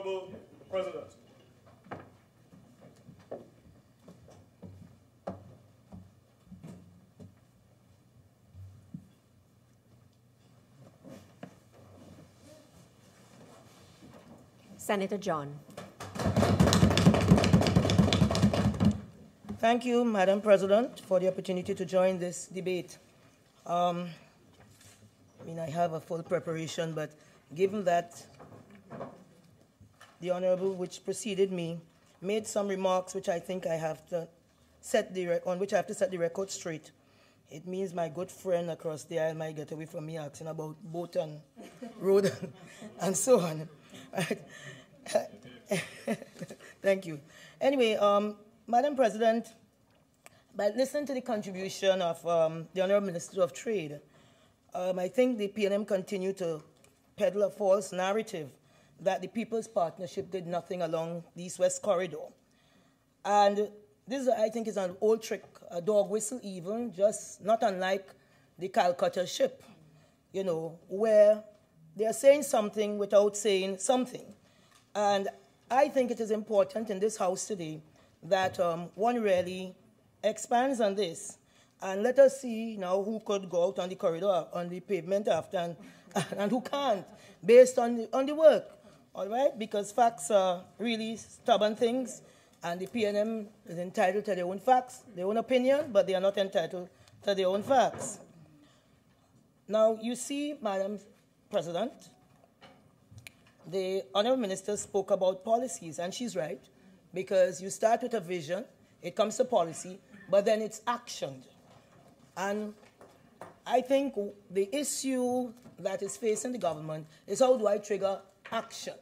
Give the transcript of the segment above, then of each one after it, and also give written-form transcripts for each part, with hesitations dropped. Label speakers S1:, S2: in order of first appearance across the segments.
S1: Honorable President.
S2: Senator John.
S3: Thank you, Madam President, for the opportunity to join this debate. I have a full preparation, but given that the Honorable, which preceded me, made some remarks which I think I have to set the record straight. It means my good friend across the aisle might get away from me asking about boat and road and so on. Thank you. Anyway, Madam President, by listening to the contribution of the Honorable Minister of Trade, I think the PNM continue to peddle a false narrative that the People's Partnership did nothing along the East-West corridor. And this, I think, is an old trick, a dog whistle even, just not unlike the Calcutta ship, where they are saying something without saying something. And I think it is important in this House today that one really expands on this. And let us see now who could go out on the corridor, on the pavement after, and who can't, based on the work, all right? Because facts are really stubborn things, and the PNM is entitled to their own facts, their own opinion, but they are not entitled to their own facts. Now, you see, Madam President, the Honourable Minister spoke about policies, and she's right, because you start with a vision, it comes to policy, but then it's actioned. And I think the issue that is facing the government is how do I trigger action,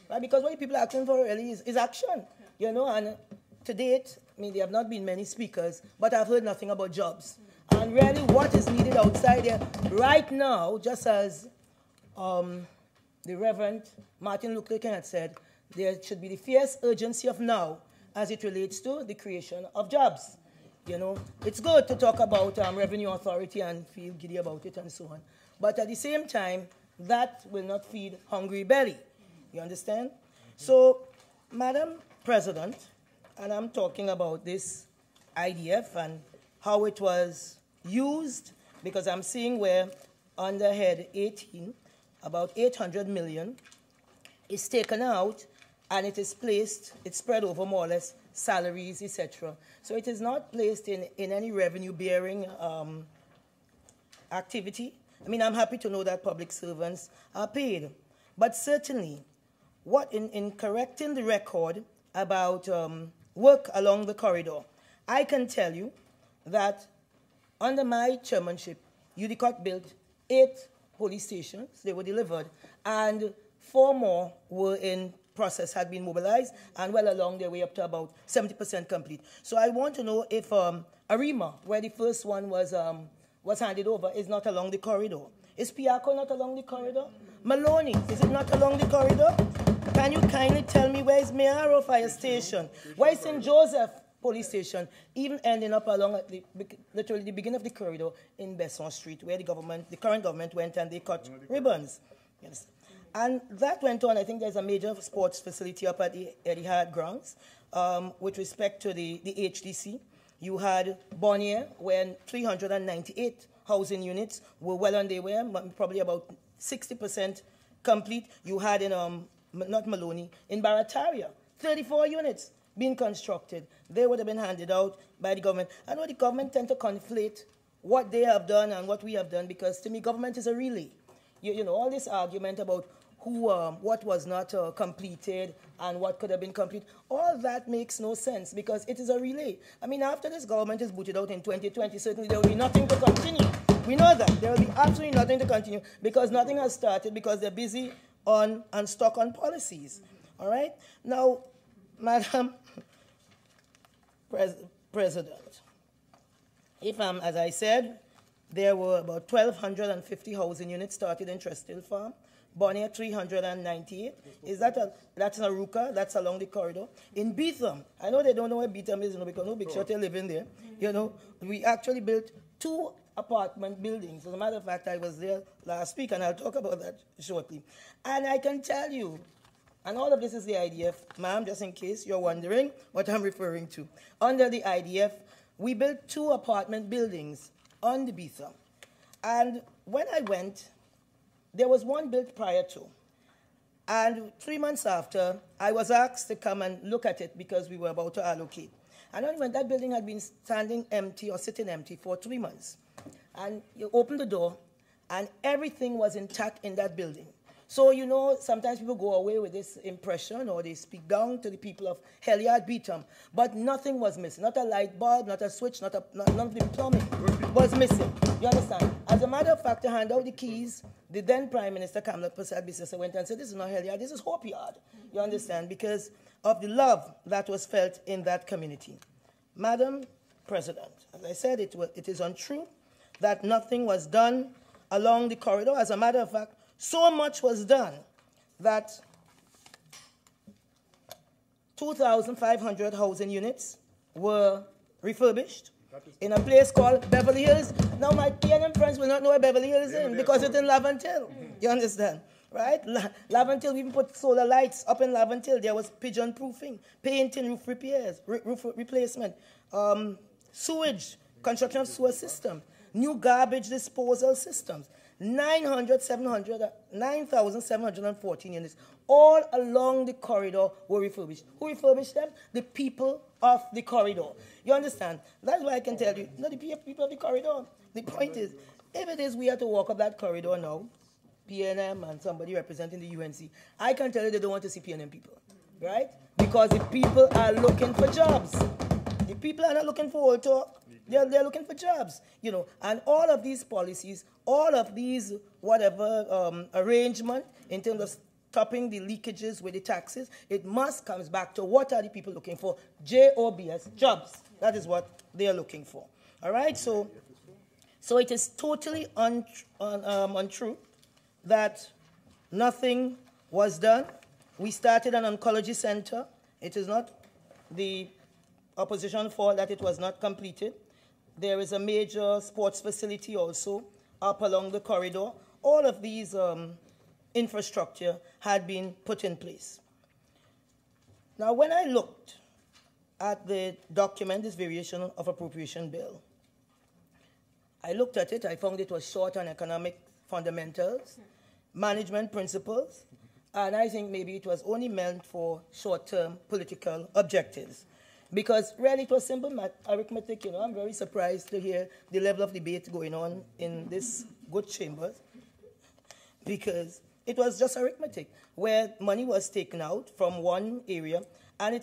S3: right? Because what people are asking for really is action, and to date, there have not been many speakers, but I've heard nothing about jobs. And really what is needed outside there right now, just as the Reverend Martin Luther King had said, there should be the fierce urgency of now as it relates to the creation of jobs. It's good to talk about revenue authority and feel giddy about it and so on. But at the same time, that will not feed hungry belly. You understand? So, Madam President, and I'm talking about this IDF and how it was used, because I'm seeing where under head 18, about 800 million is taken out and it is placed, it's spread over more or less salaries, etc. So it is not placed in any revenue-bearing activity. I'm happy to know that public servants are paid. But certainly, what in correcting the record about work along the corridor, I can tell you that under my chairmanship, UDCOT built 8 police stations. They were delivered, and 4 more were in process, had been mobilized, and well along their way up to about 70% complete. So I want to know if Arima, where the first one was handed over, is not along the corridor. Is Piaco not along the corridor? Maloney, is it not along the corridor? Can you kindly tell me where is Mayaro Fire Station? Where is St. Joseph Police Station, even ending up along at literally the beginning of the corridor in Besson Street, where the current government went and they cut ribbons. Yes. And that went on. I think there's a major sports facility up at the Etihad grounds. With respect to the HDC, you had Bonnier, where 398 housing units were well on their way, probably about 60% complete. You had in, not Maloney, in Barataria, 34 units being constructed. They would have been handed out by the government. I know the government tend to conflate what they have done and what we have done, because to me, government is a relay. All this argument about what was not completed and what could have been complete, all that makes no sense because it is a relay. After this government is booted out in 2020, certainly there will be nothing to continue. We know that. There will be absolutely nothing to continue because nothing has started because they're busy on and stuck on policies. All right? Now, Madam President, as I said, there were about 1,250 housing units started in Trestil Farm. Bonnier, 398. That's Aruka, that's along the corridor. In Beetham, I know they don't know where Beetham is, because no big shot they live in there. We actually built 2 apartment buildings. As a matter of fact, I was there last week, and I'll talk about that shortly. And I can tell you And all of this is the IDF, ma'am, just in case you're wondering what I'm referring to. Under the IDF, we built 2 apartment buildings on the Bitha. And when I went, there was one built prior to. And 3 months after, I was asked to come and look at it because we were about to allocate. And when that building had been standing empty or sitting empty for 3 months. And you open the door, and everything was intact in that building. So, you know, sometimes people go away with this impression, or they speak down to the people of Heliard Beetham, but nothing was missing. Not a light bulb, not a switch, none of the plumbing was missing. You understand? As a matter of fact, to hand out the keys, the then Prime Minister, Kamala Prasad Bisesa, went and said, this is not Heliard, this is Hope Yard. You understand? Because of the love that was felt in that community. Madam President, as I said, it is untrue that nothing was done along the corridor. As a matter of fact, so much was done that 2,500 housing units were refurbished in a place called Beverly Hills. Now, my PNM friends will not know where Beverly Hills is because it's in Laventille. You understand? Right? Laventille, we even put solar lights up in Laventille. There was pigeon proofing, painting, roof repairs, roof replacement, sewage, construction of sewer system, new garbage disposal systems. 9,714 units all along the corridor were refurbished. Who refurbished them? The people of the corridor. You understand? That's why I can tell you, not the people of the corridor. The point is, if it is we have to walk up that corridor now, PNM and somebody representing the UNC, I can tell you they don't want to see PNM people, right? Because the people are looking for jobs. The people are not looking for old talk. They're looking for jobs, you know. And all of these policies, all of these whatever arrangement in terms of stopping the leakages with the taxes, it must comes back to what are the people looking for? JOBS, jobs. That is what they are looking for. All right, so it is totally untrue that nothing was done. We started an oncology center. It is not the opposition fault that it was not completed. There is a major sports facility also up along the corridor. All of these infrastructure had been put in place. Now, when I looked at the document, this variation of appropriation bill, I looked at it, I found it was short on economic fundamentals, management principles, and I think maybe it was only meant for short-term political objectives. Because really it was simple arithmetic, you know. I'm very surprised to hear the level of debate going on in this good chamber, because it was just arithmetic, where money was taken out from one area, and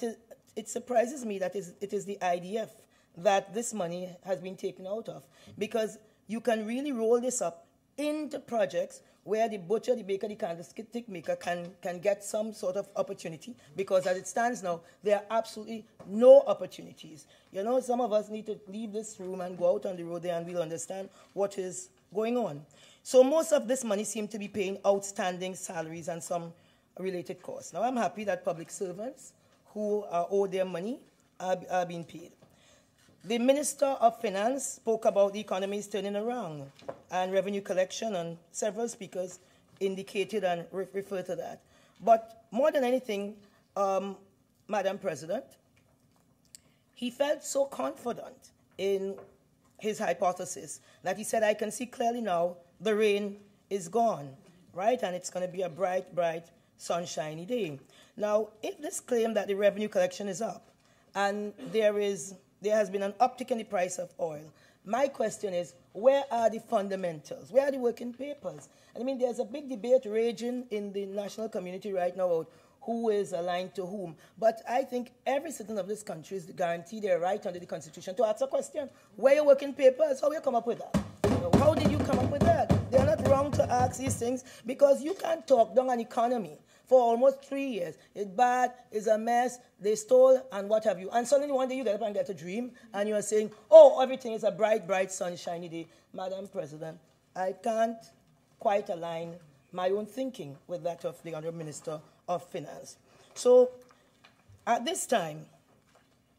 S3: it surprises me that it is the IDF that this money has been taken out of, because you can really roll this up into projects where the butcher, the baker, the candlestick maker can get some sort of opportunity, because as it stands now, there are absolutely no opportunities. You know, some of us need to leave this room and go out on the road there and we'll understand what is going on. So most of this money seems to be paying outstanding salaries and some related costs. Now, I'm happy that public servants who are owed their money are being paid. The Minister of Finance spoke about the economy is turning around and revenue collection, and several speakers indicated and referred to that. But more than anything, Madam President, he felt so confident in his hypothesis that he said, I can see clearly now the rain is gone, right? And it's going to be a bright, bright, sunshiny day. Now, if this claim that the revenue collection is up and there has been an uptick in the price of oil, my question is, where are the fundamentals? Where are the working papers? I mean, there's a big debate raging in the national community right now about who is aligned to whom. But I think every citizen of this country is guaranteed their right under the Constitution to ask a question. Where are your working papers? How you come up with that? How did you come up with that? They're not wrong to ask these things, because you can't talk down an economy for almost 3 years. It's bad, it's a mess, they stole, and what have you. And suddenly one day you get up and get a dream, and you are saying, oh, everything is a bright, bright, sunshiny day. Madam President, I can't quite align my own thinking with that of the Honorable Minister of Finance. So at this time,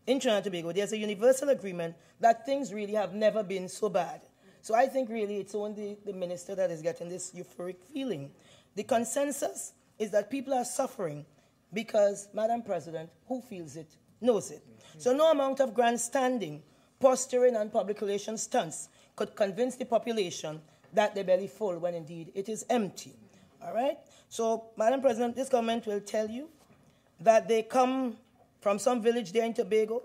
S3: in Trinidad and Tobago, there's a universal agreement that things really have never been so bad. So I think really it's only the minister that is getting this euphoric feeling. The consensus is that people are suffering because, Madam President, who feels it knows it. So no amount of grandstanding, posturing, and public relations stunts could convince the population that the belly full when indeed it is empty. All right? So, Madam President, this government will tell you that they come from some village there in Tobago,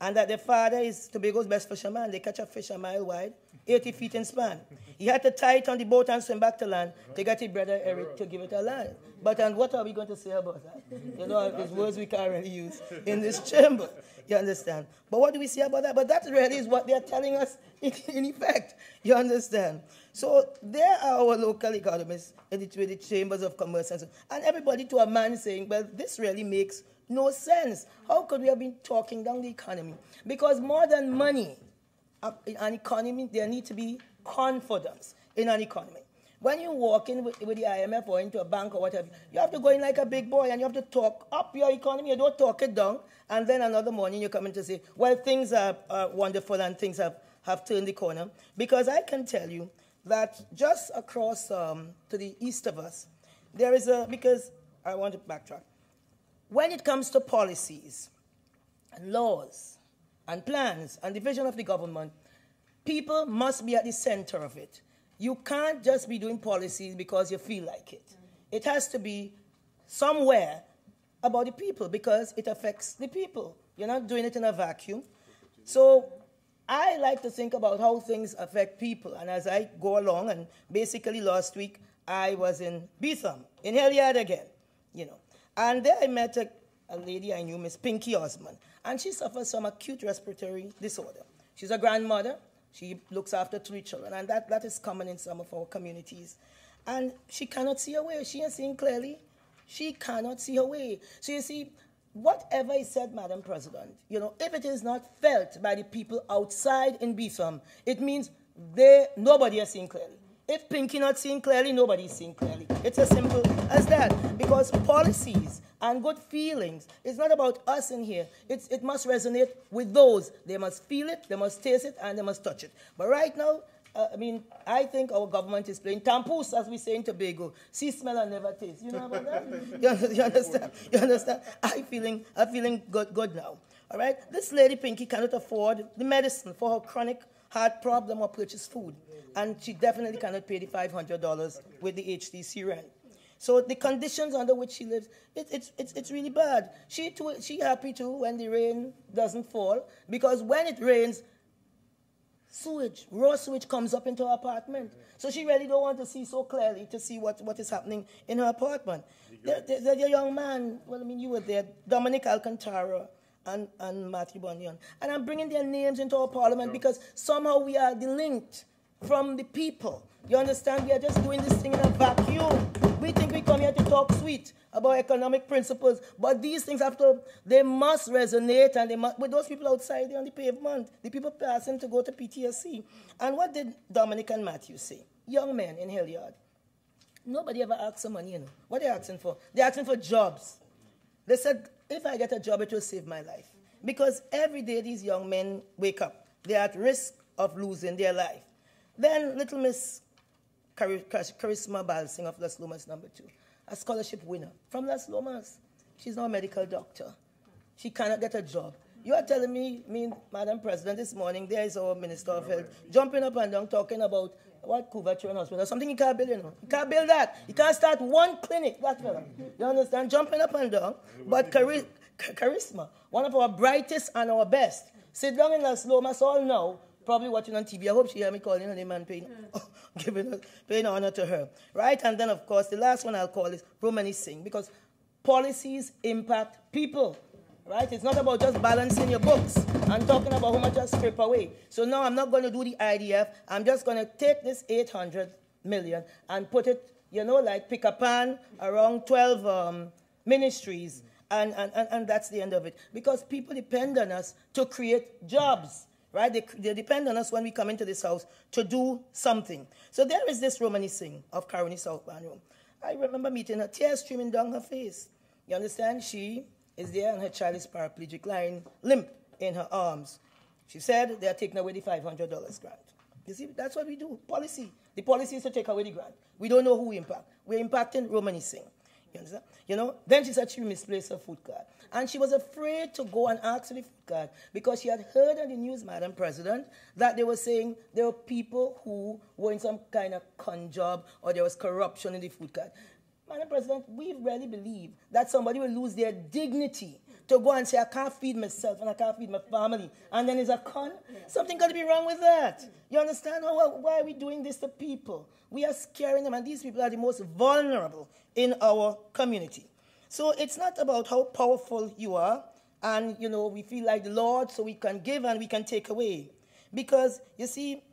S3: and that their father is Tobago's best fisherman. They catch a fish a mile wide, 80 feet in span. He had to tie it on the boat and swim back to land to get his brother Eric to give it a land. But and what are we going to say about that? You know, there's words we can't really use in this chamber. You understand? But what do we say about that? But that really is what they're telling us in effect. You understand? So there are our local economists with the chambers of commerce and so on. And everybody to a man saying, well, this really makes no sense. How could we have been talking down the economy? Because more than money, in an economy, there needs to be confidence in an economy. When you walk in with the IMF or into a bank or whatever, you have to go in like a big boy and you have to talk up your economy. You don't talk it down. And then another morning you come in to say, well, things are wonderful and things have turned the corner. Because I can tell you that just across to the east of us, there is because I want to backtrack. When it comes to policies and laws and plans and the vision of the government, people must be at the center of it. You can't just be doing policies because you feel like it. It has to be somewhere about the people because it affects the people. You're not doing it in a vacuum. So I like to think about how things affect people. And as I go along, and basically last week I was in Beetham, in Hilliard again, you know. And there I met a lady I knew, Miss Pinky Osmond, and she suffers from acute respiratory disorder. She's a grandmother. She looks after 3 children, and that is common in some of our communities. And she cannot see her way. She ain't seeing clearly. She cannot see her way. So you see, whatever is said, Madam President, you know, if it is not felt by the people outside in Beetham, it means nobody is seeing clearly. If Pinky not seeing clearly, nobody is seeing clearly. It's as simple as that. Because policies and good feelings, it's not about us in here. It must resonate with those. They must feel it, they must taste it, and they must touch it. But right now, I think our government is playing tampous, as we say in Tobago. See, smell, and never taste. You know about that? You understand? You understand? I'm feeling good now. All right? This lady, Pinky, cannot afford the medicine for her chronic heart problem or purchase food. And she definitely cannot pay the $500 with the HTC rent. So the conditions under which she lives, it's really bad. She happy too when the rain doesn't fall, because when it rains, raw sewage comes up into her apartment. So she really don't want to see so clearly to see what is happening in her apartment. There's a young man, well, I mean, you were there, Dominic Alcantara and Matthew Bunyan. And I'm bringing their names into our parliament because somehow we are delinked from the people. You understand? We are just doing this thing in a vacuum. We think we come here to talk sweet about economic principles, but these things they must resonate, and with those people outside there on the pavement, the people passing to go to PTSC. And what did Dominic and Matthew say? Young men in Hilliard. Nobody ever asked for money, you know. What are they asking for? They're asking for jobs. They said, if I get a job, it will save my life. Because every day these young men wake up. They're at risk of losing their life. Then little Miss Charisma Balsing of Las Lomas #2, a scholarship winner from Las Lomas. She's now a medical doctor. She cannot get a job. You are telling me, Madam President, this morning, there is our Minister of Health jumping up and down talking about what Couverture Hospital, something he can't build, you know. He can't build that. He can't start one clinic, that fella. You understand? Jumping up and down. But Charisma, one of our brightest and our best, sit down in Las Lomas all now, probably watching on TV. I hope she hear me calling her name and paying honor to her. Right? And then, of course, the last one I'll call is Romani Singh, because policies impact people. Right? It's not about just balancing your books and talking about how much I strip away. So now I'm not going to do the IDF. I'm just going to take this 800 million and put it, you know, like pick a pan around 12 ministries. And that's the end of it. Because people depend on us to create jobs. Right? They depend on us when we come into this house to do something. So there is this Romani Singh of Caroni South Banroom. I remember meeting her, tears streaming down her face. You understand? She is there and her child is paraplegic, lying limp in her arms. She said they are taking away the $500 grant. You see, that's what we do. Policy. The policy is to take away the grant. We don't know who we impact. We're impacting Romani Singh. You understand? You know, then she said she misplaced her food card. And she was afraid to go and ask for the food card because she had heard on the news, Madam President, that they were saying there were people who were in some kind of con job or there was corruption in the food card. Madam President, we really believe that somebody will lose their dignity to go and say, I can't feed myself and I can't feed my family, and then it's a con. Something got to be wrong with that. You understand? Why are we doing this to people? We are scaring them, and these people are the most vulnerable in our community. So it's not about how powerful you are, and, you know, we feel like the Lord, so we can give and we can take away. Because, you see,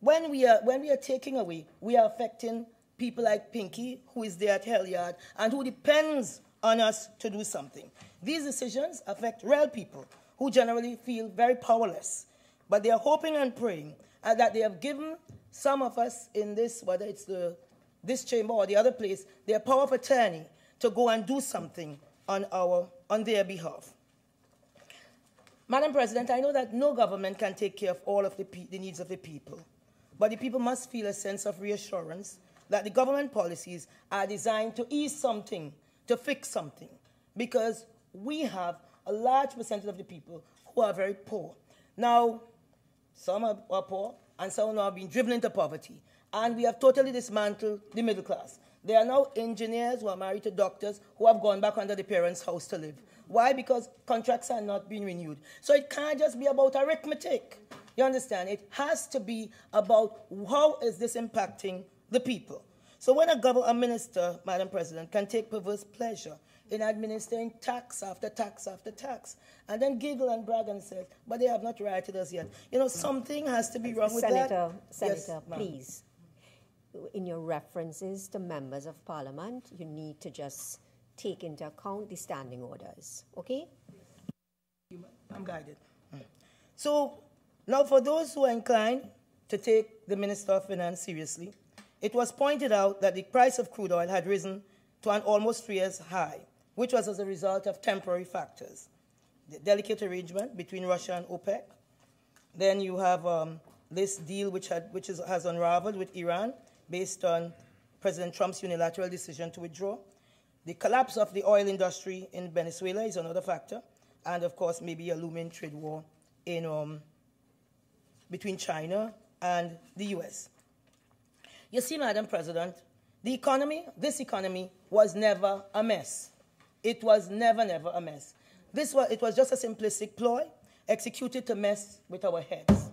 S3: when we are taking away, we are affecting people like Pinky, who is there at Helyard, and who depends on us to do something. These decisions affect real people who generally feel very powerless. But they are hoping and praying that they have given some of us in this, whether it's this chamber or the other place, their power of attorney to go and do something on their behalf. Madam President, I know that no government can take care of all of the needs of the people, but the people must feel a sense of reassurance that the government policies are designed to ease something, to fix something, because we have a large percentage of the people who are very poor. Now, some are poor, and some are being driven into poverty, and we have totally dismantled the middle class. There are now engineers who are married to doctors who have gone back under the parents' house to live. Why? Because contracts are not being renewed. So it can't just be about arithmetic. You understand? It has to be about how is this impacting the people. So when a minister, Madam President, can take perverse pleasure in administering tax after tax after tax, and then giggle and brag and say, but they have not rioted us yet. You know, something has to be wrong with that.
S1: Senator, yes, please, in your references to members of Parliament, you need to just take into account the standing orders, okay?
S3: I'm guided. So now for those who are inclined to take the Minister of Finance seriously, it was pointed out that the price of crude oil had risen to an almost 3 years high, which was as a result of temporary factors. The delicate arrangement between Russia and OPEC. Then you have this deal which has unraveled with Iran based on President Trump's unilateral decision to withdraw. The collapse of the oil industry in Venezuela is another factor. And, of course, maybe a looming trade war between China and the U.S. You see, Madam President, this economy was never a mess. It was never a mess. It was just a simplistic ploy executed to mess with our heads.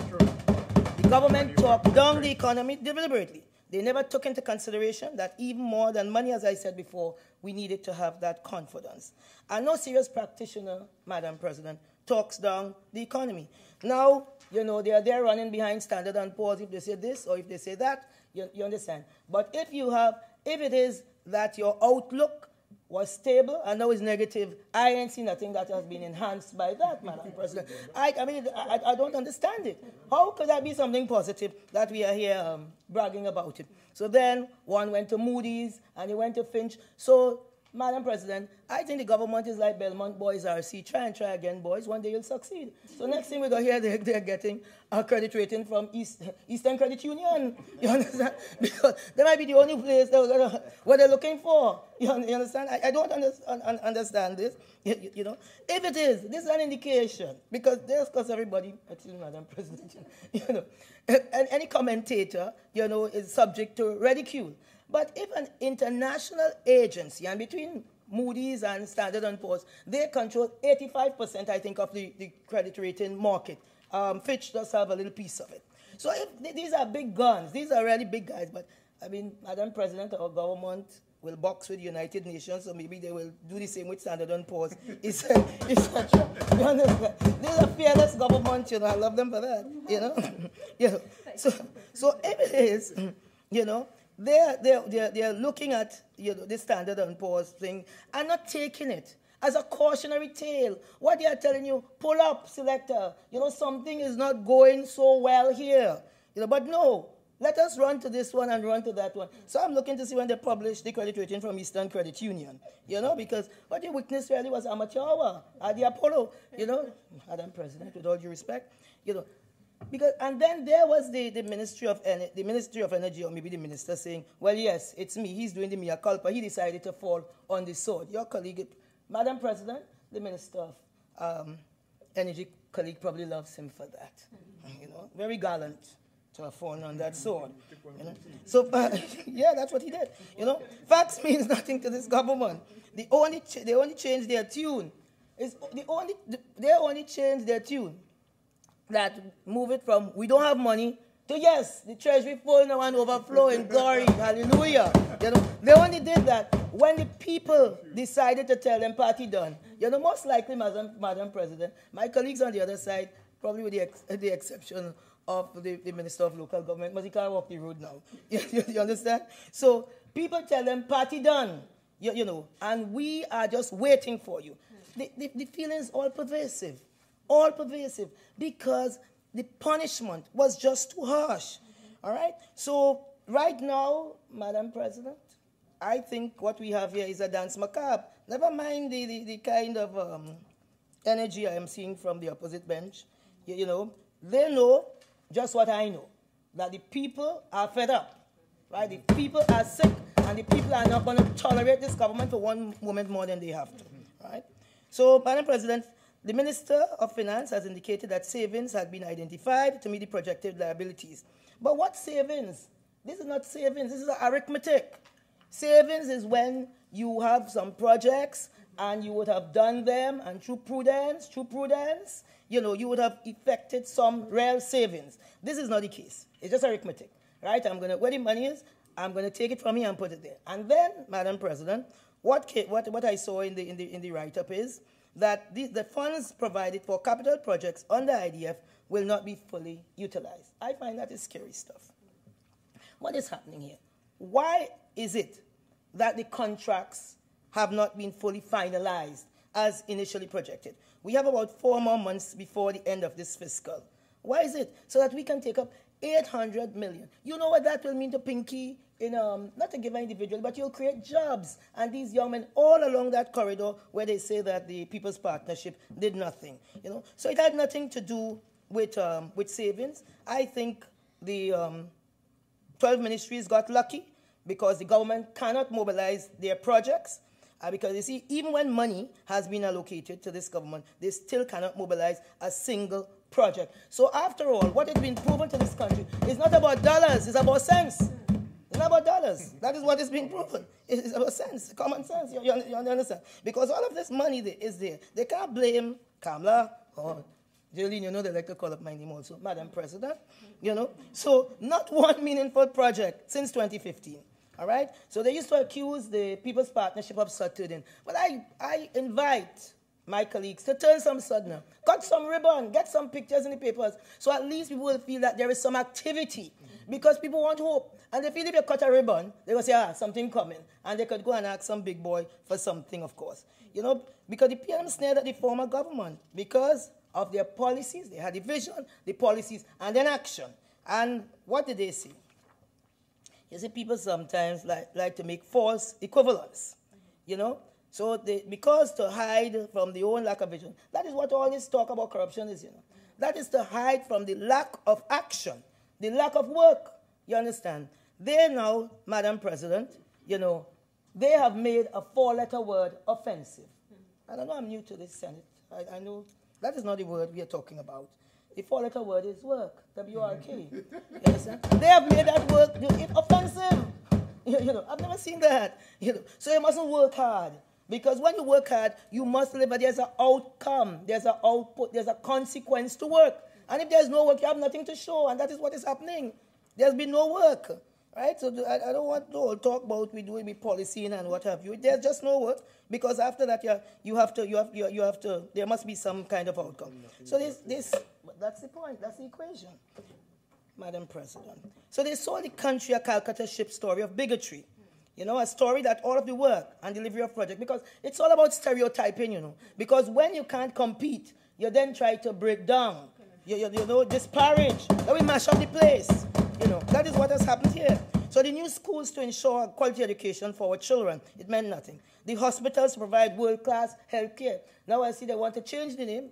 S3: Sure. The government talked down the economy deliberately. They never took into consideration that even more than money, as I said before, we needed to have that confidence. And no serious practitioner, Madam President, talks down the economy. Now, you know, they are there running behind Standard & Poor's if they say this or if they say that, you understand. But if it is that your outlook was stable and now is negative, I ain't seen nothing that has been enhanced by that, Madam President. I don't understand it. How could that be something positive that we are here bragging about it? So then one went to Moody's and he went to Finch. So, Madam President, I think the government is like Belmont Boys RC. Try and try again, boys. One day you'll succeed. So next thing we're going to hear, they're getting a credit rating from Eastern Credit Union. You understand? Because they might be the only place what they're looking for. You understand? I don't understand this. You know, if it is, this is an indication. Because everybody, actually, Madam President, you know, and any commentator, you know, is subject to ridicule. But if an international agency, and between Moody's and Standard & Poor's, they control 85%, I think, of the credit rating market. Fitch does have a little piece of it. So these are big guns. These are really big guys. But, I mean, Madam President, our government will box with the United Nations, so maybe they will do the same with Standard & Poor's. It's you understand? These are fearless government, you know. I love them for that, you know. You know. So if it is, you know, they're looking at, you know, the Standard & Poor's thing and not taking it as a cautionary tale. What they are telling you, pull up, selector. You know, something is not going so well here. You know, but no, let us run to this one and run to that one. So I'm looking to see when they publish the credit rating from Eastern Credit Union. You know, because what you witnessed really was amateur hour at the Apollo. You know, Madam President, with all due respect, you know, Because, and then there was the Ministry of Energy, or maybe the minister saying, well, yes, it's me. He's doing the mea culpa. He decided to fall on the sword. Your colleague, Madam President, the Minister of Energy colleague probably loves him for that. You know, very gallant to have fallen on that sword. You know? So, yeah, that's what he did. You know, facts means nothing to this government. They only change their tune. They only change their tune. That move it from we don't have money to yes, the treasury full now and overflowing, glory, hallelujah. You know, they only did that when the people decided to tell them party done. You know, most likely, Madam President, my colleagues on the other side, probably with the exception of the Minister of Local Government, but he can't walk the road now. You understand? So people tell them party done, you know, and we are just waiting for you. The feeling's all pervasive. All pervasive, because the punishment was just too harsh. All right? So right now, Madam President, I think what we have here is a dance macabre. Never mind the kind of energy I am seeing from the opposite bench. You know, they know just what I know, that the people are fed up. Right? The people are sick, and the people are not going to tolerate this government for one moment more than they have to. Right? So, Madam President, the Minister of Finance has indicated that savings had been identified to meet the projected liabilities. But what savings? This is not savings, this is arithmetic. Savings is when you have some projects and you would have done them, and through prudence, you know, you would have effected some real savings. This is not the case. It's just arithmetic, right? Where the money is, I'm going to take it from here and put it there. And then, Madam President, what I saw in the write-up is that the funds provided for capital projects under IDF will not be fully utilized. I find that is scary stuff. What is happening here? Why is it that the contracts have not been fully finalized as initially projected? We have about 4 more months before the end of this fiscal. Why is it? So that we can take up 800 million. You know what that will mean to Pinky? Not to give an individual, but you'll create jobs. And these young men all along that corridor where they say that the People's Partnership did nothing. You know? So it had nothing to do with savings. I think the 12 ministries got lucky because the government cannot mobilize their projects. Because you see, even when money has been allocated to this government, they still cannot mobilize a single project. So after all, what has been proven to this country is not about dollars, it's about sense. It's not about dollars. That is what is being proven. It's about sense, common sense. You understand? Because all of this money is there. They can't blame Kamala or Jearlean. You know, they like to call up my name also, Madam President. You know? So not one meaningful project since 2015. All right? So they used to accuse the People's Partnership of sudden. But I invite my colleagues to turn some sudden, cut some ribbon, get some pictures in the papers, so at least people will feel that there is some activity. Because people want hope. And they feel if you cut a ribbon, they will say, something coming. And they could go and ask some big boy for something, of course. You know, because the PM snared at the former government because of their policies. They had the vision, the policies, and then action. And what did they see? You see, people sometimes like to make false equivalence, you know? So because to hide from the own lack of vision, that is what all this talk about corruption is, you know? That is to hide from the lack of action, the lack of work, you understand? They now, Madam President, you know, they have made a 4-letter word offensive. And I know I'm new to this Senate. I know that is not the word we are talking about. The 4-letter word is work, W-R-K. You understand? They have made that word offensive. You know, I've never seen that. You know, so you mustn't work hard. Because when you work hard, you must deliver. There's an outcome, there's an output, there's a consequence to work. And if there's no work, you have nothing to show, and that is what is happening. There's been no work, right? So I don't want to all talk about we do it with policy and what have you. There's just no work, because after that you have to. There must be some kind of outcome. So that's the point. That's the equation, Madam President. So they sold the country a Calcutta ship story of bigotry. You know, a story that all of the work and delivery of project, because it's all about stereotyping, you know. Because when you can't compete, you then try to break down. You know, disparage. Then we mash up the place. You know, that is what has happened here. So the new schools to ensure quality education for our children, it meant nothing. The hospitals provide world-class health care. Now I see they want to change the name,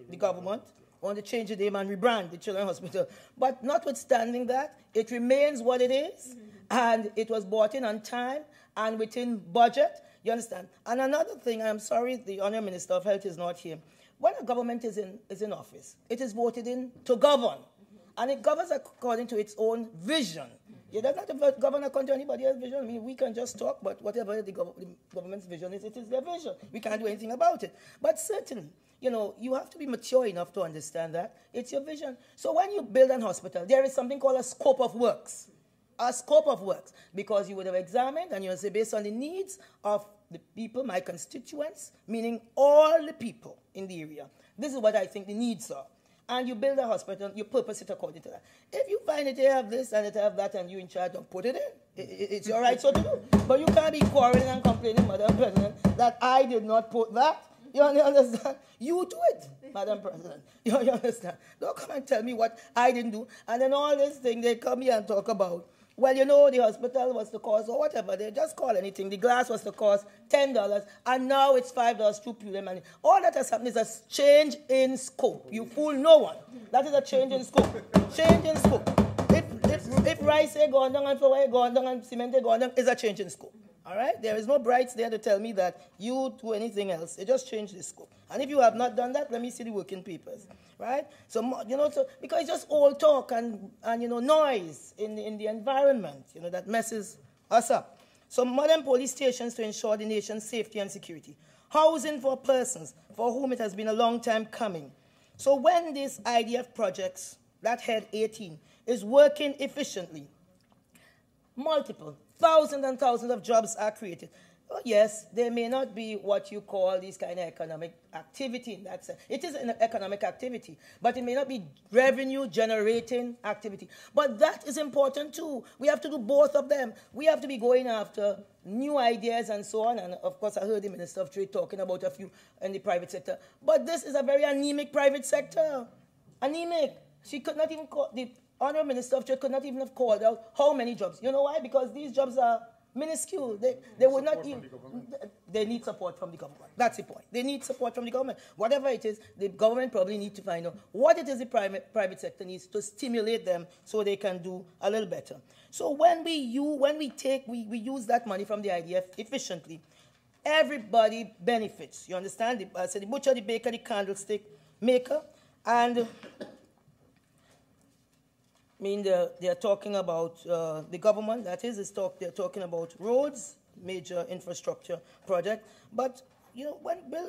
S3: the government, want to change the name and rebrand the Children's Hospital. But notwithstanding that, it remains what it is, and it was bought in on time and within budget. You understand? And another thing, I'm sorry the Honourable Minister of Health is not here. When a government is in office, it is voted in to govern. And it governs according to its own vision. It does not govern according to anybody else's vision. I mean, we can just talk, but whatever the government's vision is, it is their vision. We can't do anything about it. But certainly, you have to be mature enough to understand that it's your vision. So when you build an hospital, there is something called a scope of works. A scope of works, because you would have examined and you say based on the needs of the people, my constituents, meaning all the people in the area. This is what I think the needs are. And you build a hospital, you purpose it according to that. If you find it, you have this and it have that, and you're in charge of put it in, it's your right so to do. But you can't be quarreling and complaining, Madam President, that I did not put that. You understand? You do it, Madam President. You understand? Don't come and tell me what I didn't do. And then all this thing, they come here and talk about, well, the hospital was the cost or whatever. They just call anything. The glass was the cost, $10, and now it's $5 through pure money. All that has happened is a change in scope. You fool no one. That is a change in scope. Change in scope. If rice is gone down and flour is gone down and cement is gone down, it's a change in scope. All right? There is no brights there to tell me that you do anything else. It just changed the scope. And if you have not done that, let me see the working papers. Right? So, because it's just old talk and noise in the environment, that messes us up. So modern police stations to ensure the nation's safety and security. Housing for persons for whom it has been a long time coming. So when this IDF projects, that head 18, is working efficiently, multiple, thousands and thousands of jobs are created. Oh, yes, there may not be what you call this kind of economic activity in that sense. It is an economic activity, but it may not be revenue-generating activity. But that is important, too. We have to do both of them. We have to be going after new ideas and so on. And, of course, I heard the Minister of Trade talking about a few in the private sector. But this is a very anemic private sector. Anemic. She could not even call, the Honourable Minister of Trade could not even have called out how many jobs. You know why? Because these jobs are minuscule. They would not even, they need support from the government. That's the point. They need support from the government. Whatever it is, the government probably needs to find out what it is the private sector needs to stimulate them so they can do a little better. So when we use that money from the IDF efficiently, everybody benefits. You understand? So the butcher, the baker, the candlestick maker, and they're talking about the government, that is, they're talking about roads, major infrastructure project. But,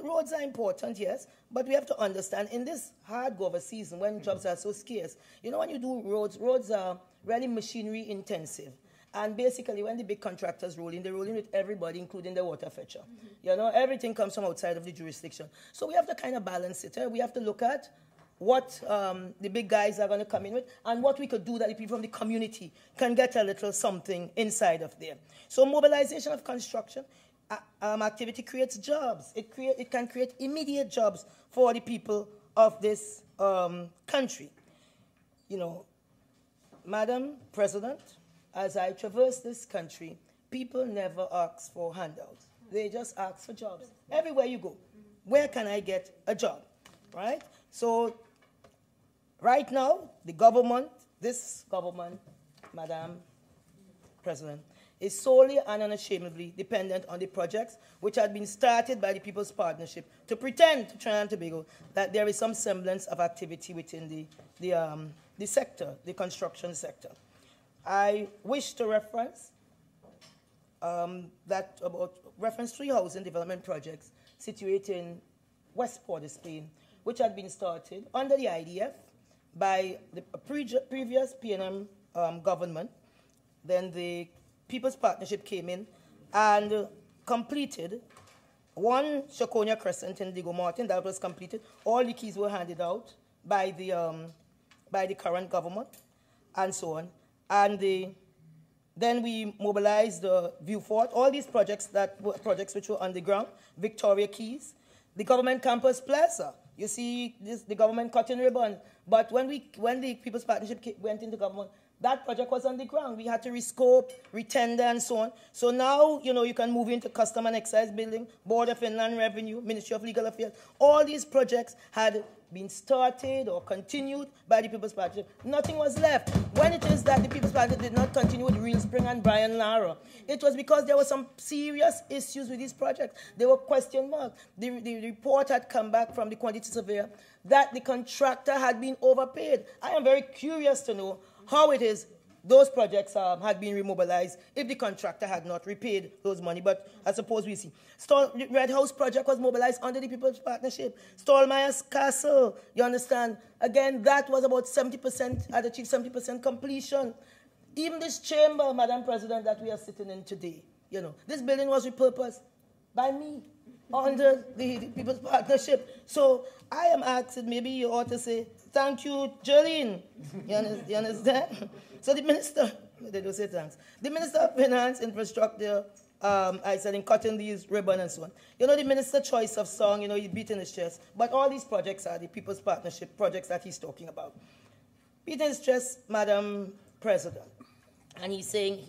S3: roads are important, yes, but we have to understand in this hard go season when jobs are so scarce, when you do roads are really machinery intensive. And basically, when the big contractors roll in, they roll in with everybody, including the water fetcher. Everything comes from outside of the jurisdiction. So we have to kind of balance it. We have to look at what the big guys are going to come in with, and what we could do that the people from the community can get a little something inside of there. So mobilization of construction activity creates jobs. It can create immediate jobs for the people of this country. Madam President, as I traverse this country, people never ask for handouts. They just ask for jobs. Everywhere you go, where can I get a job, right? So right now, this government, Madam President, is solely and unashamedly dependent on the projects which had been started by the People's Partnership to pretend to Trinidad and Tobago that there is some semblance of activity within the sector, the construction sector. I wish to reference reference 3 housing development projects situated in West Port of Spain, which had been started under the IDF by the previous PNM government. Then the People's Partnership came in and completed one Shakonia Crescent in Digo Martin. That was completed. All the keys were handed out by the current government and so on. And then we mobilized the View Fort. All these projects which were on the ground, Victoria Keys, the government campus plaza. You see the government cutting ribbon. But when the People's Partnership went into government, that project was on the ground. We had to rescope, retender, and so on. So now, you can move into Custom and Excise Building, Board of Inland Revenue, Ministry of Legal Affairs. All these projects had been started or continued by the People's Partnership, nothing was left. When it is that the People's Partnership did not continue with Real Spring and Brian Lara, it was because there were some serious issues with these projects. They were question marks. The report had come back from the quantity surveyor that the contractor had been overpaid. I am very curious to know how it is those projects had been remobilized if the contractor had not repaid those money. But I suppose we see. The Red House project was mobilized under the People's Partnership. Stallmeyer's Castle, you understand? Again, that was about 70%, had achieved 70% completion. Even this chamber, Madam President, that we are sitting in today, you know, this building was repurposed by me under the People's Partnership. So I am asking, maybe you ought to say, thank you, Jearlean. You understand? So the minister, they don't say thanks. The Minister of Finance, Infrastructure, I said in cutting these ribbon and so on. You know, the minister choice of song, you know, he's beating his chest. But all these projects are the People's Partnership projects that he's talking about. Beating his chest, Madam President. And he's saying,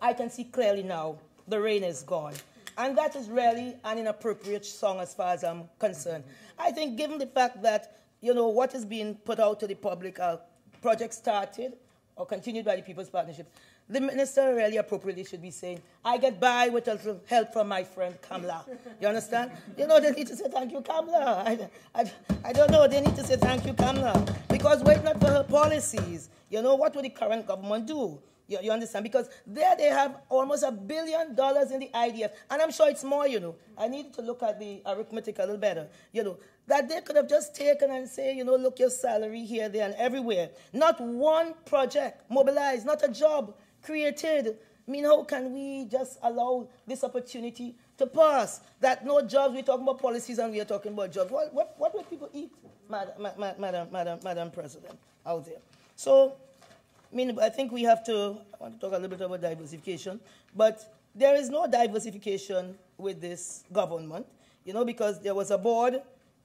S3: I can see clearly now, the rain is gone. And that is really an inappropriate song as far as I'm concerned. I think given the fact that, you know, what is being put out to the public, projects started or continued by the People's Partnership, the minister really appropriately should be saying, I get by with a little help from my friend Kamla. You understand? You know, they need to say thank you, Kamla. I don't know, they need to say thank you, Kamla. Because were it not for her policies, you know, what would the current government do? You understand? Because there they have almost $1 billion in the IDF. And I'm sure it's more, you know. I need to look at the arithmetic a little better, you know. That they could have just taken and say, you know, look, your salary here, there, and everywhere. Not one project mobilized, not a job created. I mean, how can we just allow this opportunity to pass? That no jobs, we're talking about policies and we are talking about jobs. What will people eat, Madam President, out there? So, I mean, I think we have to, I want to talk a little bit about diversification, but there is no diversification with this government, you know, because there was a board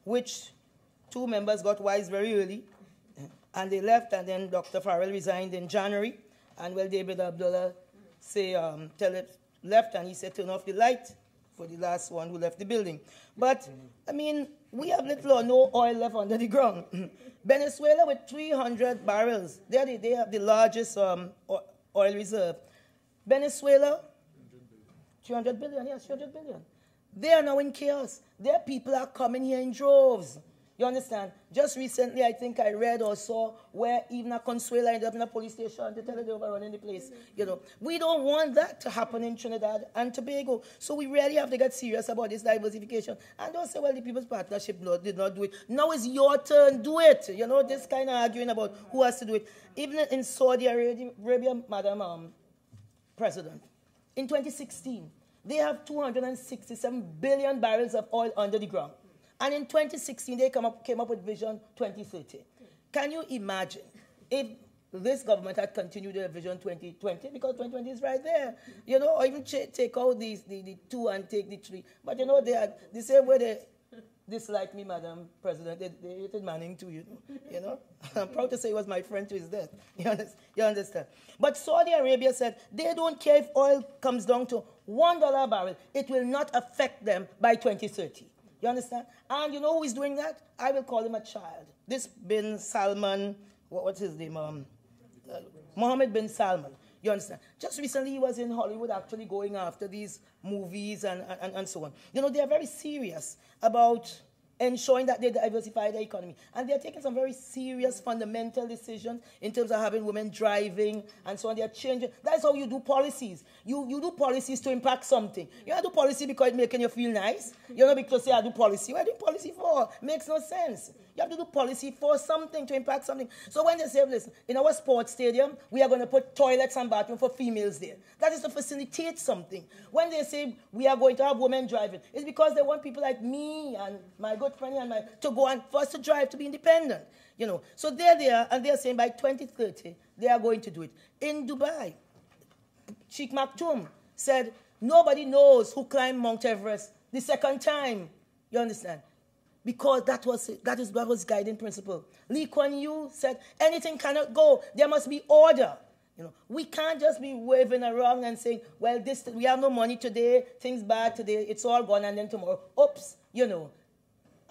S3: which 2 members got wise very early, and they left, and then Dr. Farrell resigned in January, and well, David Abdullah left, and he said, turn off the light for the last one who left the building. But, I mean, we have little or no oil left under the ground. Venezuela with 300 barrels, they have the largest oil reserve. Venezuela, 300 billion, yes, 300 billion. They are now in chaos. Their people are coming here in droves. You understand? Just recently, I think I read or saw where even a Consuela ended up in a police station to tell her they were running the place. You know, we don't want that to happen in Trinidad and Tobago. So we really have to get serious about this diversification. And don't say, well, the People's Partnership did not do it. Now it's your turn, do it. You know, this kind of arguing about who has to do it. Even in Saudi Arabia, Madam President, in 2016, they have 267 billion barrels of oil under the ground. And in 2016, they came up with Vision 2030. Can you imagine if this government had continued their Vision 2020, because 2020 is right there, you know, or even take out the 2 and take the 3. But, you know, they are the same way they dislike me, Madam President. They hated Manning too, you know. I'm proud to say he was my friend to his death. You understand? But Saudi Arabia said they don't care if oil comes down to $1 a barrel. It will not affect them by 2030. You understand? And you know who is doing that? I will call him a child. This bin Salman, what's his name? Mohammed bin Salman. You understand? Just recently he was in Hollywood actually going after these movies and so on. You know, they are very serious about ensuring that they diversify their economy. And they're taking some very serious fundamental decisions in terms of having women driving and so on. They're changing. That's how you do policies. You do policies to impact something. You don't do policy because it's making you feel nice. You know, because you say, I do policy. What are you doing policy for? Makes no sense. You have to do policy for something, to impact something. So when they say, listen, in our sports stadium, we are going to put toilets and bathrooms for females there. That is to facilitate something. When they say we are going to have women driving, it's because they want people like me and my good friend and to go and for us to drive to be independent. You know. So there they are, and they're saying by 2030, they are going to do it. In Dubai, Sheikh Maktoum said, nobody knows who climbed Mount Everest the second time. You understand? Because that was guiding principle. Lee Kuan Yew said, anything cannot go. There must be order. You know, we can't just be waving around and saying, well, we have no money today, things bad today, it's all gone, and then tomorrow, oops, you know.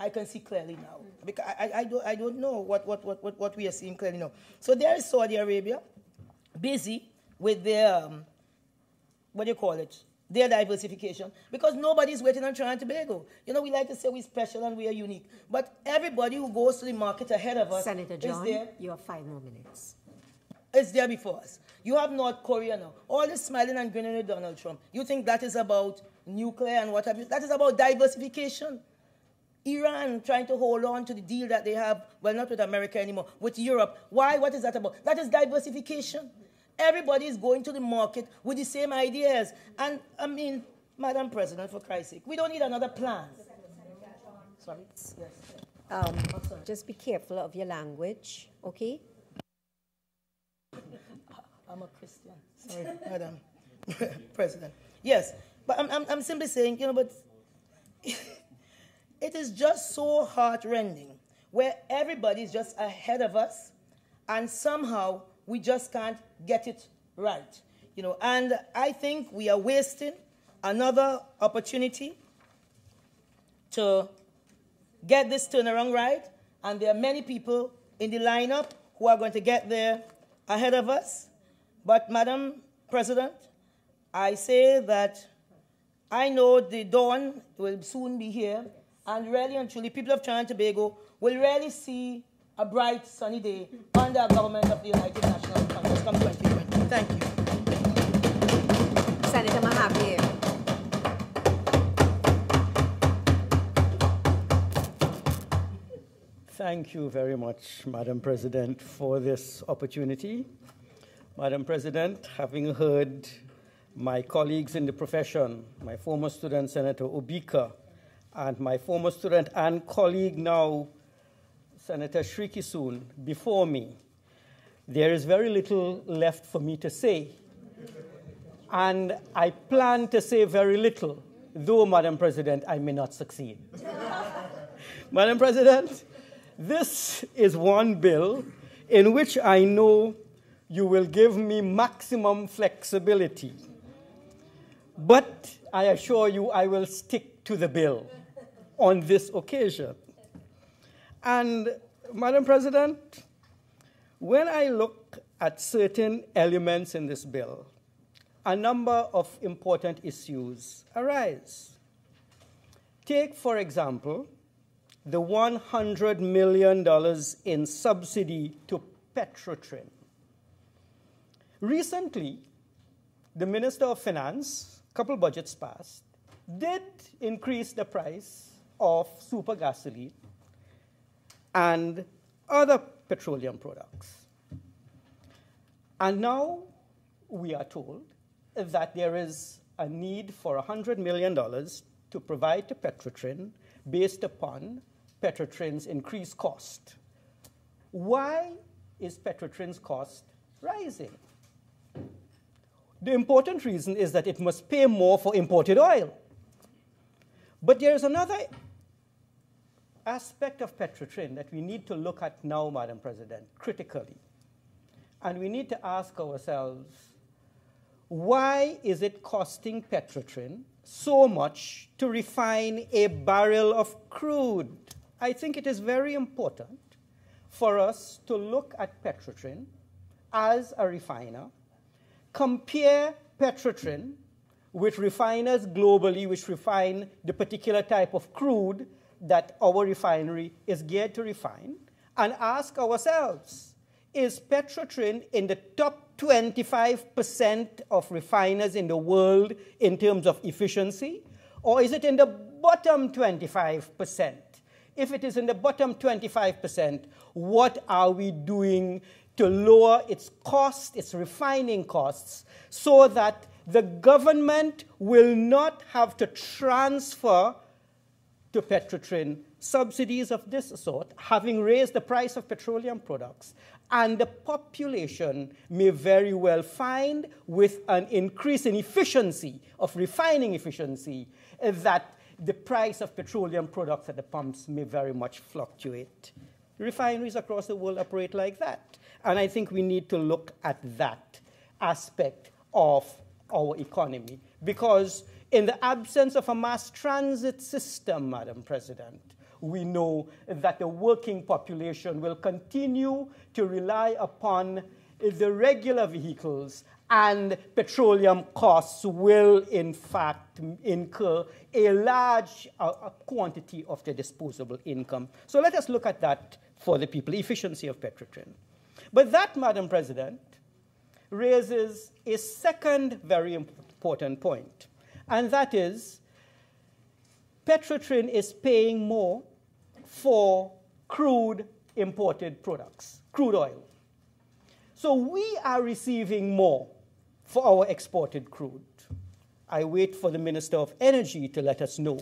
S3: I can see clearly now. Because I don't know what we are seeing clearly now. So there is Saudi Arabia busy with their, what do you call it, their diversification, because nobody's waiting on Trinidad and Tobago. You know, we like to say we're special and we are unique, but everybody who goes to the market ahead of us
S1: Senator John,
S3: is there.
S1: you have 5 more minutes.
S3: It's there before us. You have North Korea now. All this smiling and grinning with Donald Trump. You think that is about nuclear and what have you? That is about diversification. Iran trying to hold on to the deal that they have, well, not with America anymore, with Europe. Why? What is that about? That is diversification. Everybody is going to the market with the same ideas. And, I mean, Madam President, for Christ's sake, we don't need another plan. Sorry? Yes.
S1: Just be careful of your language, okay?
S3: I'm a Christian. Sorry, Madam President. Yes, but I'm simply saying, you know, but it is just so heart-rending where everybody is just ahead of us and somehow we just can't get it right. You know, and I think we are wasting another opportunity to get this turnaround right, and there are many people in the lineup who are going to get there ahead of us. But, Madam President, I say that I know the dawn will soon be here, and really and truly, people of Trinidad and Tobago will really see a bright, sunny day under a government of the United National Congress come 2020. Thank you.
S1: Senator Mahabir.
S2: Thank you very much, Madam President, for this opportunity. Madam President, having heard my colleagues in the profession, my former student, Senator Obika, and my former student and colleague now, Senator Shriki before me, there is very little left for me to say. And I plan to say very little, though, Madam President, I may not succeed. Madam President, this is one bill in which I know you will give me maximum flexibility. But I assure you I will stick to the bill on this occasion. And, Madam President, when I look at certain elements in this bill, a number of important issues arise. Take, for example, the $100 million in subsidy to Petrotrin. Recently, the Minister of Finance, a couple budgets passed, did increase the price of super gasoline and other petroleum products. And now we are told that there is a need for $100 million to provide to Petrotrin based upon Petrotrin's increased cost. Why is Petrotrin's cost rising? The important reason is that it must pay more for imported oil. But there is another aspect of Petrotrin that we need to look at now, Madam President, critically. And we need to ask ourselves, why is it costing Petrotrin so much to refine a barrel of crude? I think it is very important for us to look at Petrotrin as a refiner, compare Petrotrin with refiners globally which refine the particular type of crude that our refinery is geared to refine, and ask ourselves, is Petrotrin in the top 25% of refiners in the world in terms of efficiency, or is it in the bottom 25%? If it is in the bottom 25%, what are we doing to lower its cost, its refining costs, so that the government will not have to transfer to Petrotrin subsidies of this sort, having raised the price of petroleum products, and the population may very well find with an increase in efficiency, of refining efficiency, that the price of petroleum products at the pumps may very much fluctuate. Refineries across the world operate like that. And I think we need to look at that aspect of our economy, because in the absence of a mass transit system, Madam President, we know that the working population will continue to rely upon the regular vehicles, and petroleum costs will, in fact, incur a large quantity of their disposable income. So let us look at that for the people, efficiency of Petrotrin. But that, Madam President, raises a second very important point, and that is Petrotrin is paying more for crude imported products, crude oil. So we are receiving more for our exported crude. I wait for the Minister of Energy to let us know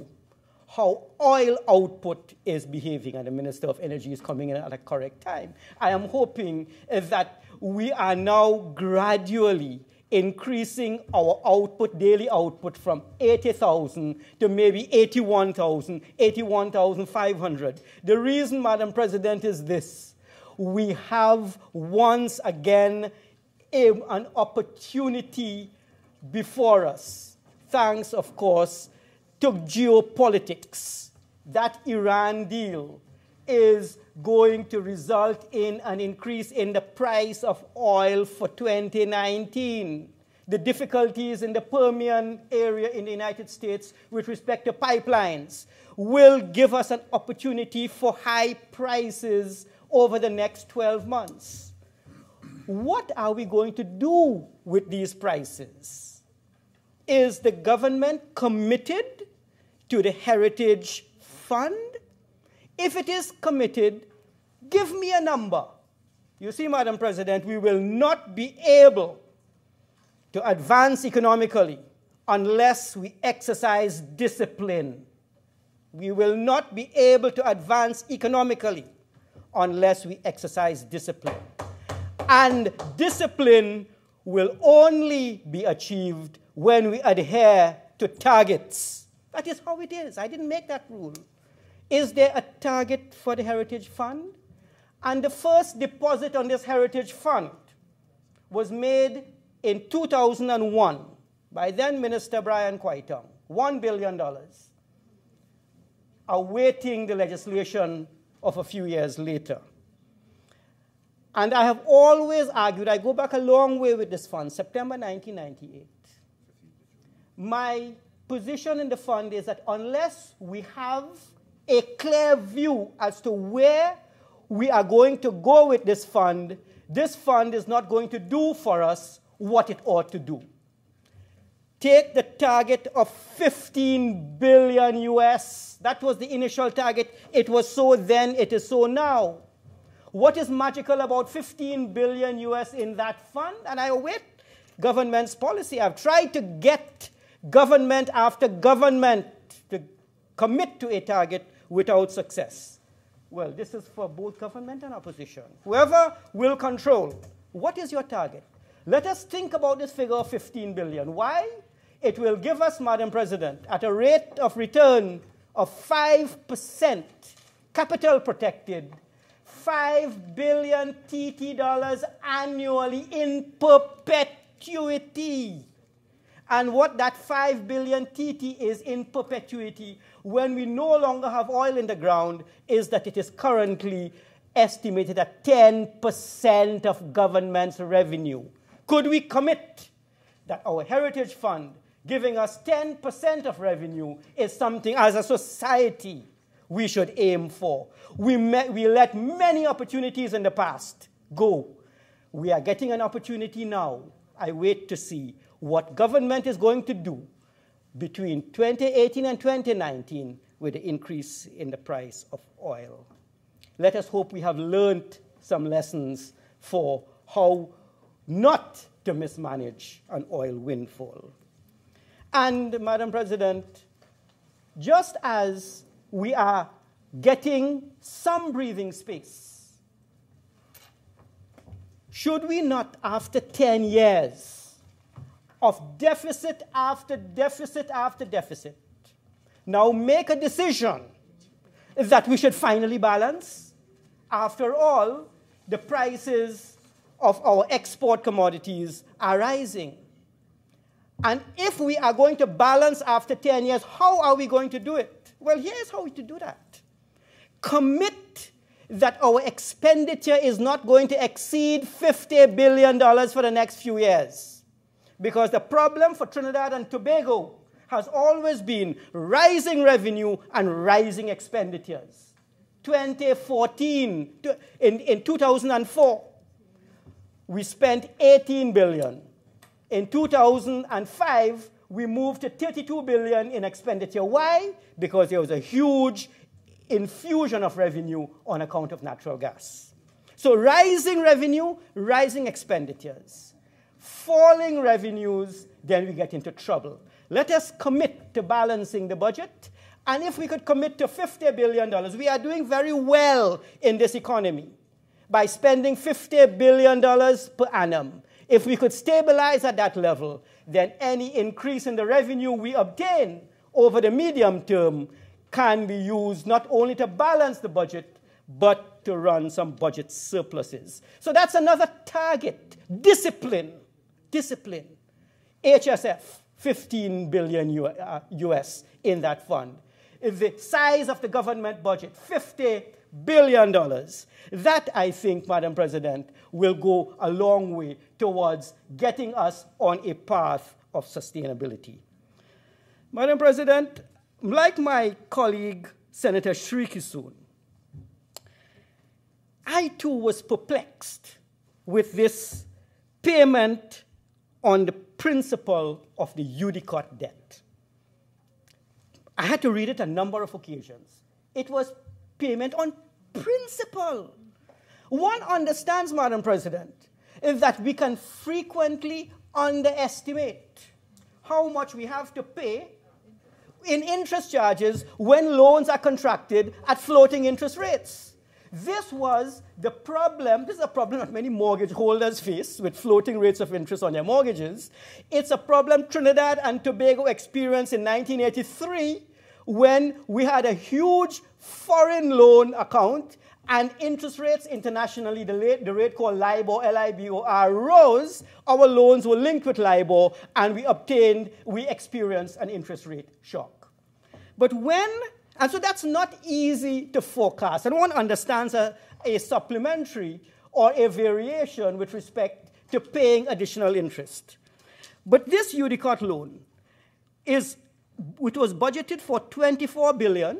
S2: how oil output is behaving, and the Minister of Energy is coming in at a correct time. I am hoping that we are now gradually increasing our output, daily output, from 80,000 to maybe 81,000, 81,500. The reason, Madam President, is this. We have once again an opportunity before us, thanks, of course, to geopolitics. That Iran deal is going to result in an increase in the price of oil for 2019. The difficulties in the Permian area in the United States with respect to pipelines will give us an opportunity for high prices over the next 12 months. What are we going to do with these prices? Is the government committed to the Heritage Fund? If it is committed, give me a number. You see, Madam President, we will not be able to advance economically unless we exercise discipline. We will not be able to advance economically unless we exercise discipline. And discipline will only be achieved when we adhere to targets. That is how it is. I didn't make that rule. Is there a target for the Heritage Fund? And the first deposit on this Heritage Fund was made in 2001 by then Minister Brian Quaitong, $1 billion, awaiting the legislation of a few years later. And I have always argued, I go back a long way with this fund, September 1998. My position in the fund is that unless we have a clear view as to where we are going to go with this fund is not going to do for us what it ought to do. Take the target of 15 billion US. That was the initial target. It was so then, it is so now. What is magical about 15 billion US in that fund? And I await government's policy. I've tried to get government after government to commit to a target without success. Well, this is for both government and opposition. Whoever will control, what is your target? Let us think about this figure of 15 billion. Why? It will give us, Madam President, at a rate of return of 5%, capital protected, 5 billion TT dollars annually in perpetuity. And what that 5 billion TT is in perpetuity when we no longer have oil in the ground is that it is currently estimated at 10% of government's revenue. Could we commit that our Heritage Fund giving us 10% of revenue is something as a society we should aim for? We let many opportunities in the past go. We are getting an opportunity now. I wait to see what government is going to do between 2018 and 2019 with the increase in the price of oil. Let us hope we have learned some lessons for how not to mismanage an oil windfall. And, Madam President, just as we are getting some breathing space, should we not, after 10 years of deficit after deficit after deficit, now make a decision that we should finally balance? After all, the prices of our export commodities are rising. And if we are going to balance after 10 years, how are we going to do it? Well, here's how to do that. commit that our expenditure is not going to exceed $50 billion for the next few years. Because the problem for Trinidad and Tobago has always been rising revenue and rising expenditures. 2014, in 2004, we spent $18 billion. In 2005, we moved to $32 billion in expenditure. Why? Because there was a huge infusion of revenue on account of natural gas. So rising revenue, rising expenditures. Falling revenues, then we get into trouble. Let us commit to balancing the budget. And if we could commit to $50 billion, we are doing very well in this economy by spending $50 billion per annum. If we could stabilize at that level, then any increase in the revenue we obtain over the medium term can be used not only to balance the budget, but to run some budget surpluses. So that's another target. Discipline. Discipline. HSF, $15 billion US in that fund. The size of the government budget, $50 billion. That, I think, Madam President, will go a long way towards getting us on a path of sustainability. Madam President, like my colleague, Senator Sri Kisoon, I too was perplexed with this payment on the principle of the UDICOT debt. I had to read it a number of occasions. It was payment on principle. One understands, Madam President, is that we can frequently underestimate how much we have to pay in interest charges when loans are contracted at floating interest rates. This was the problem. This is a problem that many mortgage holders face with floating rates of interest on their mortgages. It's a problem Trinidad and Tobago experienced in 1983 when we had a huge foreign loan account and interest rates internationally, the rate called LIBOR, L-I-B-O-R, rose. Our loans were linked with LIBOR, and we experienced an interest rate shock. And so that's not easy to forecast. And one understands a supplementary or a variation with respect to paying additional interest. But this UDICOT loan, which was budgeted for $24 billion,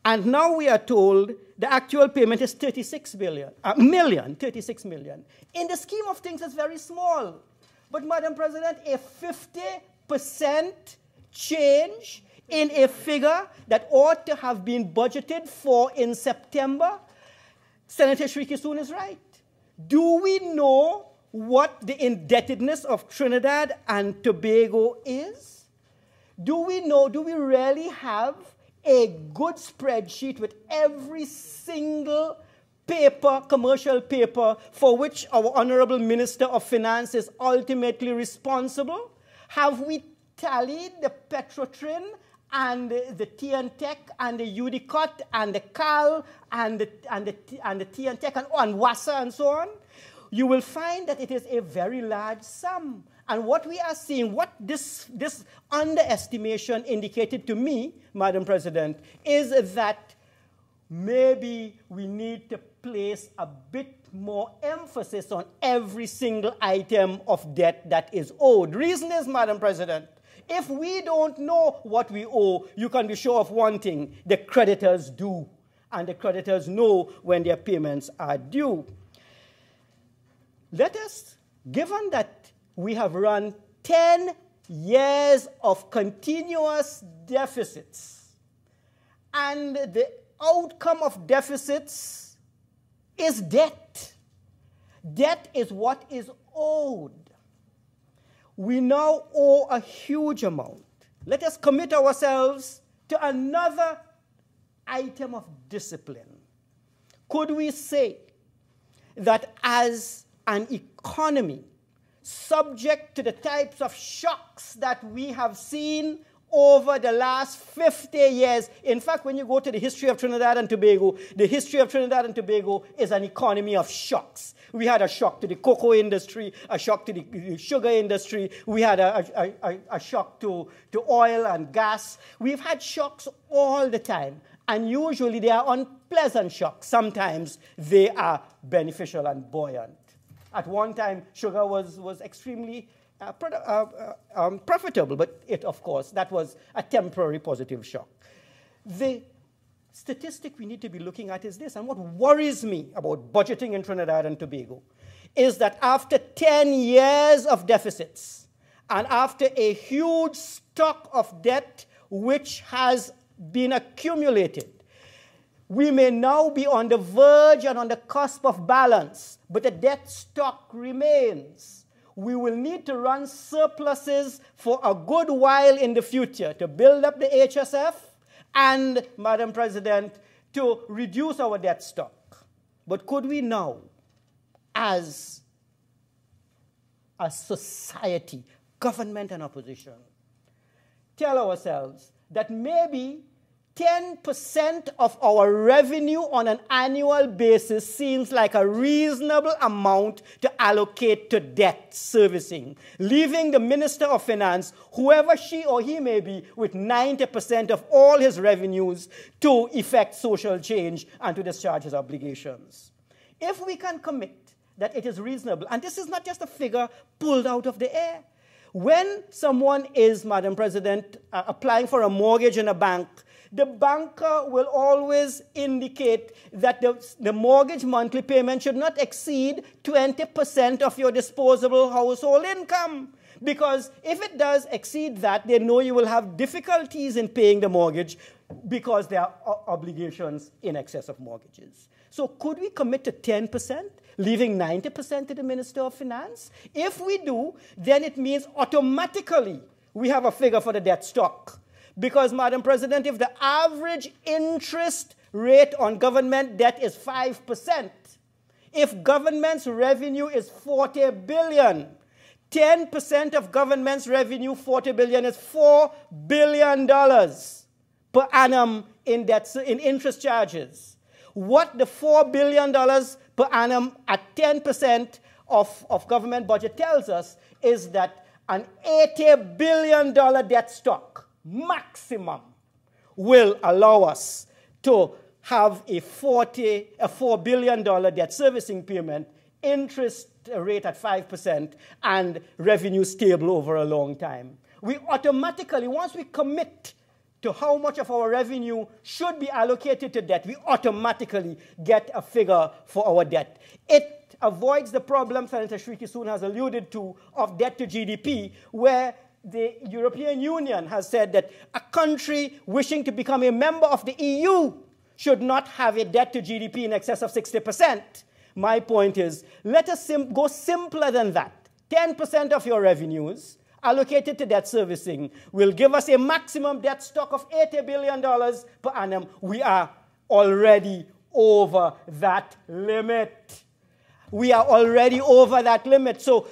S2: and now we are told the actual payment is $36 million. In the scheme of things, it's very small. But, Madam President, a 50% change in a figure that ought to have been budgeted for in September, Senator Sri Kisoon is right. Do we know what the indebtedness of Trinidad and Tobago is? Do we really have a good spreadsheet with every single commercial paper, for which our Honorable Minister of Finance is ultimately responsible? Have we tallied the Petrotrin and the TNTech and the UDICOT and the CAL and the TNTech and WASA and so on? You will find that it is a very large sum. And what we are seeing, what this underestimation indicated to me, Madam President, is that maybe we need to place a bit more emphasis on every single item of debt that is owed. Reason is, Madam President, if we don't know what we owe, you can be sure of one thing: the creditors do. And the creditors know when their payments are due. Let us, given that we have run 10 years of continuous deficits, and the outcome of deficits is debt. Debt is what is owed. We now owe a huge amount. Let us commit ourselves to another item of discipline. Could we say that as an economy subject to the types of shocks that we have seen over the last 50 years. In fact, when you go to the history of Trinidad and Tobago, the history of Trinidad and Tobago is an economy of shocks. We had a shock to the cocoa industry, a shock to the sugar industry. We had a shock to oil and gas. We've had shocks all the time. And usually they are unpleasant shocks. Sometimes they are beneficial and buoyant. At one time, sugar was extremely profitable, but of course, that was a temporary positive shock. The statistic we need to be looking at is this, and what worries me about budgeting in Trinidad and Tobago is that after 10 years of deficits and after a huge stock of debt which has been accumulated, we may now be on the verge and on the cusp of balance, but the debt stock remains. We will need to run surpluses for a good while in the future to build up the HSF and, Madam President, to reduce our debt stock. But could we now, as a society, government and opposition, tell ourselves that maybe 10% of our revenue on an annual basis seems like a reasonable amount to allocate to debt servicing, leaving the Minister of Finance, whoever she or he may be, with 90% of all his revenues to effect social change and to discharge his obligations. If we can commit that it is reasonable, and this is not just a figure pulled out of the air. When someone is, Madam President, applying for a mortgage in a bank, the banker will always indicate that the mortgage monthly payment should not exceed 20% of your disposable household income. Because if it does exceed that, they know you will have difficulties in paying the mortgage because there are obligations in excess of mortgages. So could we commit to 10%, leaving 90% to the Minister of Finance? If we do, then it means automatically we have a figure for the debt stock. Because, Madam President, if the average interest rate on government debt is 5%, if government's revenue is 40 billion, 10% of government's revenue, 40 billion, is $4 billion per annum in interest charges. What the $4 billion per annum at 10% of government budget tells us is that an $80 billion debt stock maximum will allow us to have a $4 billion debt servicing payment, interest rate at 5%, and revenue stable over a long time. We automatically, once we commit to how much of our revenue should be allocated to debt, we automatically get a figure for our debt. It avoids the problem Senator Shriti Soon has alluded to of debt to GDP, where the European Union has said that a country wishing to become a member of the EU should not have a debt to GDP in excess of 60%. My point is, let us go simpler than that. 10% of your revenues allocated to debt servicing will give us a maximum debt stock of $80 billion per annum. We are already over that limit. We are already over that limit. So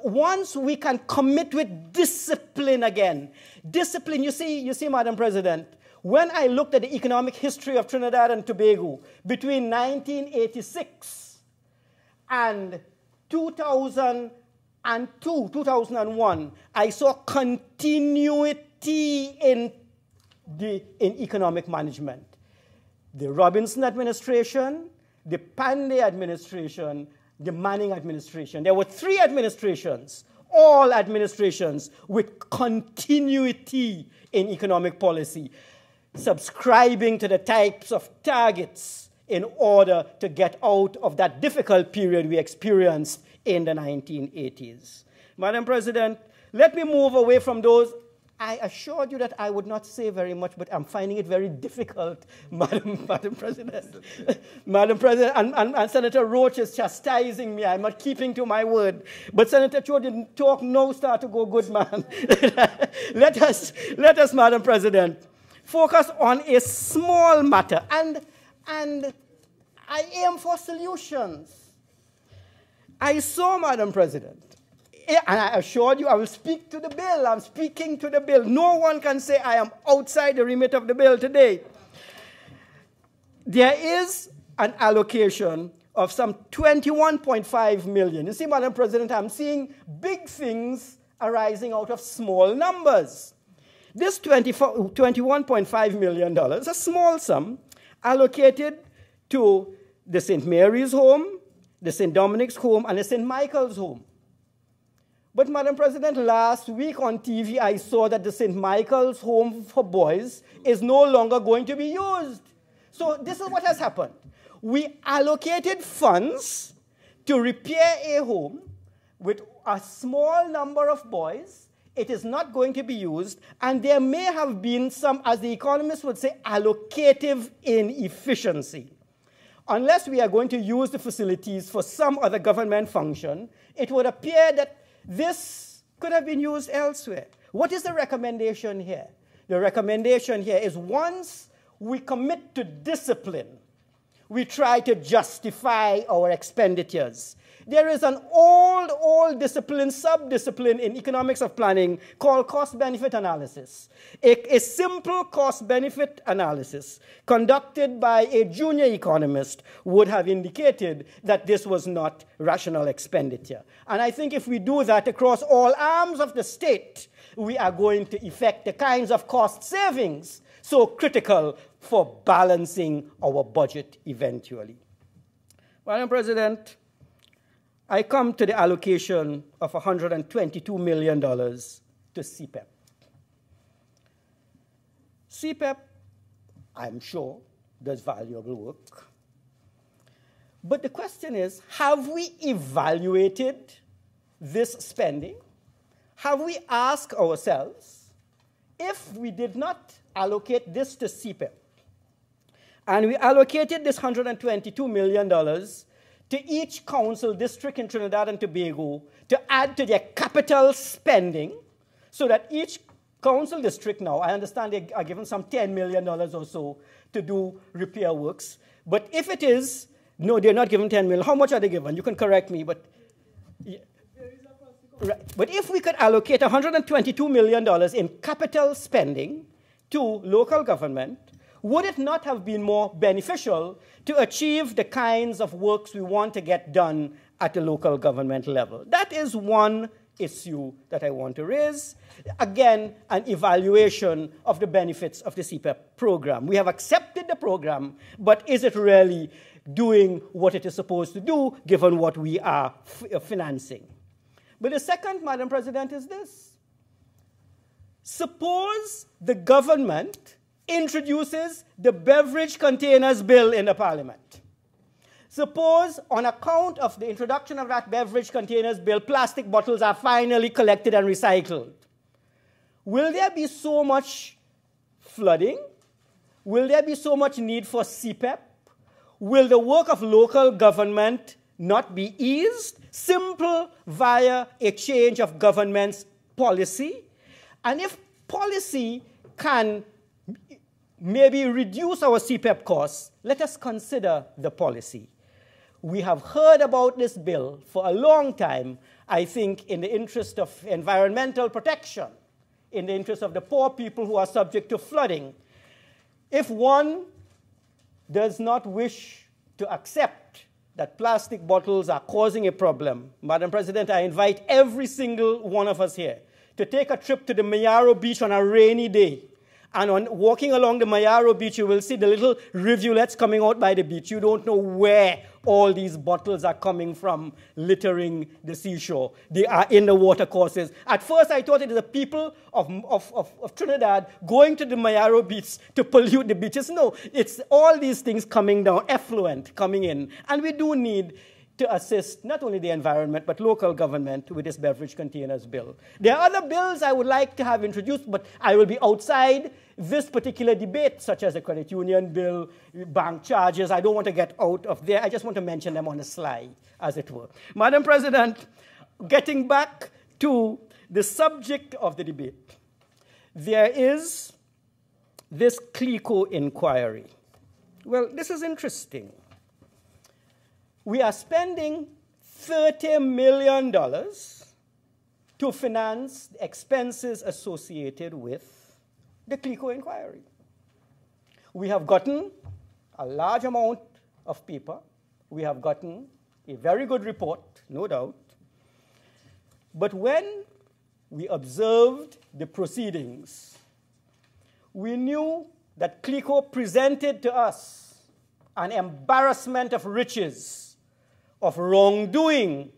S2: once we can commit with discipline again, discipline, you see, Madam President, when I looked at the economic history of Trinidad and Tobago between 1986 and 2001, I saw continuity in economic management. The Robinson administration, the Pandey administration, the Manning administration. There were 3 administrations, all administrations with continuity in economic policy, subscribing to the types of targets in order to get out of that difficult period we experienced in the 1980s. Madam President, let me move away from those. I assured you that I would not say very much, but I'm finding it very difficult, Madam President. Madam President, and Senator Roach is chastising me. I'm not keeping to my word. But Senator Cho didn't talk, no start to go good, man. Let us, Madam President, focus on a small matter. And I aim for solutions. I saw, Madam President, and I assured you I will speak to the bill. I'm speaking to the bill. No one can say I am outside the remit of the bill today. There is an allocation of some 21.5 million. You see, Madam President, I'm seeing big things arising out of small numbers. This $21.5 million, a small sum, allocated to the St. Mary's Home, the St. Dominic's Home, and the St. Michael's Home. But, Madam President, last week on TV, I saw that the St. Michael's Home for boys is no longer going to be used. So this is what has happened. We allocated funds to repair a home with a small number of boys. It is not going to be used, and there may have been some, as the economists would say, allocative inefficiency. Unless we are going to use the facilities for some other government function, it would appear that this could have been used elsewhere. What is the recommendation here? The recommendation here is once we commit to discipline, we try to justify our expenditures. There is an old discipline, sub-discipline in economics of planning called cost-benefit analysis. A simple cost-benefit analysis conducted by a junior economist would have indicated that this was not rational expenditure. And I think if we do that across all arms of the state, we are going to effect the kinds of cost savings so critical for balancing our budget eventually. Madam President, I come to the allocation of $122 million to CPEP. CPEP, I'm sure, does valuable work. But the question is, have we evaluated this spending? Have we asked ourselves, if we did not allocate this to CPEP, and we allocated this $122 million to each council district in Trinidad and Tobago to add to their capital spending, so that each council district now, I understand they are given some $10 million or so to do repair works. But if it is, no, they're not given $10 million. How much are they given? You can correct me, but... Yeah. Right. But if we could allocate $122 million in capital spending to local government, would it not have been more beneficial to achieve the kinds of works we want to get done at the local government level? That is one issue that I want to raise. Again, an evaluation of the benefits of the CPEP program. We have accepted the program, but is it really doing what it is supposed to do, given what we are financing? But the second, Madam President, is this. Suppose the government introduces the beverage containers bill in the parliament. Suppose, on account of the introduction of that beverage containers bill, plastic bottles are finally collected and recycled. Will there be so much flooding? Will there be so much need for CPEP? Will the work of local government not be eased simple via a change of government's policy? And if policy can maybe reduce our CPEP costs, let us consider the policy. We have heard about this bill for a long time, I think, in the interest of environmental protection, in the interest of the poor people who are subject to flooding. If one does not wish to accept that plastic bottles are causing a problem, Madam President, I invite every single one of us here to take a trip to the Mayaro Beach on a rainy day. And on walking along the Mayaro Beach, you will see the little rivulets coming out by the beach. You don't know where all these bottles are coming from, littering the seashore. They are in the watercourses. At first, I thought it was the people of Trinidad going to the Mayaro Beach to pollute the beaches. No, it's all these things coming down, effluent coming in. And we do need to assist not only the environment, but local government with this beverage containers bill. There are other bills I would like to have introduced, but I will be outside this particular debate, such as the credit union bill, bank charges. I don't want to get out of there. I just want to mention them on the slide, as it were. Madam President, getting back to the subject of the debate, there is this CLECO inquiry. Well, this is interesting. We are spending $30 million to finance the expenses associated with the CLECO inquiry. We have gotten a large amount of paper. We have gotten a very good report, no doubt. But when we observed the proceedings, we knew that CLICO presented to us an embarrassment of riches, of wrongdoing,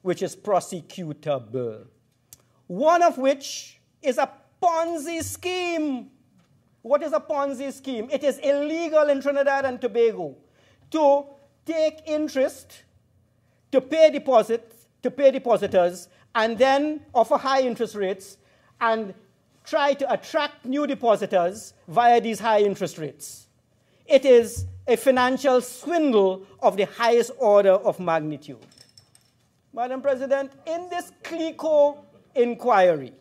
S2: which is prosecutable. One of which is a Ponzi scheme. What is a Ponzi scheme? It is illegal in Trinidad and Tobago to take interest, to pay depositors, and then offer high interest rates and try to attract new depositors via these high interest rates. It is a financial swindle of the highest order of magnitude. Madam President, in this CLICO inquiry,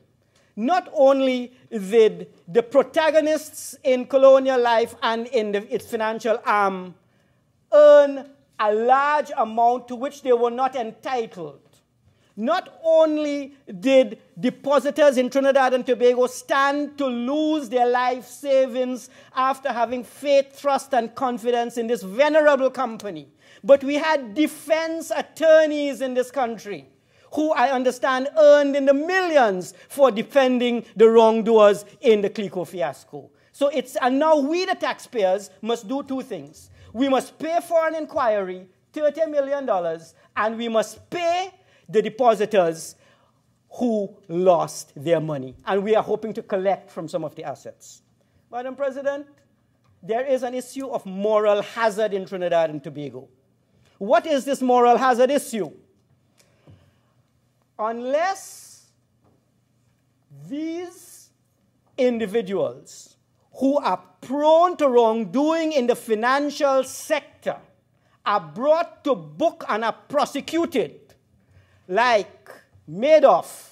S2: not only did the protagonists in colonial life and in its financial arm earn a large amount to which they were not entitled, not only did depositors in Trinidad and Tobago stand to lose their life savings after having faith, trust, and confidence in this venerable company, but we had defense attorneys in this country who I understand earned in the millions for defending the wrongdoers in the CLICO fiasco. And now we, the taxpayers, must do two things. We must pay for an inquiry, $30 million, and we must pay the depositors who lost their money. And we are hoping to collect from some of the assets. Madam President, there is an issue of moral hazard in Trinidad and Tobago. What is this moral hazard issue? Unless these individuals who are prone to wrongdoing in the financial sector are brought to book and are prosecuted, like Madoff,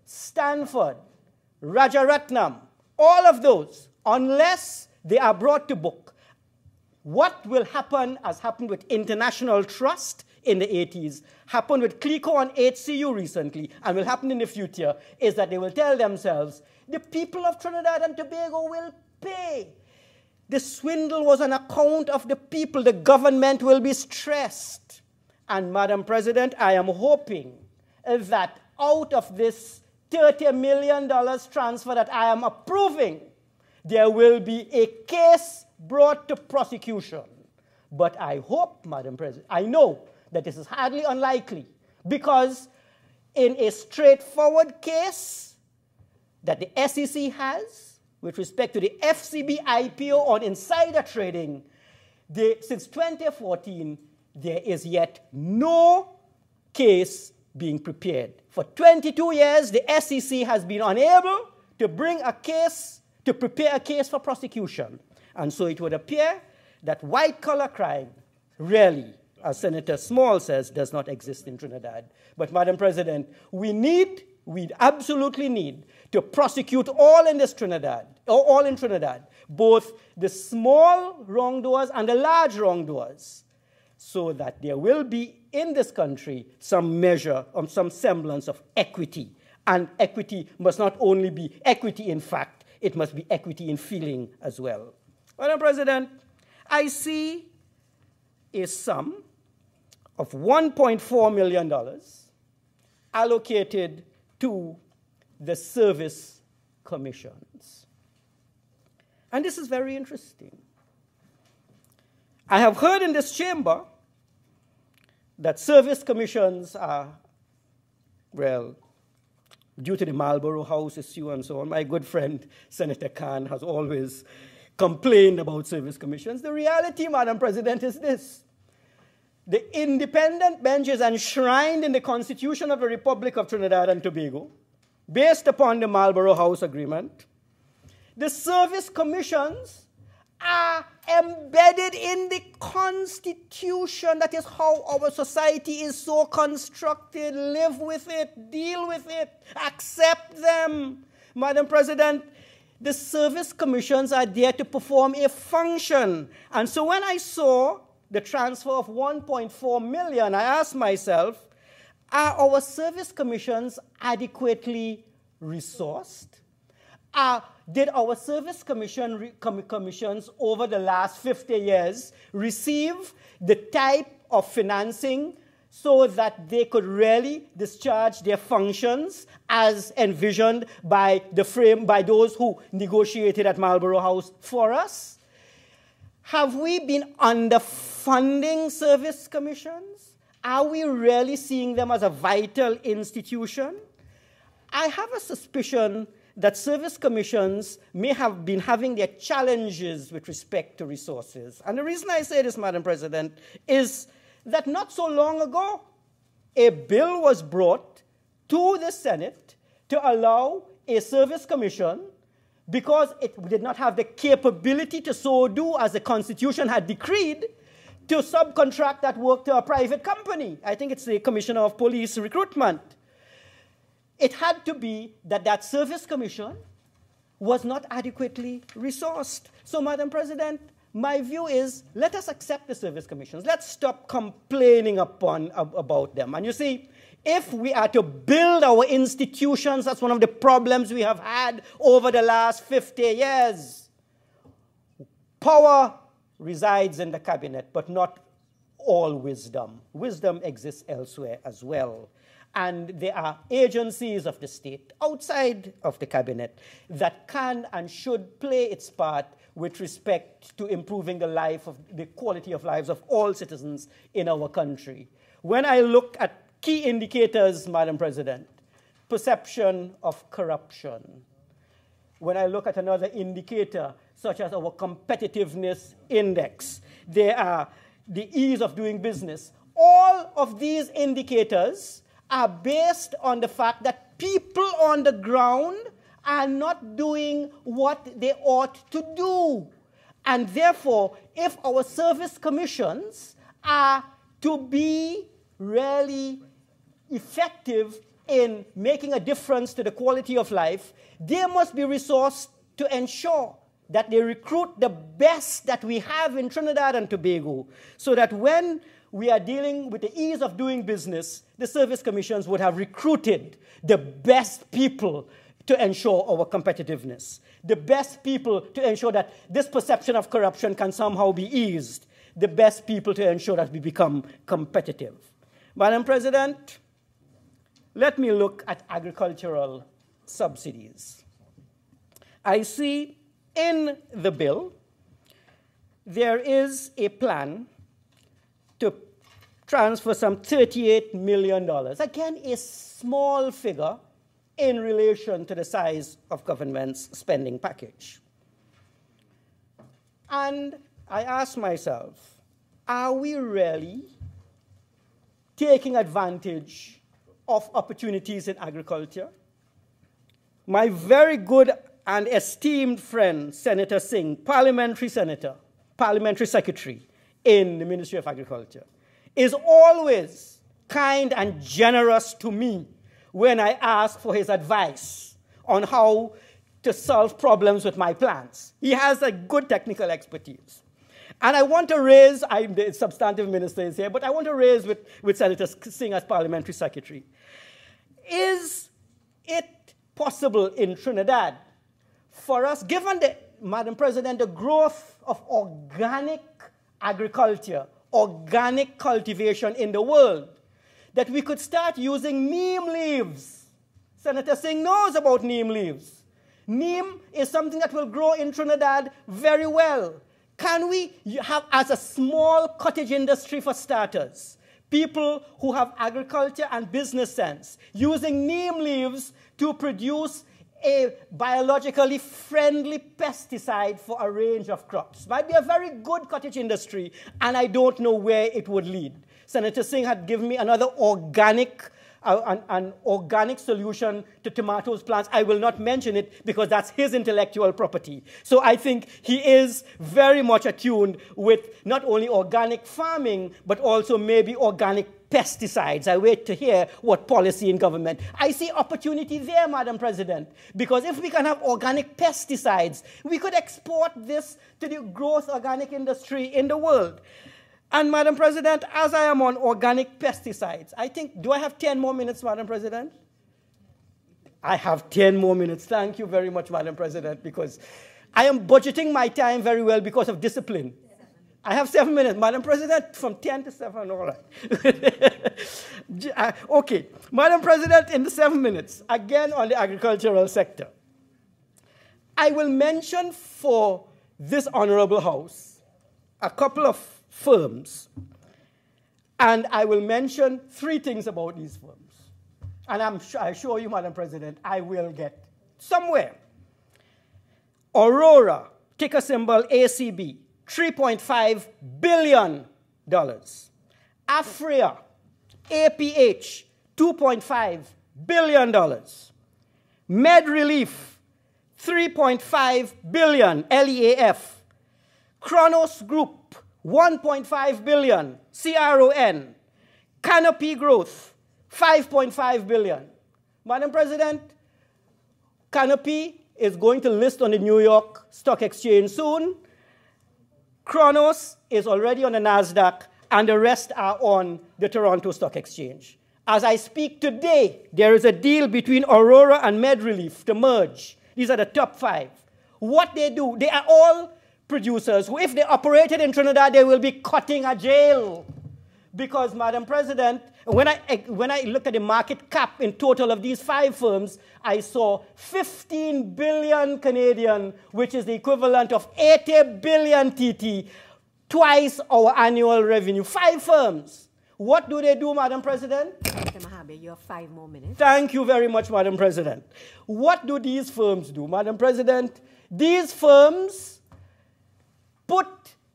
S2: Stanford, Rajaratnam, all of those, unless they are brought to book, what will happen, as happened with International Trust in the 80s, happened with CLICO and HCU recently, and will happen in the future, is that they will tell themselves, the people of Trinidad and Tobago will pay. The swindle was on account of the people. The government will be stressed. And Madam President, I am hoping that out of this $30 million transfer that I am approving, there will be a case brought to prosecution. But I hope, Madam President, I know that this is hardly unlikely, because in a straightforward case that the SEC has with respect to the FCB IPO on insider trading, since 2014, there is yet no case being prepared. For 22 years, the SEC has been unable to bring a case, to prepare a case for prosecution. And so it would appear that white-collar crime really, as Senator Small says, does not exist in Trinidad. But, Madam President, we absolutely need to prosecute all in Trinidad, both the small wrongdoers and the large wrongdoers, so that there will be in this country some measure, some semblance of equity. And equity must not only be equity in fact, it must be equity in feeling as well. Madam President, I see a sum of $1.4 million allocated to the service commissions. And this is very interesting. I have heard in this chamber that service commissions are, well, due to the Marlborough House issue and so on. My good friend, Senator Khan, has always complained about service commissions. The reality, Madam President, is this. The independent bench is enshrined in the Constitution of the Republic of Trinidad and Tobago, based upon the Marlborough House Agreement. The service commissions are embedded in the Constitution. That is how our society is so constructed. Live with it, deal with it, accept them. Madam President, the service commissions are there to perform a function. And so when I saw the transfer of $1.4 million, I asked myself, are our service commissions adequately resourced? Did our service commissions over the last 50 years receive the type of financing so that they could really discharge their functions as envisioned by those who negotiated at Marlborough House for us? Have we been underfunding service commissions? Are we really seeing them as a vital institution? I have a suspicion that service commissions may have been having their challenges with respect to resources. And the reason I say this, Madam President, is that not so long ago, a bill was brought to the Senate to allow a service commission, because it did not have the capability to so do as the Constitution had decreed, to subcontract that work to a private company. I think it's the Commissioner of Police Recruitment. It had to be that that service commission was not adequately resourced. So, Madam President, my view is, let us accept the service commissions. Let's stop complaining about them. And you see, if we are to build our institutions, that's one of the problems we have had over the last 50 years. Power resides in the cabinet, but not all wisdom. Wisdom exists elsewhere as well. And there are agencies of the state outside of the cabinet that can and should play its part with respect to improving the quality of lives of all citizens in our country. When I look at key indicators, Madam President, perception of corruption. When I look at another indicator, such as our competitiveness index, there are the ease of doing business. All of these indicators are based on the fact that people on the ground are not doing what they ought to do. And therefore, if our service commissions are to be really effective in making a difference to the quality of life, they must be resourced to ensure that they recruit the best that we have in Trinidad and Tobago, so that when we are dealing with the ease of doing business, the service commissions would have recruited the best people to ensure our competitiveness, the best people to ensure that this perception of corruption can somehow be eased, the best people to ensure that we become competitive. Madam President, let me look at agricultural subsidies. I see in the bill there is a plan to transfer some $38 million. Again, a small figure in relation to the size of government's spending package. And I ask myself, are we really taking advantage of opportunities in agriculture? My very good and esteemed friend, Senator Singh, parliamentary secretary in the Ministry of Agriculture, is always kind and generous to me when I ask for his advice on how to solve problems with my plants. He has a good technical expertise. And I want to raise, the substantive minister is here, but I want to raise with Senator Singh as parliamentary secretary. Is it possible in Trinidad for us, given the, Madam President, the growth of organic agriculture, organic cultivation in the world, that we could start using neem leaves? Senator Singh knows about neem leaves. Neem is something that will grow in Trinidad very well. Can we have, as a small cottage industry for starters, people who have agriculture and business sense, using neem leaves to produce a biologically friendly pesticide for a range of crops? Might be a very good cottage industry, and I don't know where it would lead. Senator Singh had given me another an organic solution to tomatoes plants. I will not mention it because that's his intellectual property. So I think he is very much attuned with not only organic farming, but also maybe organic pesticides. I wait to hear what policy in government. I see opportunity there, Madam President, because if we can have organic pesticides, we could export this to the growth organic industry in the world. And, Madam President, as I am on organic pesticides, I think, do I have 10 more minutes, Madam President? I have 10 more minutes. Thank you very much, Madam President, because I am budgeting my time very well because of discipline. I have 7 minutes. Madam President, from 10 to 7, all right. Okay. Madam President, in the 7 minutes, again on the agricultural sector, I will mention for this honorable House a couple of firms, and I will mention 3 things about these firms. And I assure you, Madam President, I will get somewhere. Aurora, ticker symbol ACB, $3.5 billion. Afria, APH, $2.5 billion. MedRelief, $3.5 billion, LEAF. Kronos Group, $1.5 billion, CRON. Canopy Growth, $5.5 billion. Madam President, Canopy is going to list on the New York Stock Exchange soon. Kronos is already on the NASDAQ, and the rest are on the Toronto Stock Exchange. As I speak today, there is a deal between Aurora and MedRelief to merge. These are the top 5. What they do, they are all producers who, if they operated in Trinidad, they will be cutting a jail. Because, Madam President, when I looked at the market cap in total of these 5 firms, I saw 15 billion Canadian, which is the equivalent of 80 billion TT, twice our annual revenue. 5 firms. What do they do, Madam President?
S1: Dr. Mahabir, you have 5 more minutes.
S2: Thank you very much, Madam President. What do these firms do, Madam President? These firms put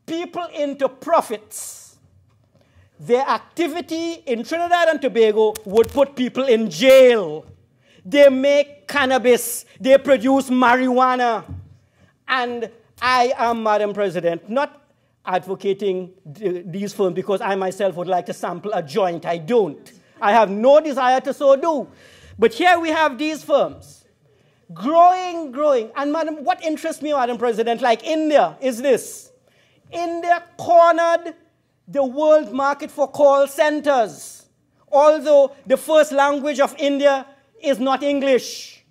S2: people into profits. Their activity in Trinidad and Tobago would put people in jail. They make cannabis. They produce marijuana. And I am, Madam President, not advocating these firms because I myself would like to sample a joint. I don't. I have no desire to so do. But here we have these firms growing. And, Madam, what interests me, Madam President, like India, is this. India cornered the world market for call centers, although the first language of India is not English.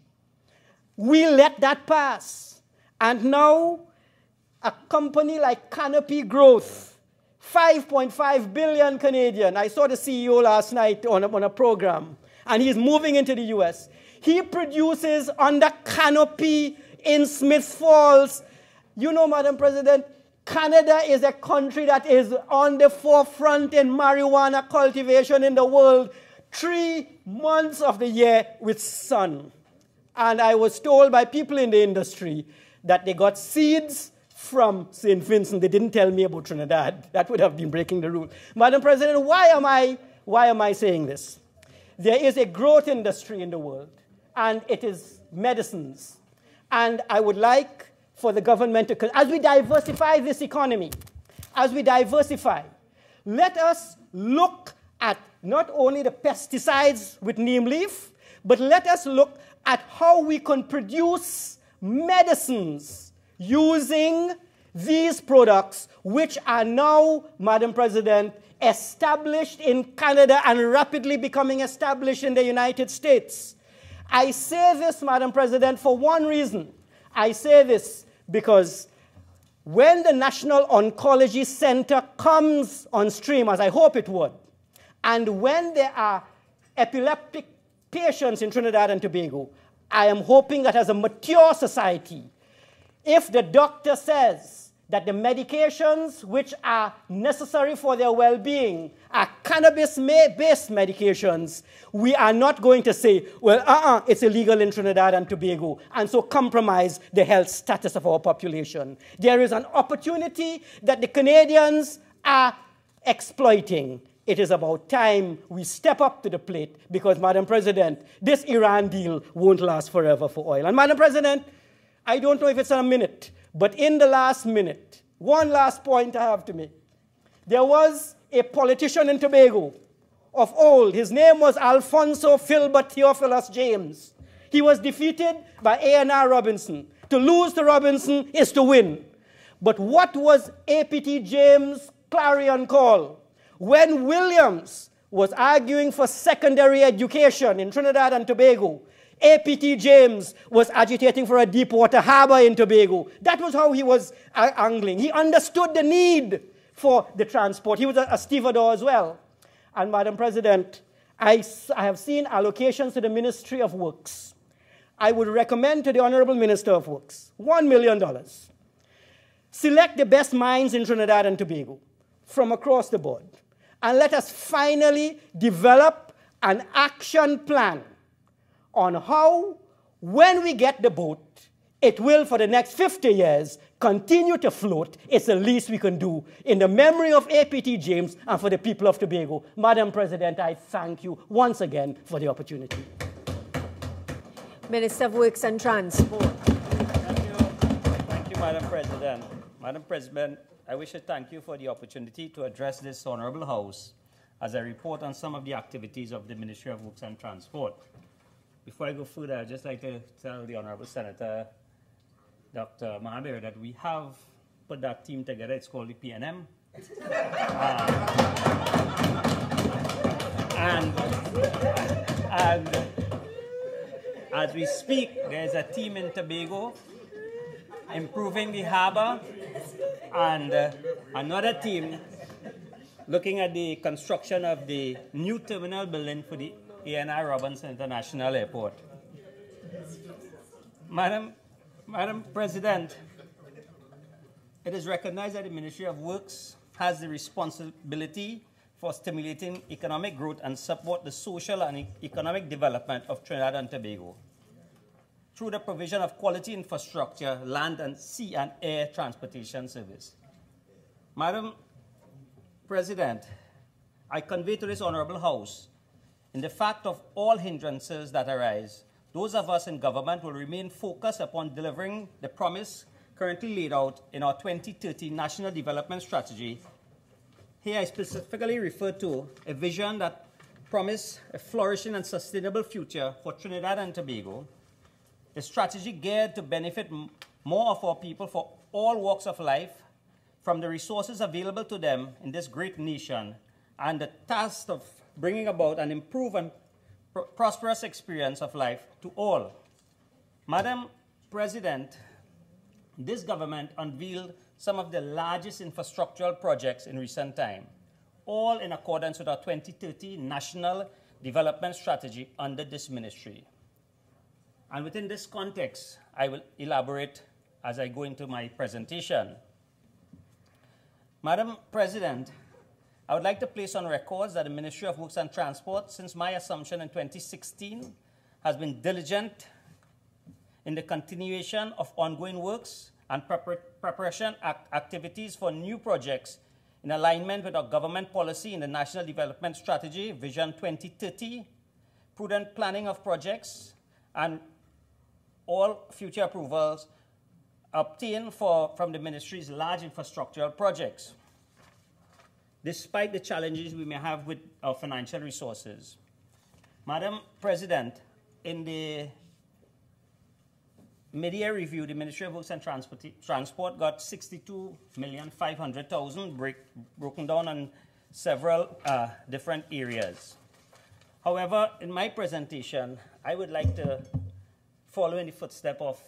S2: We let that pass. And now, a company like Canopy Growth, 5.5 billion Canadian. I saw the CEO last night on a program, and he's moving into the US. He produces under Canopy in Smiths Falls. You know, Madam President, Canada is a country that is on the forefront in marijuana cultivation in the world, 3 months of the year with sun. And I was told by people in the industry that they got seeds from St. Vincent. They didn't tell me about Trinidad. That would have been breaking the rule. Madam President, why am I saying this? There is a growth industry in the world, and it is medicines. And I would like for the government to, as we diversify this economy, let us look at not only the pesticides with neem leaf, but let us look at how we can produce medicines using these products, which are now, Madam President, established in Canada and rapidly becoming established in the United States. I say this, Madam President, for one reason. I say this because when the National Oncology Center comes on stream, as I hope it would, and when there are epileptic patients in Trinidad and Tobago, I am hoping that as a mature society, if the doctor says that the medications which are necessary for their well-being are cannabis-based medications, we are not going to say, well, it's illegal in Trinidad and Tobago, and so compromise the health status of our population. There is an opportunity that the Canadians are exploiting. It is about time we step up to the plate because, Madam President, this Iran deal won't last forever for oil. And, Madam President, I don't know if it's a minute, but in the last minute, one last point I have to make. There was a politician in Tobago of old. His name was Alfonso Filbert Theophilus James. He was defeated by A&R Robinson. To lose to Robinson is to win. But what was APT James' clarion call? When Williams was arguing for secondary education in Trinidad and Tobago, APT James was agitating for a deep water harbor in Tobago. That was how he was angling. He understood the need for the transport. He was a stevedore as well. And Madam President, I have seen allocations to the Ministry of Works. I would recommend to the Honorable Minister of Works, $1 million. Select the best minds in Trinidad and Tobago from across the board. And let us finally develop an action plan on how, when we get the boat, it will, for the next 50 years, continue to float. It's the least we can do in the memory of APT James and for the people of Tobago. Madam President, I thank you once again for the opportunity.
S1: Minister of Works and Transport.
S4: Thank you, Madam President. Madam President, I wish to thank you for the opportunity to address this Honorable House as I report on some of the activities of the Ministry of Works and Transport. Before I go further, I'd just like to tell the Honorable Senator Dr. Mahabir that we have put that team together. It's called the PNM. And as we speak, there's a team in Tobago improving the harbor, and another team looking at the construction of the new terminal building for the A&I Robinson International Airport. Madam President, it is recognized that the Ministry of Works has the responsibility for stimulating economic growth and support the social and economic development of Trinidad and Tobago through the provision of quality infrastructure, land and sea and air transportation service. Madam President, I convey to this Honorable House in the fact of all hindrances that arise, those of us in government will remain focused upon delivering the promise currently laid out in our 2030 National Development Strategy. Here I specifically refer to a vision that promises a flourishing and sustainable future for Trinidad and Tobago, a strategy geared to benefit more of our people for all walks of life, from the resources available to them in this great nation, and the task of bringing about an improved and prosperous experience of life to all. Madam President, this government unveiled some of the largest infrastructural projects in recent time, all in accordance with our 2030 National Development Strategy under this ministry. And within this context, I will elaborate as I go into my presentation. Madam President, I would like to place on record that the Ministry of Works and Transport, since my assumption in 2016, has been diligent in the continuation of ongoing works and preparation activities for new projects in alignment with our government policy in the National Development Strategy, Vision 2030, prudent planning of projects, and all future approvals obtained from the ministry's large infrastructural projects, despite the challenges we may have with our financial resources. Madam President, in the mid-year review, the Ministry of Works and Transport got $62,500,000 broken down on several different areas. However, in my presentation, I would like to follow in the footsteps of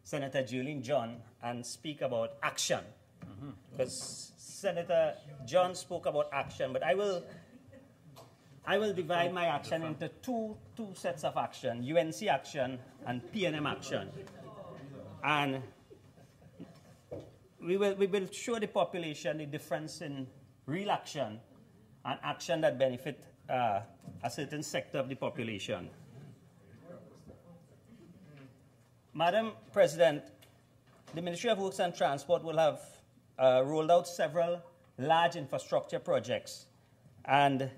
S4: Senator Jearlean John and speak about action. Because Senator John spoke about action, but I will divide my action into two sets of action, UNC action and PNM action. And we will show the population the difference in real action and action that benefit a certain sector of the population. Madam President, the Ministry of Works and Transport will have rolled out several large infrastructure projects. And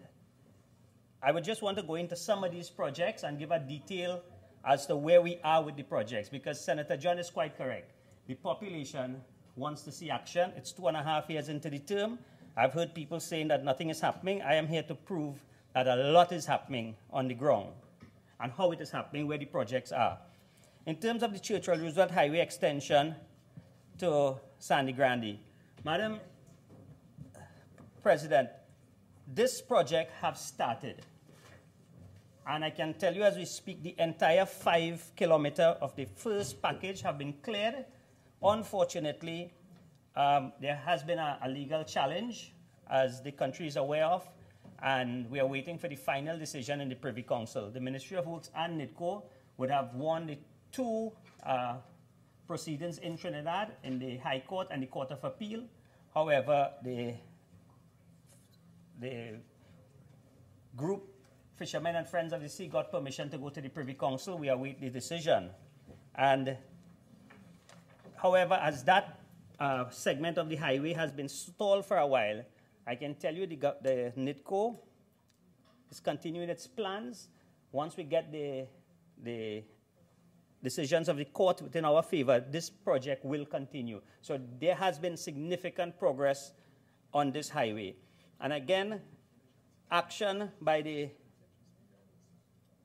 S4: I would just want to go into some of these projects and give a detail as to where we are with the projects, because Senator John is quite correct. The population wants to see action. It's 2.5 years into the term. I've heard people saying that nothing is happening. I am here to prove that a lot is happening on the ground and how it is happening, where the projects are. In terms of the Churchill Roosevelt Highway extension to Sandy Grande, Madam President, this project has started. And I can tell you as we speak, the entire 5 kilometers of the first package have been cleared. Unfortunately, There has been a legal challenge, as the country is aware of, and we are waiting for the final decision in the Privy Council. The Ministry of Works and NIDCO would have won the two proceedings in Trinidad in the High Court and the Court of Appeal. However, the group Fishermen and Friends of the Sea got permission to go to the Privy Council. We await the decision. And however, as that segment of the highway has been stalled for a while, I can tell you the NIDCO is continuing its plans. Once we get the decisions of the court within our favor, this project will continue. So there has been significant progress on this highway. And again, action by the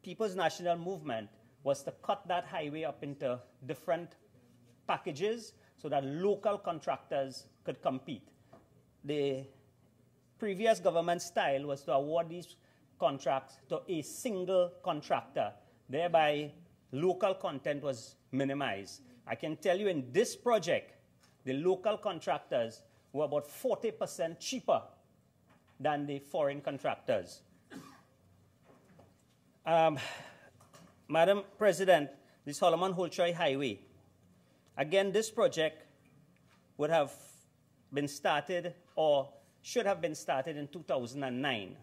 S4: People's National Movement was to cut that highway up into different packages so that local contractors could compete. The previous government style was to award these contracts to a single contractor. Thereby, local content was minimized. I can tell you in this project, the local contractors were about 40% cheaper than the foreign contractors. Madam President, the Solomon Holtroy Highway. Again, this project would have been started or should have been started in 2009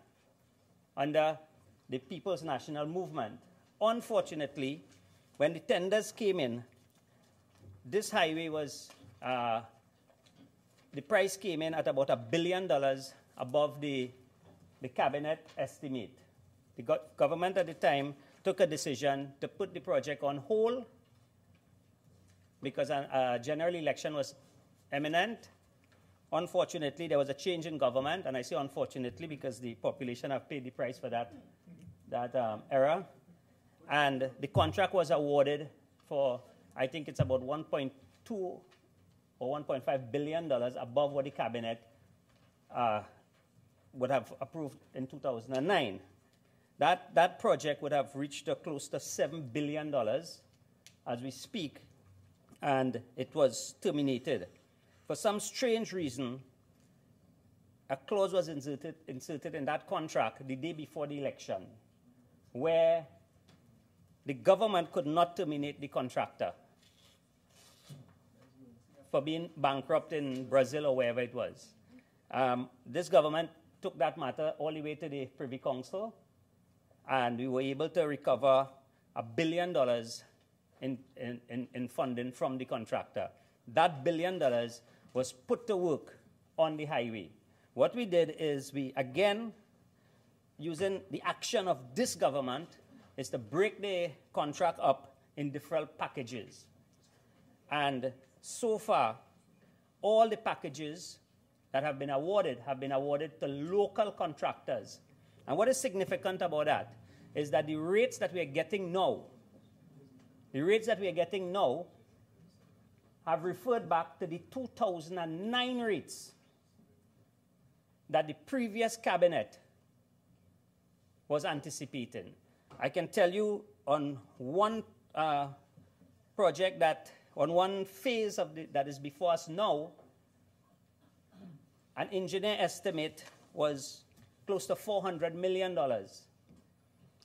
S4: under the People's National Movement. Unfortunately, when the tenders came in, this highway was, the price came in at about $1 billion above the cabinet estimate. The government at the time took a decision to put the project on hold because a general election was imminent. Unfortunately, there was a change in government, and I say unfortunately because the population have paid the price for that error. And the contract was awarded for, I think it's about 1.2 or 1.5 billion dollars above what the cabinet would have approved in 2009. That project would have reached close to $7 billion as we speak, and it was terminated. For some strange reason, a clause was inserted in that contract the day before the election, where the government could not terminate the contractor for being bankrupt in Brazil or wherever it was. This government took that matter all the way to the Privy Council, and we were able to recover $1 billion in funding from the contractor. That $1 billion was put to work on the highway. What we did is we, again, using the action of this government, is to break the contract up in different packages. And so far, all the packages that have been awarded to local contractors. And what is significant about that is that the rates that we are getting now, have referred back to the 2009 rates that the previous cabinet was anticipating. I can tell you on one project on one phase that is before us now, an engineer estimate was close to $400 million.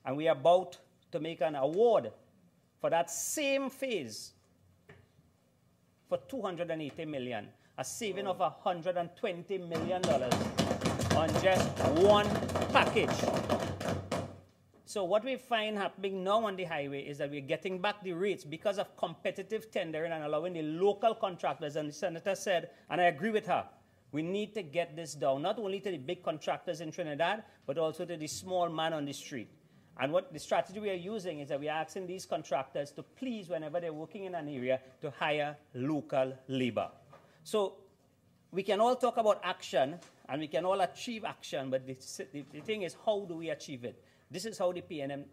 S4: And we are about to make an award for that same phase for $280 million, a saving of $120 million on just one package. So what we find happening now on the highway is that we're getting back the rates because of competitive tendering and allowing the local contractors. And the senator said, and I agree with her, we need to get this down, not only to the big contractors in Trinidad, but also to the small man on the street. And what the strategy we are using is that we are asking these contractors to please, whenever they're working in an area, to hire local labor. So we can all talk about action, and we can all achieve action, but the thing is, how do we achieve it? This is how the PNM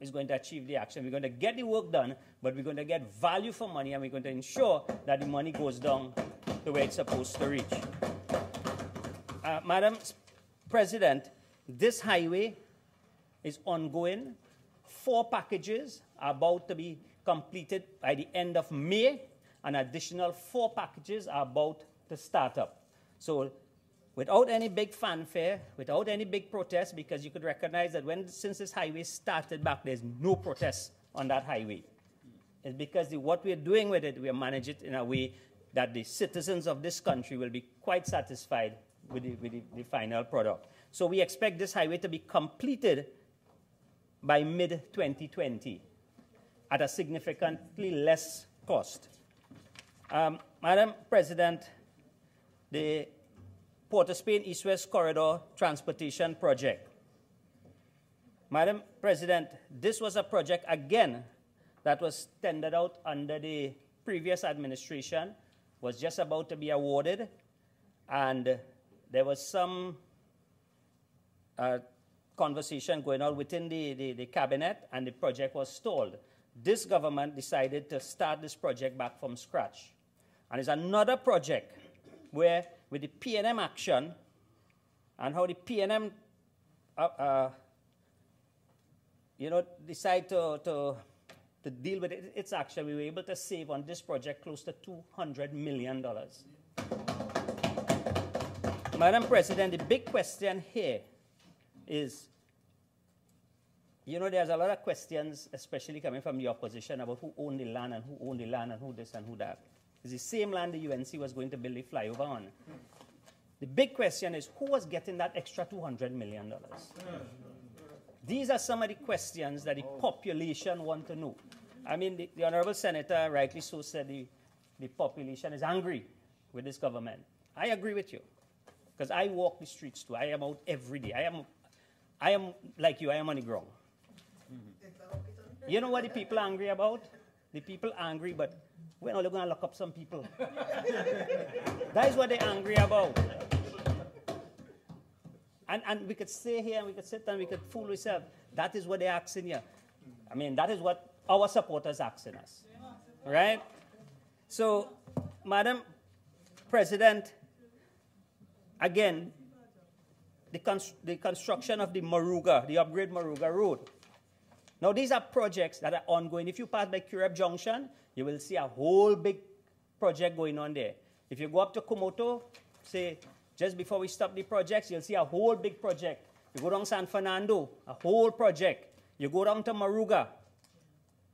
S4: is going to achieve the action. We're going to get the work done, but we're going to get value for money, and we're going to ensure that the money goes down to where it's supposed to reach. Madam President, this highway is ongoing. 4 packages are about to be completed by the end of May, An additional 4 packages are about to start up. So without any big fanfare, without any big protest, because you could recognize that since this highway started back, there's no protest on that highway. It's because what we're doing with it, we manage it in a way that the citizens of this country will be quite satisfied with the final product. So we expect this highway to be completed by mid-2020 at a significantly less cost. Madam President, the Port of Spain East-West Corridor Transportation Project. Madam President, this was a project, again, that was tendered out under the previous administration, was just about to be awarded, and there was some conversation going on within the cabinet, and the project was stalled. This government decided to start this project back from scratch. And it's another project where, with the PNM action, and how the PNM decide to deal with its action, we were able to save on this project close to $200 million. Madam President, the big question here is, there's a lot of questions, especially coming from the opposition, about who owned the land and who owned the land and who this and who that. It's the same land the UNC was going to build the flyover on. The big question is, who was getting that extra $200 million? These are some of the questions that the population want to know. I mean, the Honorable Senator rightly so said the population is angry with this government. I agree with you, because I walk the streets too. I am out every day. I am like you, I am on the ground. You know what the people are angry about? The people are angry, but we're only going to lock up some people. That is what they're angry about. And we could stay here and we could sit and we could fool ourselves. That is what they're asking here. I mean, that is what our supporters are asking us. Right? So, Madam President, again, the construction of the Maruga, the upgrade Maruga Road. Now, these are projects that are ongoing. If you pass by Cureb Junction, you will see a whole big project going on there. If you go up to Komoto, say, just before we stop the projects, you'll see a whole big project. You go down San Fernando, a whole project. You go down to Maruga.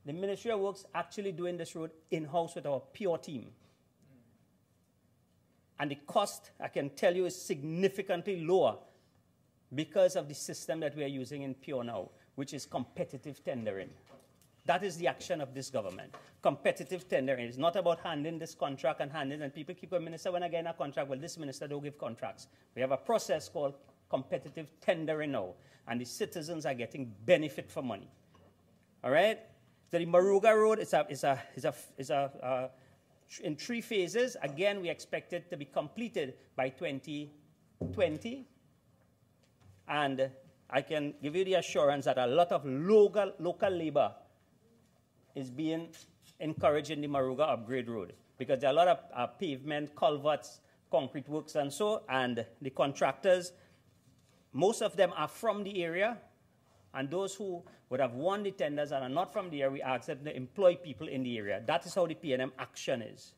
S4: The Ministry of Works actually doing this road in-house with our pure team. And the cost, I can tell you, is significantly lower because of the system that we are using in Pure now, which is competitive tendering. That is the action of this government. Competitive tendering. It's not about handing this contract and people keep going, Minister, when I get a contract, well, this minister don't give contracts. We have a process called competitive tendering now, and the citizens are getting benefit for money. All right? So the Maruga Road is in 3 phases. Again, we expect it to be completed by 2020. And I can give you the assurance that a lot of local labor is being encouraged in the Maruga Upgrade Road, because there are a lot of pavement, culverts, concrete works and so, and the contractors, most of them are from the area, and those who would have won the tenders and are not from the area, we ask them to employ people in the area. That is how the PNM action is.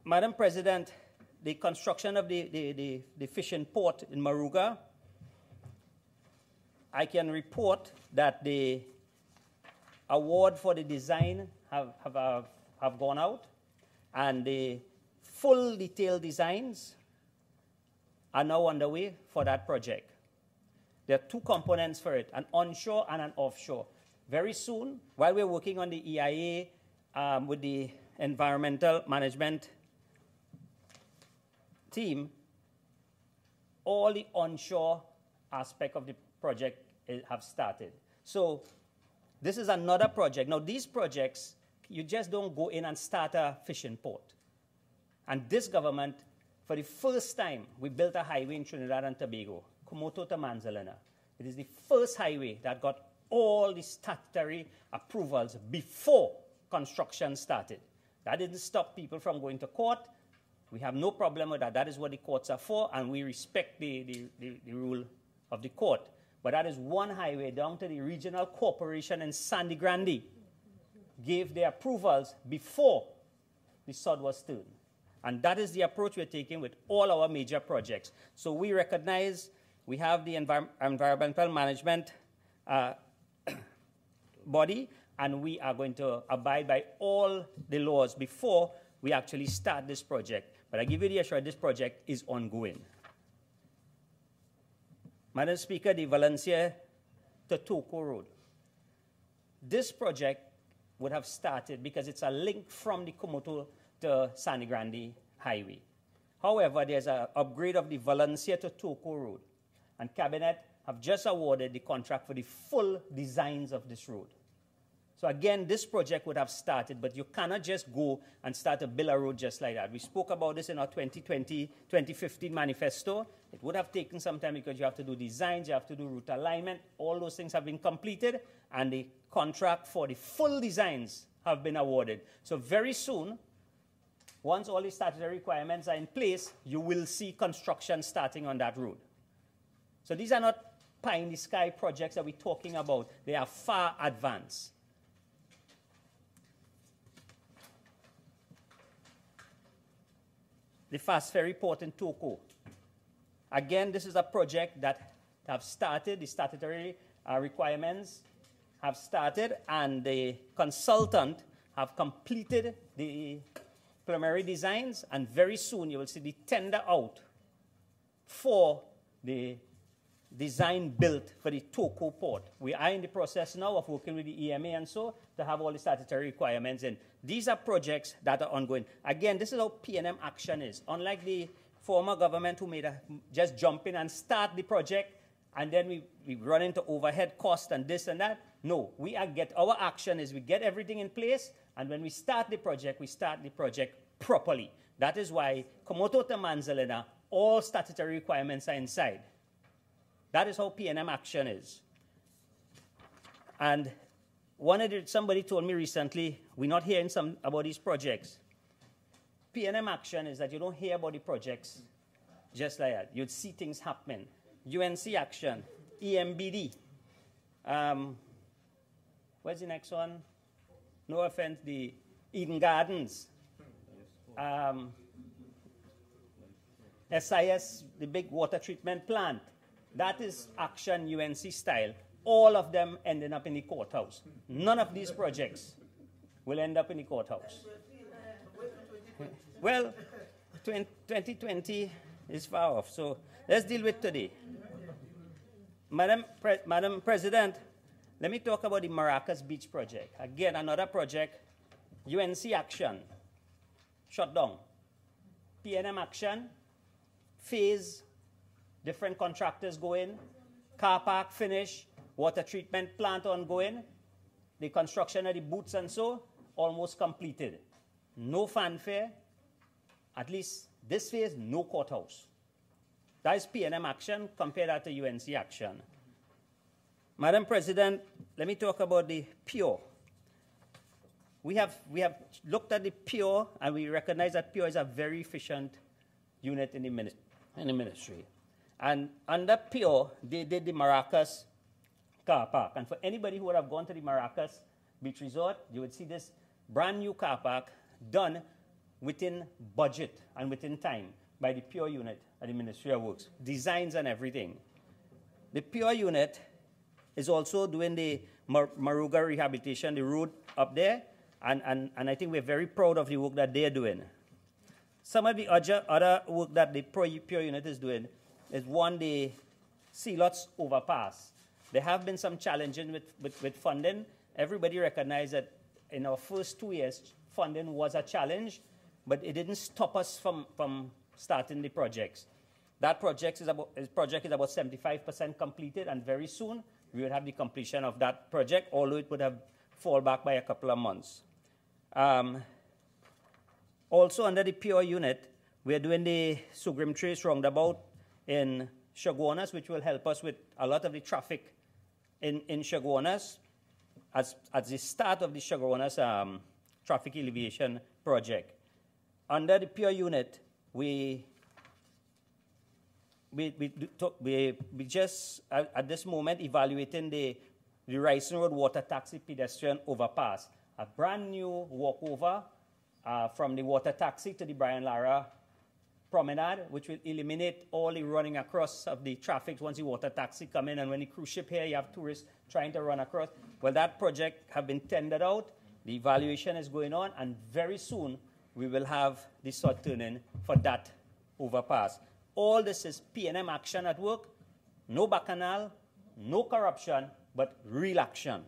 S4: Madam President, the construction of the fishing port in Maruga, I can report that the award for the design have gone out, and the full detailed designs are now underway for that project. There are 2 components for it, an onshore and an offshore. Very soon, while we're working on the EIA with the environmental management team, all the onshore aspect of the project have started. So this is another project. Now, these projects, you just don't go in and start a fishing port. And this government, for the first time, we built a highway in Trinidad and Tobago, Komoto to Manzalina. It is the first highway that got all the statutory approvals before construction started. That didn't stop people from going to court. We have no problem with that. That is what the courts are for, and we respect the rule of the court. But that is one highway down to the regional corporation in Sandy Grande. gave their approvals before the sod was turned. And that is the approach we're taking with all our major projects. So we recognize we have the environmental management body, and we are going to abide by all the laws before we actually start this project. But I give you the assurance this project is ongoing. Madam Speaker, the Valencia to Toko Road. This project would have started because it's a link from the Komoto to Sangre Grande Highway. However, there's an upgrade of the Valencia to Toko Road, and Cabinet have just awarded the contract for the full designs of this road. So again, this project would have started, but you cannot just go and start to build a road just like that. We spoke about this in our 2020-2015 manifesto. It would have taken some time because you have to do designs, you have to do route alignment. All those things have been completed, and the contract for the full designs have been awarded. So very soon, once all the statutory requirements are in place, you will see construction starting on that road. So these are not pie-in-the-sky projects that we're talking about. They are far advanced. The fast ferry port in Toko. Again, this is a project that have started. The statutory requirements have started, and the consultant have completed the preliminary designs, and very soon you will see the tender out for the design built for the Toko port. We are in the process now of working with the EMA and so to have all the statutory requirements in. These are projects that are ongoing. Again, this is how P&M action is. Unlike the former government who just jump in and start the project, and then we run into overhead costs and this and that. No, our action is we get everything in place, and when we start the project properly. That is why Komoto to Manzalina, all statutory requirements are inside. That is how P&M action is. And somebody told me recently, we're not hearing about these projects. P&M action is that you don't hear about the projects just like that. You'd see things happening. UNC action, EMBD. What's the next one? No offense, the Eden Gardens. SIS, the big water treatment plant. That is action UNC style. All of them ending up in the courthouse. None of these projects will end up in the courthouse. Well, 2020 is far off, so let's deal with today. Madam President, let me talk about the Maracas Beach project. Again, another project, UNC action, shut down. P&M action, phase, different contractors go in, car park finish, water treatment plant ongoing, the construction of the boots and so, almost completed. No fanfare, at least this phase, no courthouse. That is P&M action, compare that to UNC action. Madam President, let me talk about the PURE. We have looked at the PURE, and we recognize that PURE is a very efficient unit in the ministry. And under PURE, they did the Maracas car park. And for anybody who would have gone to the Maracas Beach Resort, you would see this brand new car park done within budget and within time by the PURE unit at the Ministry of Works. Designs and everything. The PURE unit is also doing the Maruga rehabilitation, the road up there, and I think we're very proud of the work that they're doing. Some of the other work that the PURE unit is doing is one, the Sealots overpass. There have been some challenges with funding. Everybody recognized that in our first 2 years, funding was a challenge, but it didn't stop us from starting the projects. That project is about 75% completed, and very soon we will have the completion of that project, although it would have fallen back by a couple of months. Also under the PURE unit, we are doing the Sugrim Trace roundabout in Chaguanas, which will help us with a lot of the traffic in Chaguanas as the start of the Chaguanas traffic alleviation project. Under the PURE unit, we just at this moment evaluating the Rising Road water taxi pedestrian overpass. a brand new walkover from the water taxi to the Brian Lara promenade, which will eliminate all the running across of the traffic once the water taxi come in, and when the cruise ship here, you have tourists trying to run across. Well, that project have been tendered out. The evaluation is going on, and very soon we will have the sod turning for that overpass. All this is P&M action at work. No bacchanal, no corruption, but real action.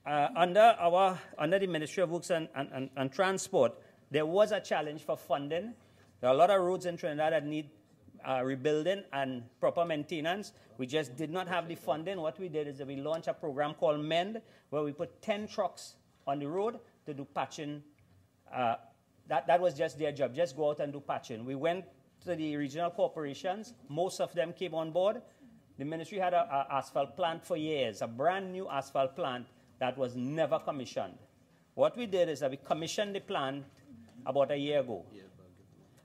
S4: Under the Ministry of Works and Transport, there was a challenge for funding. There are a lot of roads in Trinidad that need rebuilding and proper maintenance. We just did not have the funding. What we did is that we launched a program called MEND, where we put 10 trucks on the road to do patching. That was just their job, just go out and do patching. We went to the regional corporations. Most of them came on board. The ministry had an asphalt plant for years, a brand new asphalt plant that was never commissioned. What we did is that we commissioned the plant about a year ago.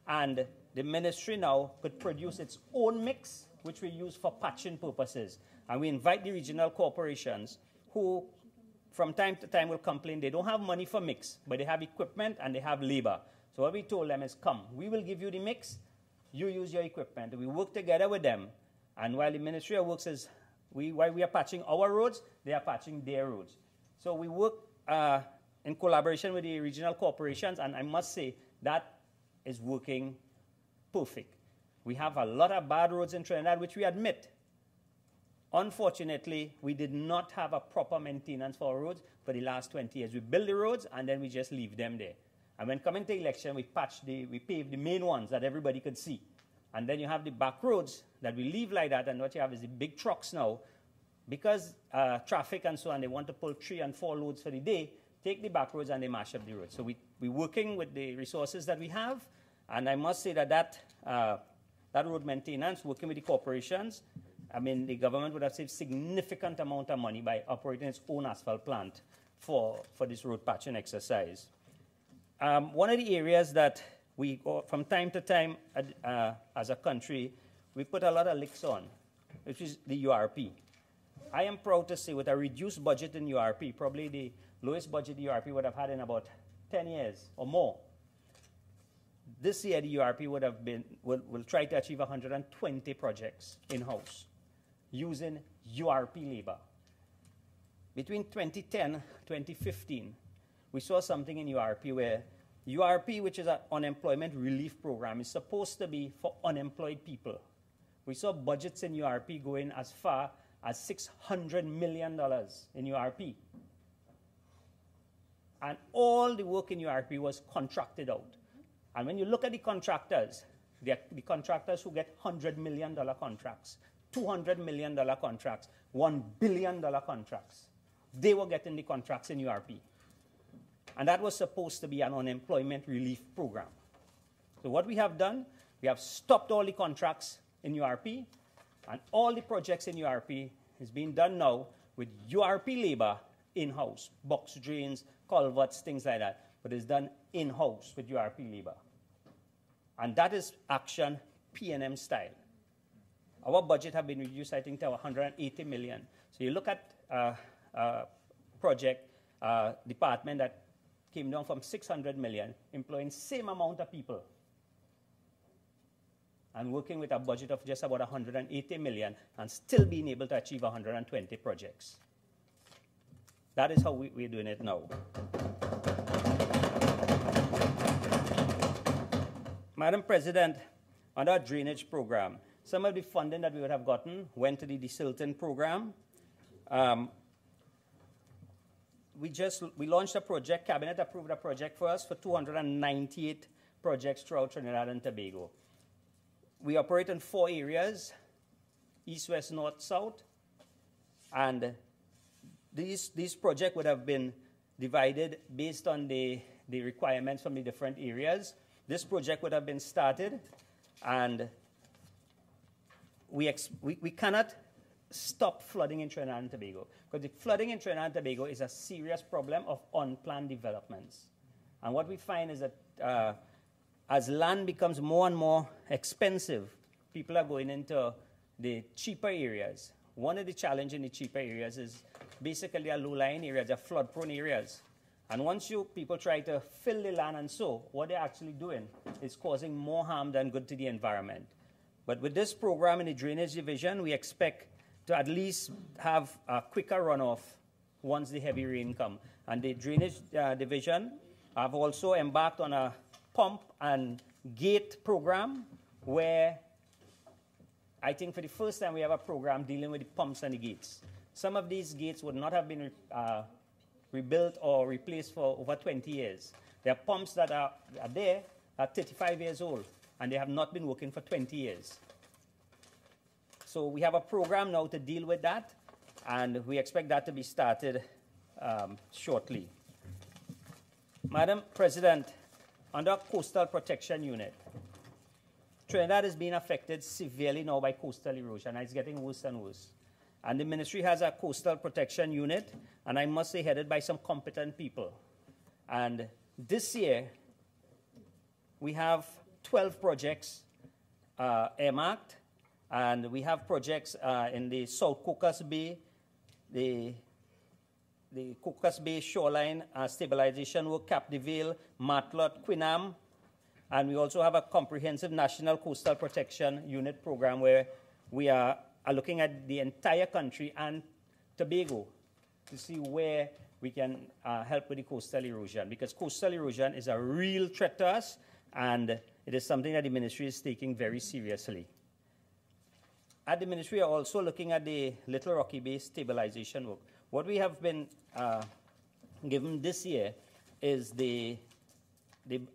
S4: And the ministry now could produce its own mix, which we use for patching purposes. And we invite the regional corporations who, from time to time, will complain they don't have money for mix, but they have equipment and they have labor. So what we told them is, come, we will give you the mix, you use your equipment. We work together with them. And while the Ministry of Works is, while we are patching our roads, they are patching their roads. So we work in collaboration with the regional corporations, and I must say that is working perfect. We have a lot of bad roads in Trinidad, which we admit. Unfortunately, we did not have a proper maintenance for our roads for the last 20 years. We build the roads, and then we just leave them there. And when coming to election, we pave the main ones that everybody could see. And then you have the back roads that we leave like that, and what you have is the big trucks now. Because traffic and so on, they want to pull 3 and 4 loads for the day, take the back roads and they mash up the roads. So we're working with the resources that we have, and I must say that road maintenance, working with the corporations, I mean, the government would have saved significant amount of money by operating its own asphalt plant for this road patching exercise. One of the areas that we, from time to time as a country, we put a lot of licks on, which is the URP. I am proud to say with a reduced budget in URP, probably the lowest budget the URP would have had in about 10 years or more. This year, the URP would have been, will try to achieve 120 projects in-house using URP labor. Between 2010 and 2015, we saw something in URP where URP, which is an unemployment relief program, is supposed to be for unemployed people. We saw budgets in URP going as far as $600 million in URP. And all the work in URP was contracted out. And when you look at the contractors, the contractors who get $100 million contracts, $200 million contracts, $1 billion contracts, they were getting the contracts in URP. And that was supposed to be an unemployment relief program. So what we have done, we have stopped all the contracts in URP, and all the projects in URP is being done now with URP labor in-house, box drains, culverts, things like that. But it's done in-house with URP labor. And that is action P&M style. Our budget have been reduced, I think, to 180 million. So you look at project department that came down from 600 million, employing same amount of people, and working with a budget of just about 180 million, and still being able to achieve 120 projects. That is how we're doing it now. Madam President, on our drainage program, some of the funding that we would have gotten went to the desilting program. We launched a project, Cabinet approved a project for us for 298 projects throughout Trinidad and Tobago. We operate in 4 areas, east, west, north, south, and these projects would have been divided based on the requirements from the different areas. This project would have been started, and we cannot stop flooding in Trinidad and Tobago, because the flooding in Trinidad and Tobago is a serious problem of unplanned developments. And what we find is that as land becomes more and more expensive, people are going into the cheaper areas one of the challenges in the cheaper areas is basically a low-lying areas, they're flood-prone areas. And once people try to fill the land and sow, what they're actually doing is causing more harm than good to the environment. But with this program in the Drainage Division, we expect to at least have a quicker runoff once the heavy rain comes. And the Drainage Division have also embarked on a pump and gate program where I think for the first time we have a program dealing with the pumps and the gates. Some of these gates would not have been rebuilt or replaced for over 20 years. There are pumps that are there are 35 years old, and they have not been working for 20 years. So we have a program now to deal with that, and we expect that to be started shortly. Madam President, under Coastal Protection Unit, Trinidad is being affected severely now by coastal erosion, and it's getting worse and worse. And the ministry has a coastal protection unit, and I must say headed by some competent people. And this year, we have 12 projects earmarked, and we have projects in the South Cocos Bay, the Cocos Bay shoreline stabilization work, Cap de Vale, Matlot, Quinam, and we also have a comprehensive National Coastal Protection Unit program where we are looking at the entire country and Tobago to see where we can help with the coastal erosion, because coastal erosion is a real threat to us, and it is something that the ministry is taking very seriously. At the ministry, we are also looking at the Little Rocky Bay stabilization work. What we have been given this year is a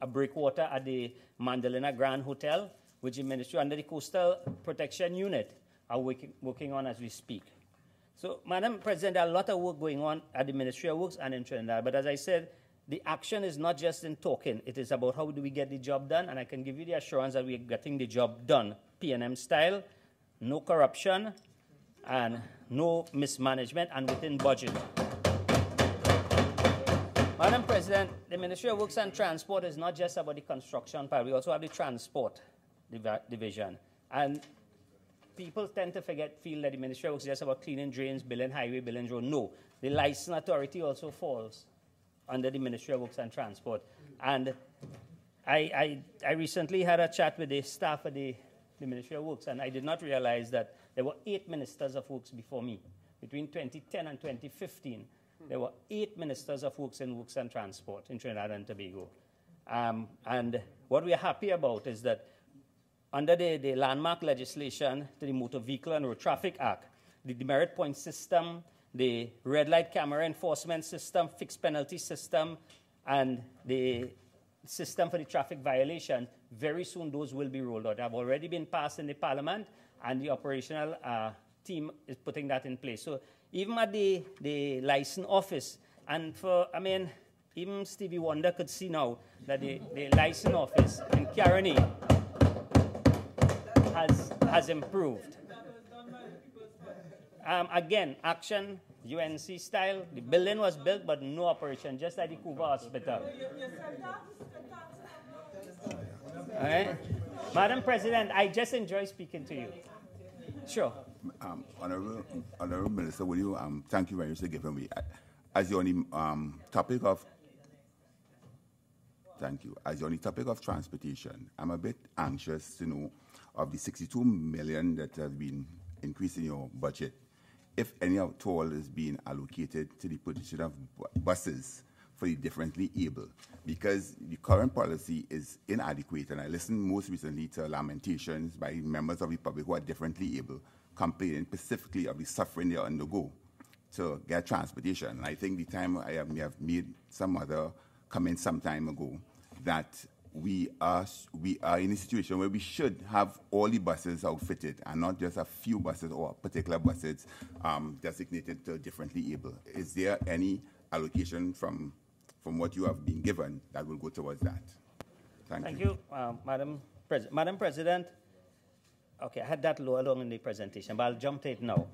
S4: breakwater at the Mandalena Grand Hotel, which the ministry under the Coastal Protection Unit are working on as we speak. So, Madam President, there are a lot of work going on at the Ministry of Works and in Trinidad, but as I said, the action is not just in talking. It is about how do we get the job done, and I can give you the assurance that we are getting the job done, P&M style, no corruption, and no mismanagement, and within budget. Madam President, the Ministry of Works and Transport is not just about the construction part. We also have the transport division. And people tend to feel that the Ministry of Works is just about cleaning drains, building highway, building road. No, the licensing authority also falls under the Ministry of Works and Transport. And I recently had a chat with the staff of the Ministry of Works, and I did not realize that there were 8 ministers of works before me. Between 2010 and 2015, there were 8 ministers of works and transport in Trinidad and Tobago. And what we are happy about is that under the landmark legislation to the Motor Vehicle and Road Traffic Act, the demerit point system, the red light camera enforcement system, fixed penalty system, and the system for the traffic violation, very soon those will be rolled out. They have already been passed in the Parliament, and the operational team is putting that in place. So even at the license office, and even Stevie Wonder could see now that the license office in Caroni has improved. Again, action, UNC style. The building was built, but no operation, just like the Cuba Hospital. All right? Madam President, I just enjoy speaking to you. Sure. Honorable
S5: Minister, will you thank you very much for giving me. As you're on the topic of transportation, I'm a bit anxious to know of the 62 million that has been increased in your budget, if any at all is being allocated to the purchase of buses for the differently able, because the current policy is inadequate, and I listened most recently to lamentations by members of the public who are differently able, complaining specifically of the suffering they undergo to get transportation. And I think the time I have made some other comments some time ago that we are in a situation where we should have all the buses outfitted and not just a few buses or particular buses designated to differently able. Is there any allocation from what you have been given that will go towards that? Thank you.
S4: Madam President. Okay, I had that low along in the presentation, but I'll jump to it now.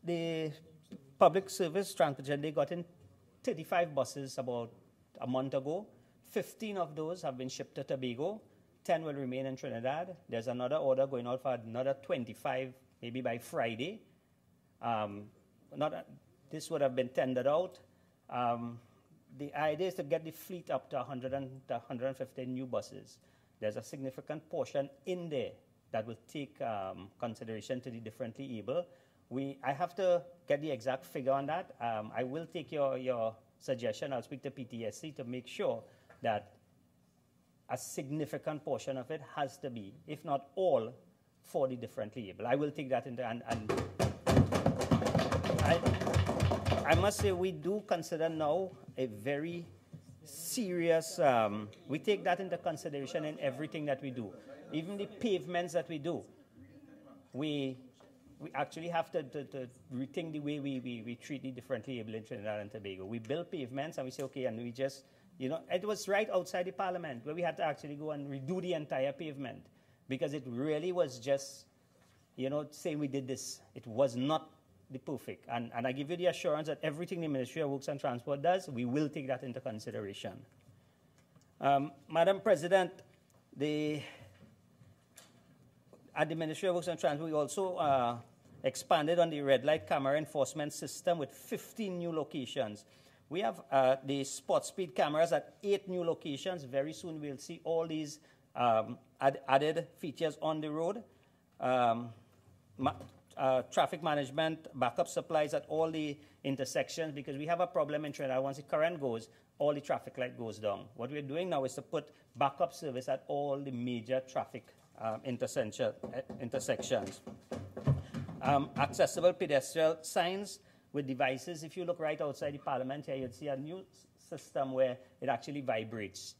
S4: The public service transportation, they got in 35 buses about a month ago. 15 of those have been shipped to Tobago, 10 will remain in Trinidad. There's another order going out for another 25, maybe by Friday. This would have been tendered out. The idea is to get the fleet up to 100 and 150 new buses. There's a significant portion in there that will take consideration to the differently able. I have to get the exact figure on that. I will take your suggestion. I'll speak to PTSC to make sure that a significant portion of it has to be, if not all, for the differently able. I will take that into, and I must say we do consider now a very serious, we take that into consideration in everything that we do. Even the pavements that we do, we actually have to rethink the way we treat the differently able in Trinidad and Tobago. We build pavements and we say, okay, and we just, it was right outside the parliament where we had to actually go and redo the entire pavement because it really was just, saying we did this. It was not the perfect. And I give you the assurance that everything the Ministry of Works and Transport does, we will take that into consideration. Madam President, at the Ministry of Works and Transport, we also expanded on the red light camera enforcement system with 15 new locations. We have the spot speed cameras at 8 new locations. Very soon we'll see all these added features on the road. Traffic management, backup supplies at all the intersections, because we have a problem in Trinidad. Once the current goes, all the traffic light goes down. What we're doing now is to put backup service at all the major traffic intersections. Accessible pedestrian signs with devices. If you look right outside the parliament here, you'll see a new system where it actually vibrates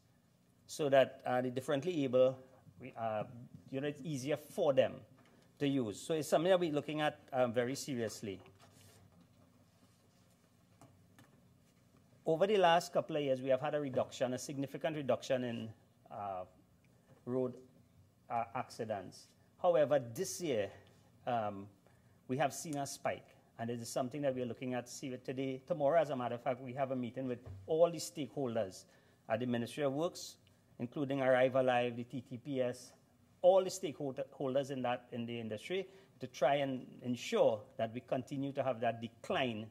S4: so that the differently able, it's easier for them to use. So it's something that we're looking at very seriously. Over the last couple of years, we have had a significant reduction in road accidents. However, this year, we have seen a spike, and it is something that we're looking at today. Tomorrow, as a matter of fact, we have a meeting with all the stakeholders at the Ministry of Works, including Arrive Alive, the TTPS, all the stakeholders in the industry, to try and ensure that we continue to have that decline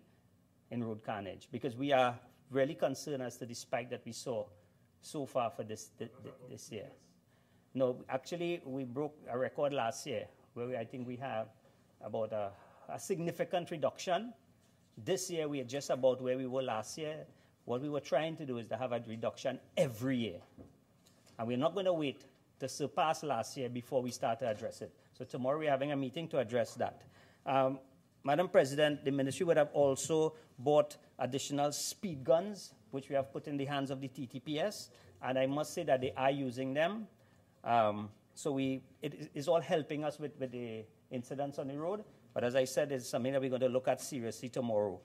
S4: in road carnage, because we are really concerned as to the spike that we saw so far for this year. No, actually, we broke a record last year where I think we have about a significant reduction. This year, we are just about where we were last year. What we were trying to do is to have a reduction every year. And we're not going to wait to surpass last year before we start to address it. So tomorrow we're having a meeting to address that. Madam President, the ministry would have also bought additional speed guns, which we have put in the hands of the TTPS, and I must say that they are using them. So it is all helping us with the incidents on the road, but as I said, it's something that we're going to look at seriously tomorrow.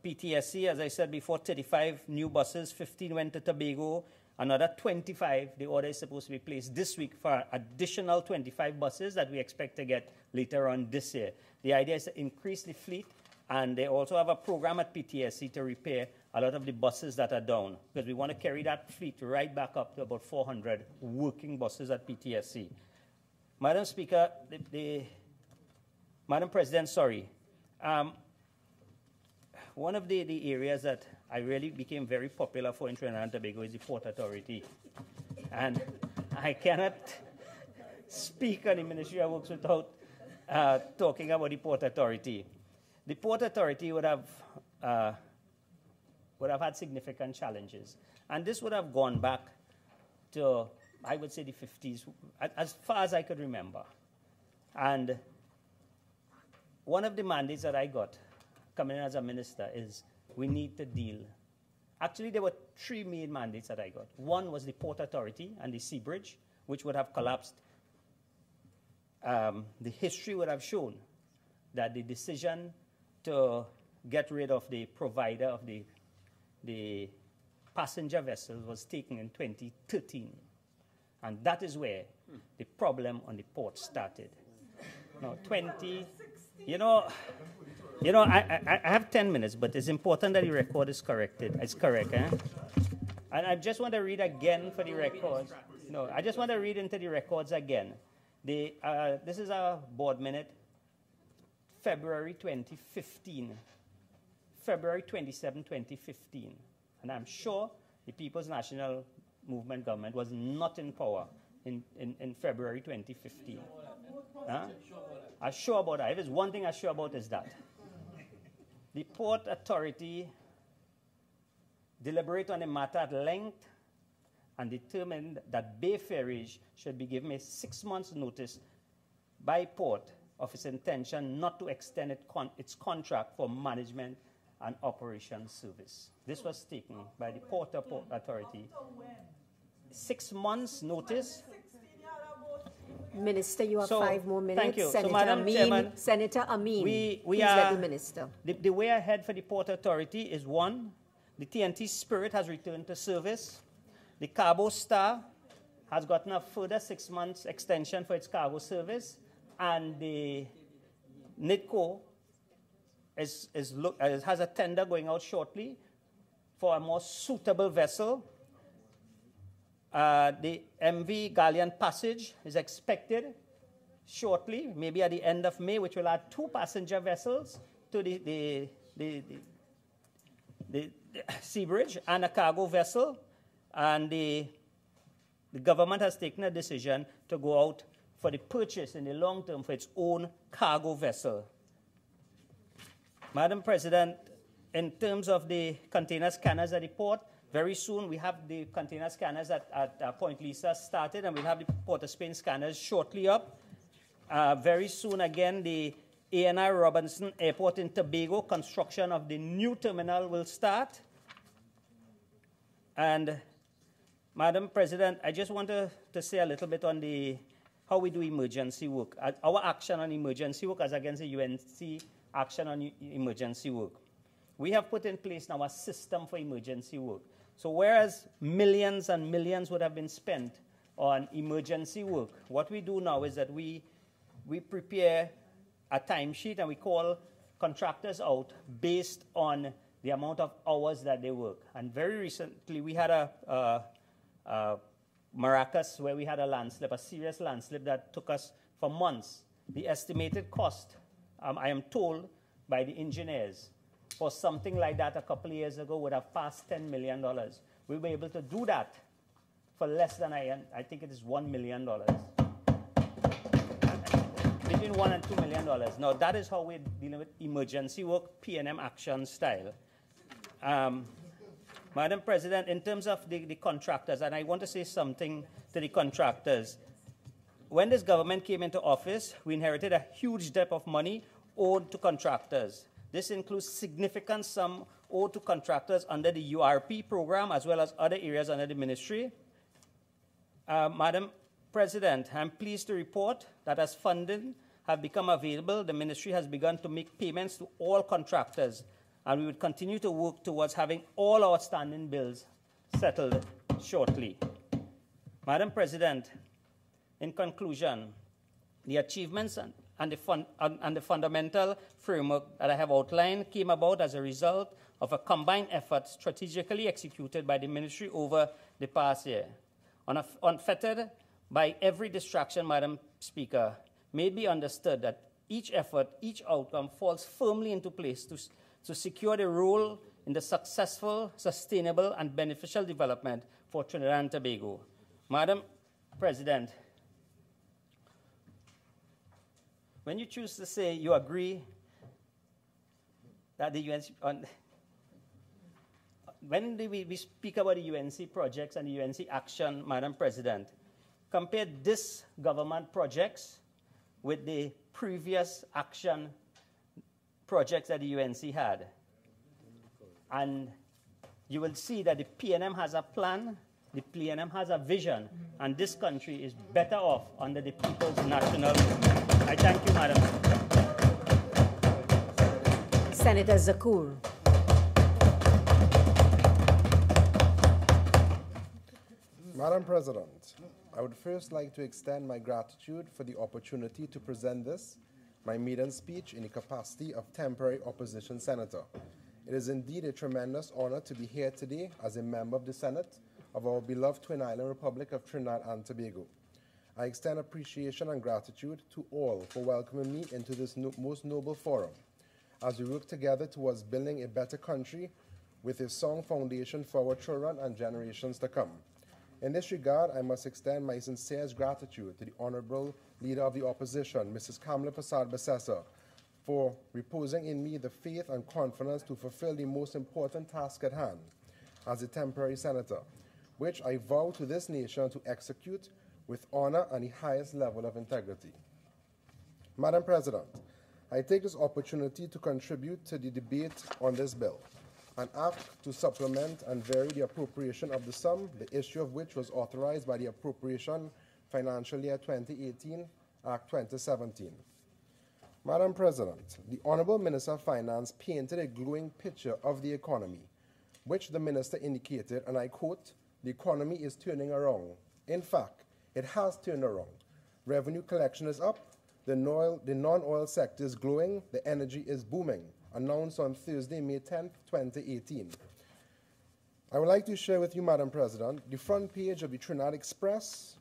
S4: PTSC, as I said before, 35 new buses, 15 went to Tobago, another 25, the order is supposed to be placed this week for additional 25 buses that we expect to get later on this year. The idea is to increase the fleet, and they also have a program at PTSC to repair a lot of the buses that are down, because we want to carry that fleet right back up to about 400 working buses at PTSC. Madam Speaker, Madam President, sorry. One of the areas that I really became very popular for in Trinidad and Tobago is the Port Authority. And I cannot speak on the Ministry of Works without talking about the Port Authority. The Port Authority would have had significant challenges. And this would have gone back to, I would say, the 50s, as far as I could remember. And one of the mandates that I got coming in as a minister is we need to deal. Actually, there were 3 main mandates that I got. One was the Port Authority and the Sea Bridge, which would have collapsed. The history would have shown that the decision to get rid of the provider of the passenger vessels was taken in 2013. And that is where the problem on the port started. Now, I have 10 minutes, but it's important that the record is corrected. It's correct, eh? And I just want to read again for the record. No, I just want to read into the records again. This is a board minute, February 2015. February 27, 2015. And I'm sure the People's National Movement government was not in power in February 2015. Huh? I'm sure about that. If there's one thing I'm sure about is that. The Port Authority deliberated on the matter at length and determined that Bay Ferries should be given a 6 months notice by Port of its intention not to extend its contract for management and operations service. This was taken by the Port Authority. 6 months notice.
S1: Minister, you have
S4: So,
S1: 5 more minutes.
S4: thank you. So,
S1: Senator
S4: Madam
S1: Amin,
S4: Chairman,
S1: Senator Amin,
S4: we
S1: please
S4: are,
S1: let the minister.
S4: The way ahead for the Port Authority is 1, the TNT Spirit has returned to service. The Cargo Star has gotten a further 6 months extension for its cargo service. And the NITCO has a tender going out shortly for a more suitable vessel. The MV Galleon Passage is expected shortly, maybe at the end of May, which will add 2 passenger vessels to the sea bridge and a cargo vessel. And the government has taken a decision to go out for the purchase in the long term for its own cargo vessel. Madam President, in terms of the container scanners at the port, very soon we have the container scanners at Point Lisa started, and we'll have the Port of Spain scanners shortly up. Very soon again, the ANI Robinson Airport in Tobago, construction of the new terminal will start. And Madam President, I just want to say a little bit on how we do emergency work. Our action on emergency work as against the UNC action on emergency work. We have put in place now a system for emergency work. So whereas millions and millions would have been spent on emergency work, what we do now is that we prepare a timesheet and we call contractors out based on the amount of hours that they work. And very recently we had a Maracas where we had a landslip, a serious landslip that took us for months. The estimated cost, I am told by the engineers, for something like that a couple of years ago would have passed $10 million. We were able to do that for less than, I think it is $1 million. Between $1 and $2 million. Now that is how we're dealing with emergency work, P&M action style. Madam President, in terms of the contractors, and I want to say something to the contractors. When this government came into office, we inherited a huge debt of money owed to contractors. This includes significant sum owed to contractors under the URP program as well as other areas under the ministry. Madam President, I'm pleased to report that as funding have become available, the ministry has begun to make payments to all contractors, and we would continue to work towards having all outstanding bills settled shortly. Madam President, in conclusion, the achievements and the fundamental framework that I have outlined came about as a result of a combined effort strategically executed by the ministry over the past year. Unfettered by every distraction, Madam Speaker, may it be understood that each effort, each outcome falls firmly into place to secure the role in the successful, sustainable, and beneficial development for Trinidad and Tobago. Madam President, when you choose to say you agree that the UNC, when we speak about the UNC projects and the UNC action, Madam President, compare this government projects with the previous action projects that the UNC had. And you will see that the PNM has a plan, the PNM has a vision, and this country is better off under the People's National. I thank you, Madam.
S1: Senator Zakour.
S6: Madam President, I would first like to extend my gratitude for the opportunity to present this, my maiden speech in the capacity of temporary opposition senator. It is indeed a tremendous honor to be here today as a member of the Senate of our beloved Twin Island Republic of Trinidad and Tobago. I extend appreciation and gratitude to all for welcoming me into this most noble forum as we work together towards building a better country with a strong foundation for our children and generations to come. In this regard, I must extend my sincerest gratitude to the Honorable Leader of the Opposition, Mrs. Kamala Persad-Bissessar, for reposing in me the faith and confidence to fulfill the most important task at hand as a temporary senator, which I vow to this nation to execute with honor and the highest level of integrity. Madam President, I take this opportunity to contribute to the debate on this bill, an act to supplement and vary the appropriation of the sum, the issue of which was authorized by the Appropriation Financial Year 2018, Act 2017. Madam President, the Honorable Minister of Finance painted a glowing picture of the economy, which the Minister indicated, and I quote, "The economy is turning around." In fact, it has turned around. Revenue collection is up, the non-oil sector is glowing, the energy is booming, announced on Thursday, May 10th, 2018. I would like to share with you, Madam President, the front page of the Trinidad Express,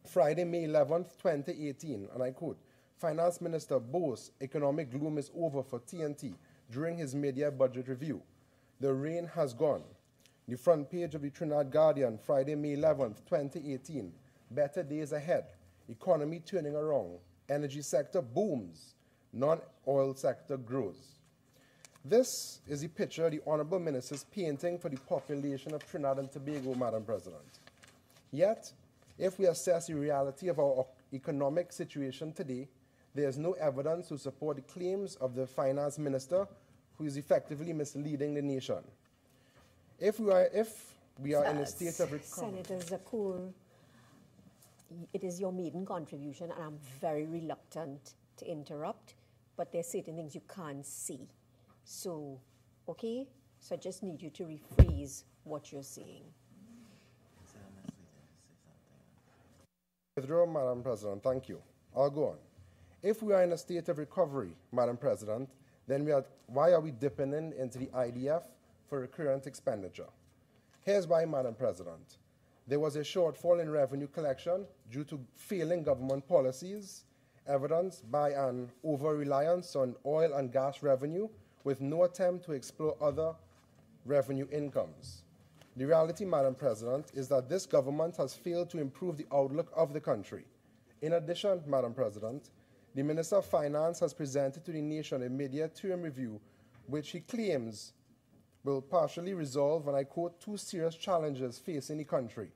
S6: Friday, May 11th, 2018, and I quote, "Finance Minister boasts economic gloom is over for TNT during his mid-year budget review. The rain has gone." The front page of the Trinidad Guardian, Friday, May 11th, 2018, "Better days ahead, economy turning around, energy sector booms, non-oil sector grows." This is the picture the Honorable Minister's painting for the population of Trinidad and Tobago, Madam President. Yet, if we assess the reality of our economic situation today, there is no evidence to support the claims of the Finance Minister, who is effectively misleading the nation. If we are in a state of recovery...
S1: Senator Zakour, it is your maiden contribution, and I'm very reluctant to interrupt, but there are certain things you can't see. So, okay? So I just need you to rephrase what you're saying.
S6: Withdraw, Madam President. Thank you. I'll go on. If we are in a state of recovery, Madam President, then why are we dipping into the IDF for recurrent expenditure? Here's why, Madam President. There was a shortfall in revenue collection due to failing government policies, evidenced by an over-reliance on oil and gas revenue with no attempt to explore other revenue incomes. The reality, Madam President, is that this government has failed to improve the outlook of the country. In addition, Madam President, the Minister of Finance has presented to the nation a mid-year term review, which he claims will partially resolve, and I quote, "two serious challenges facing the country,"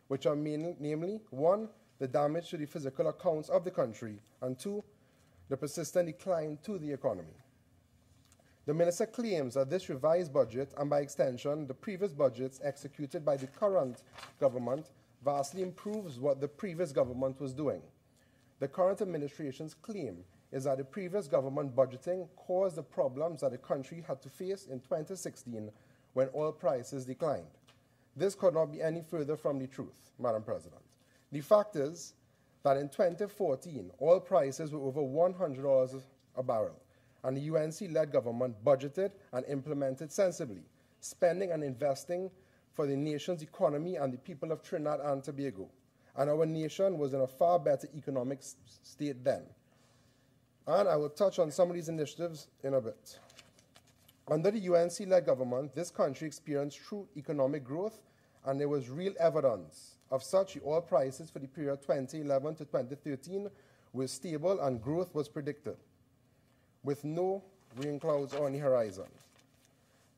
S6: which are namely, one, the damage to the physical accounts of the country, and two, the persistent decline to the economy. The Minister claims that this revised budget, and by extension, the previous budgets executed by the current government, vastly improves what the previous government was doing. The current administration's claim is that the previous government budgeting caused the problems that the country had to face in 2016 when oil prices declined. This could not be any further from the truth, Madam President. The fact is that in 2014, oil prices were over $100 a barrel, and the UNC-led government budgeted and implemented sensibly, spending and investing for the nation's economy and the people of Trinidad and Tobago. And our nation was in a far better economic state then. And I will touch on some of these initiatives in a bit. Under the UNC-led government, this country experienced true economic growth, and there was real evidence of such. The oil prices for the period 2011 to 2013 were stable, and growth was predicted, with no rain clouds on the horizon.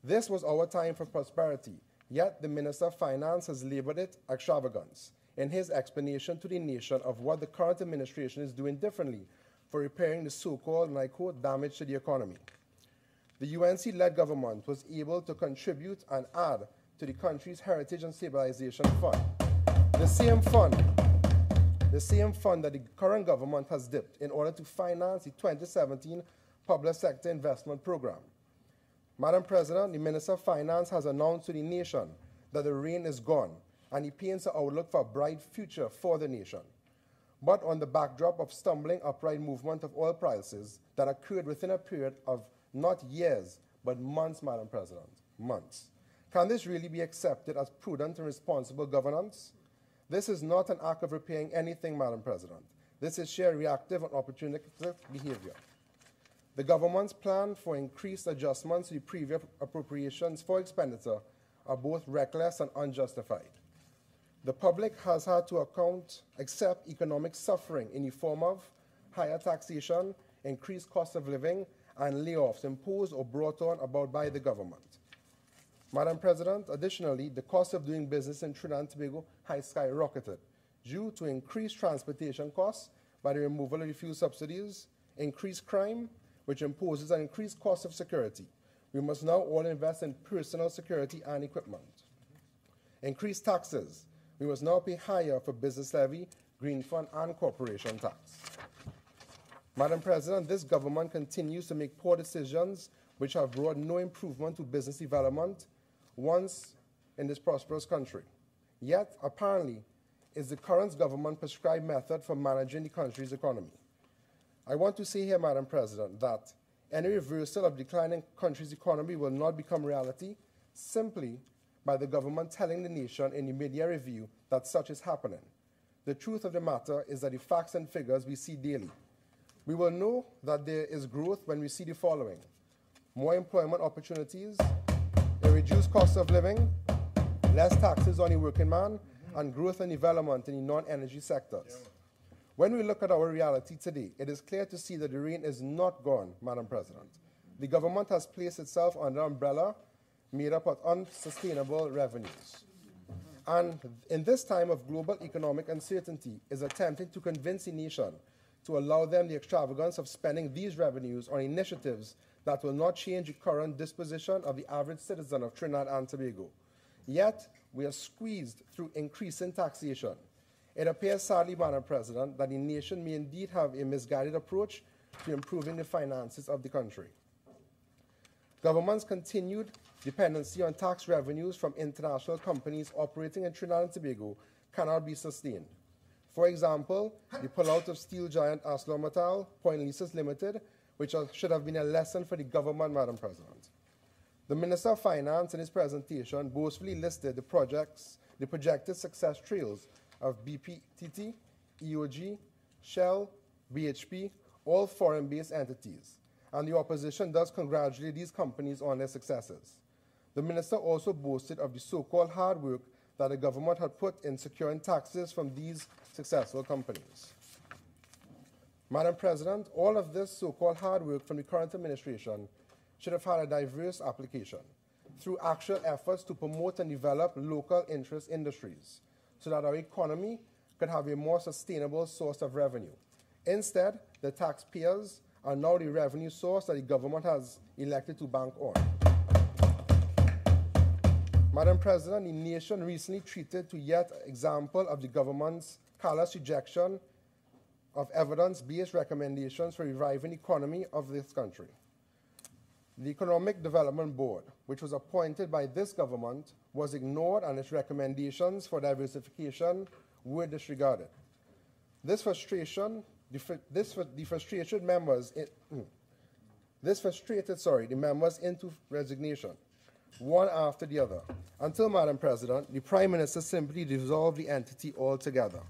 S6: This was our time for prosperity, yet the Minister of Finance has labeled it extravagance in his explanation to the nation of what the current administration is doing differently for repairing the so-called, and I quote, damage to the economy. The UNC-led government was able to contribute and add to the country's Heritage and Stabilization Fund. The same fund that the current government has dipped in order to finance the 2017 Public Sector Investment Program. Madam President, the Minister of Finance has announced to the nation that the rain is gone, and he paints an outlook for a bright future for the nation. But on the backdrop of stumbling upward movement of oil prices that occurred within a period of not years, but months, Madam President, months, Can this really be accepted as prudent and responsible governance? This is not an act of repairing anything, Madam President. This is sheer reactive and opportunistic behavior. The government's plan for increased adjustments to the previous appropriations for expenditure are both reckless and unjustified. The public has had to accept economic suffering in the form of higher taxation, increased cost of living, and layoffs imposed or brought on about by the government. Madam President, additionally, the cost of doing business in Trinidad and Tobago has skyrocketed due to increased transportation costs by the removal of the fuel subsidies, increased crime, which imposes an increased cost of security. We must now all invest in personal security and equipment. Increased taxes. We must now pay higher for business levy, green fund, and corporation tax. Madam President, this government continues to make poor decisions which have brought no improvement to business development once in this prosperous country. Yet, apparently, is the current government prescribed method for managing the country's economy. I want to say here, Madam President, that any reversal of declining country's economy will not become reality simply by the government telling the nation in the media review that such is happening. The truth of the matter is that the facts and figures we see daily. We will know that there is growth when we see the following: more employment opportunities, a reduced cost of living, less taxes on the working man, and growth and development in the non-energy sectors. When we look at our reality today, it is clear to see that the rain is not gone, Madam President. The government has placed itself under an umbrella made up of unsustainable revenues. And in this time of global economic uncertainty, is attempting to convince the nation to allow them the extravagance of spending these revenues on initiatives that will not change the current disposition of the average citizen of Trinidad and Tobago. Yet, we are squeezed through increasing taxation. It appears, sadly, Madam President, that the nation may indeed have a misguided approach to improving the finances of the country. Government's continued dependency on tax revenues from international companies operating in Trinidad and Tobago cannot be sustained. For example, the pullout of steel giant ArcelorMittal, Point Leases Limited, which should have been a lesson for the government, Madam President. The Minister of Finance in his presentation boastfully listed the projected success trails of BPTT, EOG, Shell, BHP, all foreign-based entities, and the opposition does congratulate these companies on their successes. The minister also boasted of the so-called hard work that the government had put in securing taxes from these successful companies. Madam President, all of this so-called hard work from the current administration should have had a diverse application through actual efforts to promote and develop local interest industries so that our economy could have a more sustainable source of revenue. Instead, the taxpayers are now the revenue source that the government has elected to bank on. Madam President, the nation recently treated to yet example of the government's callous rejection of evidence-based recommendations for reviving the economy of this country. The Economic Development Board, which was appointed by this government, was ignored and its recommendations for diversification were disregarded. This frustrated the members into resignation, one after the other, until, Madam President, the Prime Minister simply dissolved the entity altogether.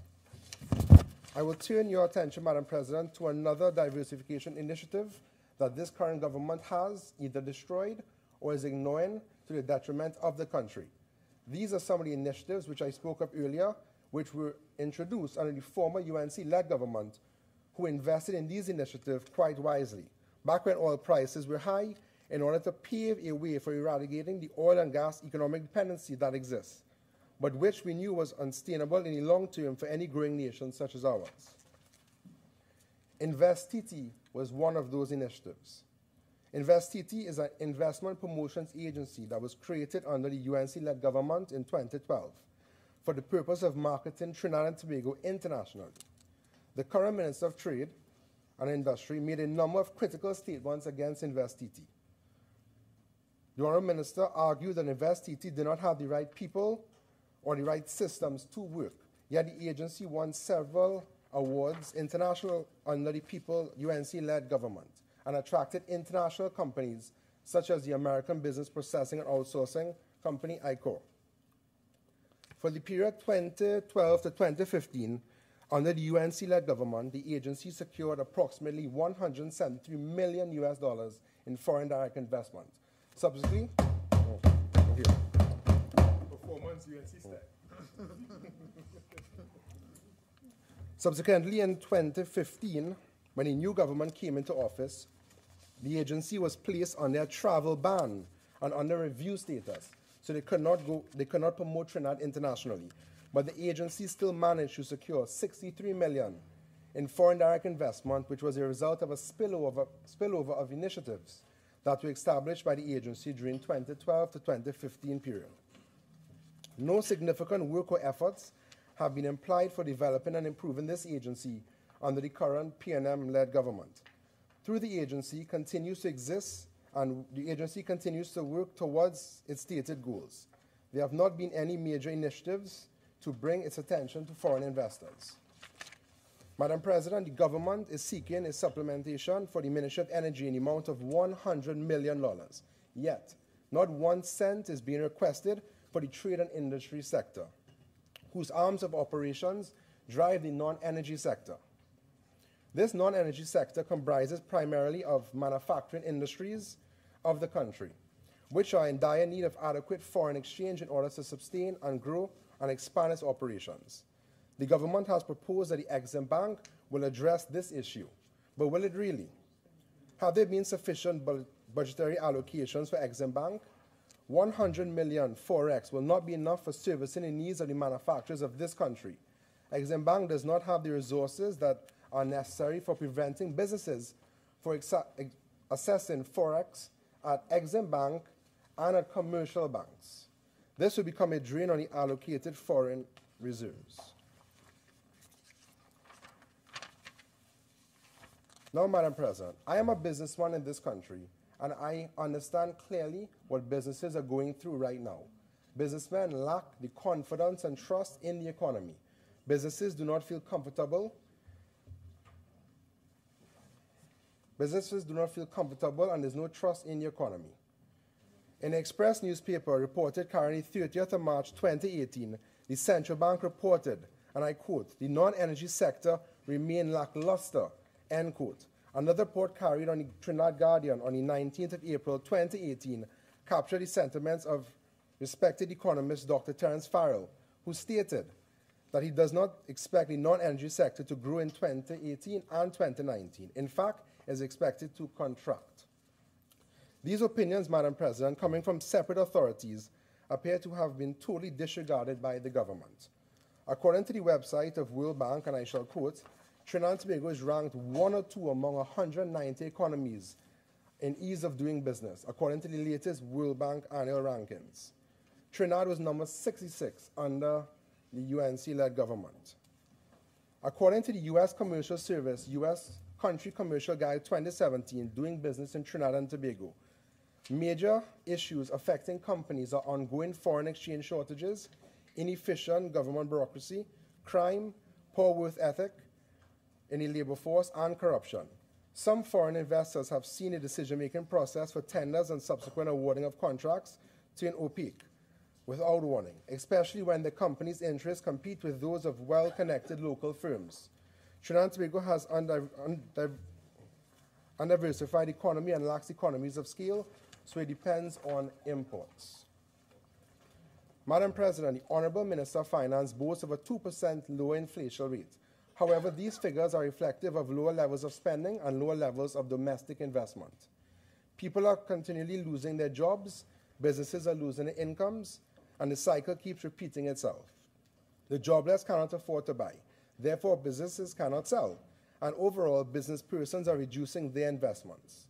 S6: I will turn your attention, Madam President, to another diversification initiative that this current government has either destroyed or is ignoring to the detriment of the country. These are some of the initiatives which I spoke of earlier, which were introduced under the former UNC-led government, who invested in these initiatives quite wisely, back when oil prices were high, in order to pave a way for eradicating the oil and gas economic dependency that exists, but which we knew was unsustainable in the long term for any growing nation such as ours. InvestTT was one of those initiatives. InvestTT is an investment promotions agency that was created under the UNC-led government in 2012 for the purpose of marketing Trinidad and Tobago internationally. The current Minister of Trade and Industry made a number of critical statements against InvestTT. The Honourable Minister argued that InvestTT did not have the right people or the right systems to work, yet the agency won several awards international under the UNC-led government and attracted international companies such as the American Business Processing and Outsourcing company ICOR. For the period 2012 to 2015, under the UNC-led government, the agency secured approximately $173 million in foreign direct investment. Subsequently,
S7: performance UNC style.
S6: Subsequently, in 2015, when a new government came into office, the agency was placed under a travel ban and under review status, so they could not promote Trinidad internationally. But the agency still managed to secure $63 million in foreign direct investment, which was a result of a spillover of initiatives that were established by the agency during 2012 to 2015 period. No significant work or efforts have been applied for developing and improving this agency under the current PNM-led government. Through the agency continues to exist, and the agency continues to work towards its stated goals. There have not been any major initiatives to bring its attention to foreign investors. Madam President, the government is seeking a supplementation for the Ministry of Energy in the amount of $100 million. Yet, not 1 cent is being requested for the trade and industry sector, whose arms of operations drive the non-energy sector. This non-energy sector comprises primarily of manufacturing industries of the country, which are in dire need of adequate foreign exchange in order to sustain and grow and expand its operations. The government has proposed that the Exim Bank will address this issue, but will it really? Have there been sufficient budgetary allocations for Exim Bank? 100 million Forex will not be enough for servicing the needs of the manufacturers of this country. Exim Bank does not have the resources that are necessary for preventing businesses for assessing Forex at Exim Bank and at commercial banks. This will become a drain on the allocated foreign reserves. Now, Madam President, I am a businessman in this country, and I understand clearly what businesses are going through right now. Businessmen lack the confidence and trust in the economy. Businesses do not feel comfortable. Businesses do not feel comfortable, and there's no trust in the economy. In the Express newspaper reported currently 30th of March 2018, the central bank reported, and I quote, "The non-energy sector remain lackluster," end quote. Another report carried on the Trinidad Guardian on the 19th of April 2018 captured the sentiments of respected economist Dr. Terence Farrell, who stated that he does not expect the non-energy sector to grow in 2018 and 2019. In fact, it is expected to contract. These opinions, Madam President, coming from separate authorities, appear to have been totally disregarded by the government. According to the website of World Bank, and I shall quote, Trinidad and Tobago is ranked 1 or 2 among 190 economies in ease of doing business, according to the latest World Bank annual rankings. Trinidad was number 66 under the UNC-led government. According to the U.S. Commercial Service, U.S. Country Commercial Guide 2017, Doing Business in Trinidad and Tobago, major issues affecting companies are ongoing foreign exchange shortages, inefficient government bureaucracy, crime, poor work ethic in the labor force, and corruption. Some foreign investors have seen the decision-making process for tenders and subsequent awarding of contracts turn opaque without warning, especially when the company's interests compete with those of well-connected local firms. Trinidad and Tobago has undiversified economy and lacks economies of scale, so it depends on imports. Madam President, the Honorable Minister of Finance boasts of a 2% lower inflation rate. However, these figures are reflective of lower levels of spending and lower levels of domestic investment. People are continually losing their jobs, businesses are losing their incomes, and the cycle keeps repeating itself. The jobless cannot afford to buy. Therefore, businesses cannot sell, and overall, business persons are reducing their investments.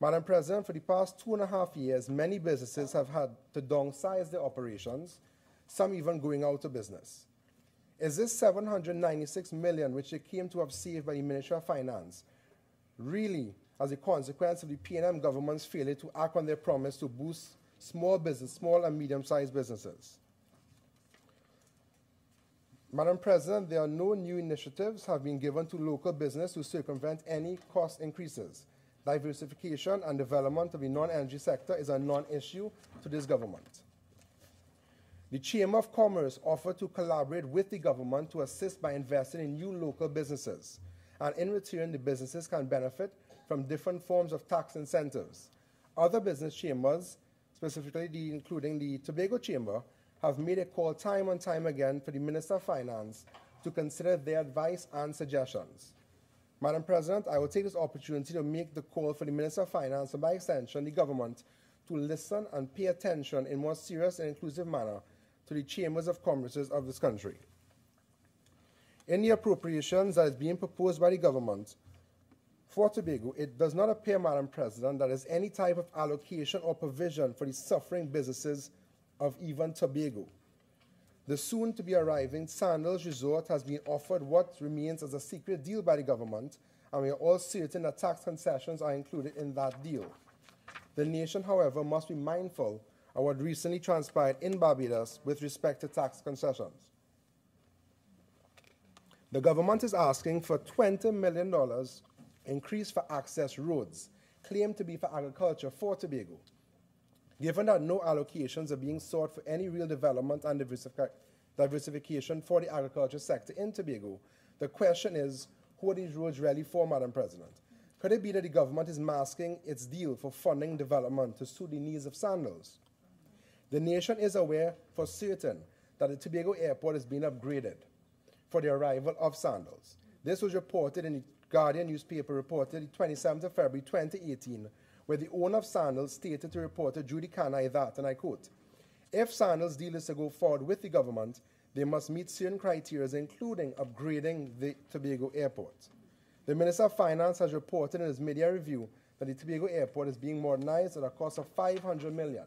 S6: Madam President, for the past 2.5 years, many businesses have had to downsize their operations, some even going out of business. Is this $796 million, which they came to have saved by the Ministry of Finance, really as a consequence of the PNM government's failure to act on their promise to boost small and medium-sized businesses? Madam President, there are no new initiatives have been given to local business to circumvent any cost increases. Diversification and development of the non-energy sector is a non-issue to this government. The Chamber of Commerce offered to collaborate with the government to assist by investing in new local businesses. And in return, the businesses can benefit from different forms of tax incentives. Other business chambers, specifically including the Tobago Chamber, have made a call time and time again for the Minister of Finance to consider their advice and suggestions. Madam President, I will take this opportunity to make the call for the Minister of Finance and by extension the government to listen and pay attention in a more serious and inclusive manner to the chambers of commerces of this country. In the appropriations that is being proposed by the government for Tobago, it does not appear, Madam President, that there is any type of allocation or provision for the suffering businesses of even Tobago. The soon-to-be arriving Sandals Resort has been offered what remains as a secret deal by the government, and we are all certain that tax concessions are included in that deal. The nation, however, must be mindful of what recently transpired in Barbados with respect to tax concessions. The government is asking for $20 million increase for access roads, claimed to be for agriculture for Tobago. Given that no allocations are being sought for any real development and diversification for the agriculture sector in Tobago, the question is, who are these roads really for, Madam President? Could it be that the government is masking its deal for funding development to suit the needs of Sandals? The nation is aware for certain that the Tobago airport is being upgraded for the arrival of Sandals. This was reported in the Guardian newspaper, reported the 27th of February 2018, where the owner of Sandals stated to reporter Judy Canai that, and I quote, "If Sandals deal is to go forward with the government, they must meet certain criteria, including upgrading the Tobago airport." The Minister of Finance has reported in his media review that the Tobago airport is being modernized at a cost of $500 million.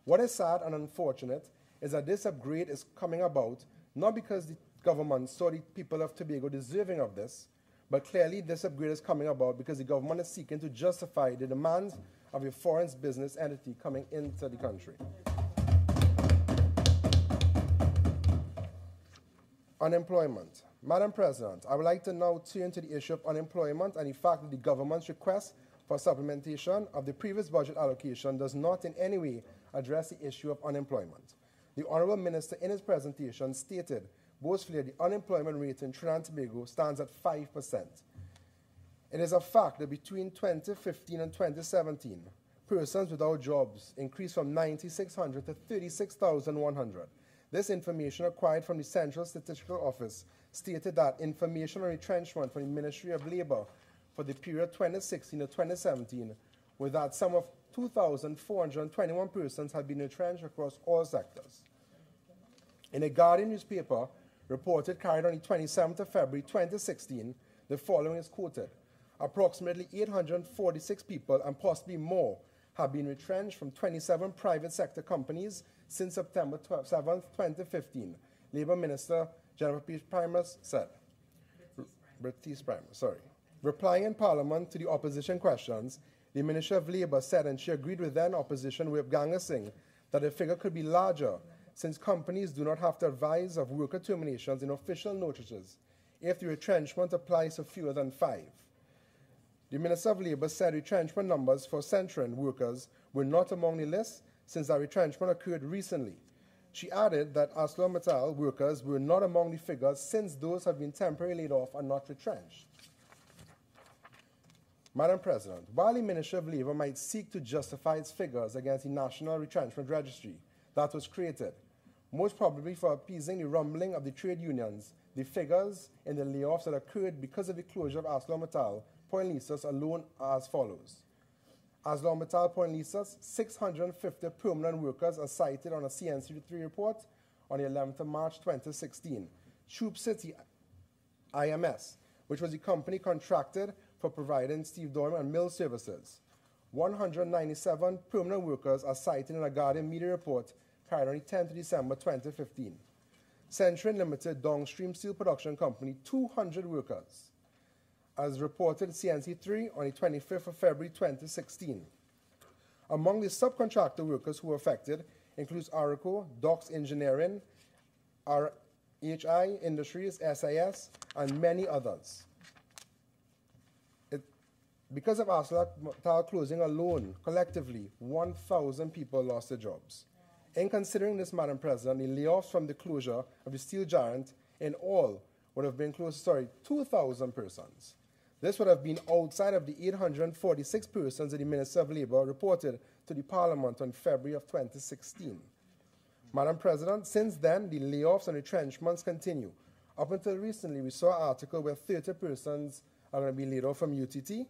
S6: What is sad and unfortunate is that this upgrade is coming about not because the government saw the people of Tobago deserving of this, but clearly this upgrade is coming about because the government is seeking to justify the demands of a foreign business entity coming into the country. Unemployment. Madam President, I would like to now turn to the issue of unemployment and the fact that the government's request for supplementation of the previous budget allocation does not in any way address the issue of unemployment. The Honourable Minister in his presentation stated boastfully that the unemployment rate in Trinidad and Tobago stands at 5%. It is a fact that between 2015 and 2017, persons without jobs increased from 9,600 to 36,100. This information acquired from the Central Statistical Office stated that information on retrenchment from the Ministry of Labour for the period 2016 to 2017 was that some of 2,421 persons had been retrenched across all sectors. In a Guardian newspaper reported carried on the 27th of February 2016, the following is quoted. Approximately 846 people and possibly more have been retrenched from 27 private sector companies since September 7, 2015, Labour Minister Jennifer Primus said. Baptiste Primus, sorry. Replying in Parliament to the opposition questions, the Minister of Labour said, and she agreed with then opposition Whip Ganga Singh, that the figure could be larger since companies do not have to advise of worker terminations in official notices if the retrenchment applies to fewer than 5. The Minister of Labour said retrenchment numbers for Centrian workers were not among the list since that retrenchment occurred recently. She added that ArcelorMittal workers were not among the figures since those have been temporarily laid off and not retrenched. Madam President, while the Ministry of Labour might seek to justify its figures against the National Retrenchment Registry that was created, most probably for appeasing the rumbling of the trade unions, the figures in the layoffs that occurred because of the closure of ArcelorMittal Point Lisas alone are as follows. ArcelorMittal Point Lisas, 650 permanent workers are cited on a CNC3 report on the 11th of March 2016. Troop City IMS, which was the company contracted for providing Steve Dorman and mill services. 197 permanent workers are cited in a Guardian media report carried on the 10th of December 2015. Centrian Limited Downstream Steel Production Company, 200 workers, as reported in CNC3 on the 25th of February 2016. Among the subcontractor workers who were affected includes Araco, Docks Engineering, RHI Industries, SIS, and many others. Because of ArcelorMittal closing alone, collectively, 1,000 people lost their jobs. In considering this, Madam President, the layoffs from the closure of the steel giant in all would have been close to 2,000 persons. This would have been outside of the 846 persons that the Minister of Labour reported to the Parliament on February of 2016. Madam President, since then, the layoffs and retrenchments continue. Up until recently, we saw an article where 30 persons are going to be laid off from UTT.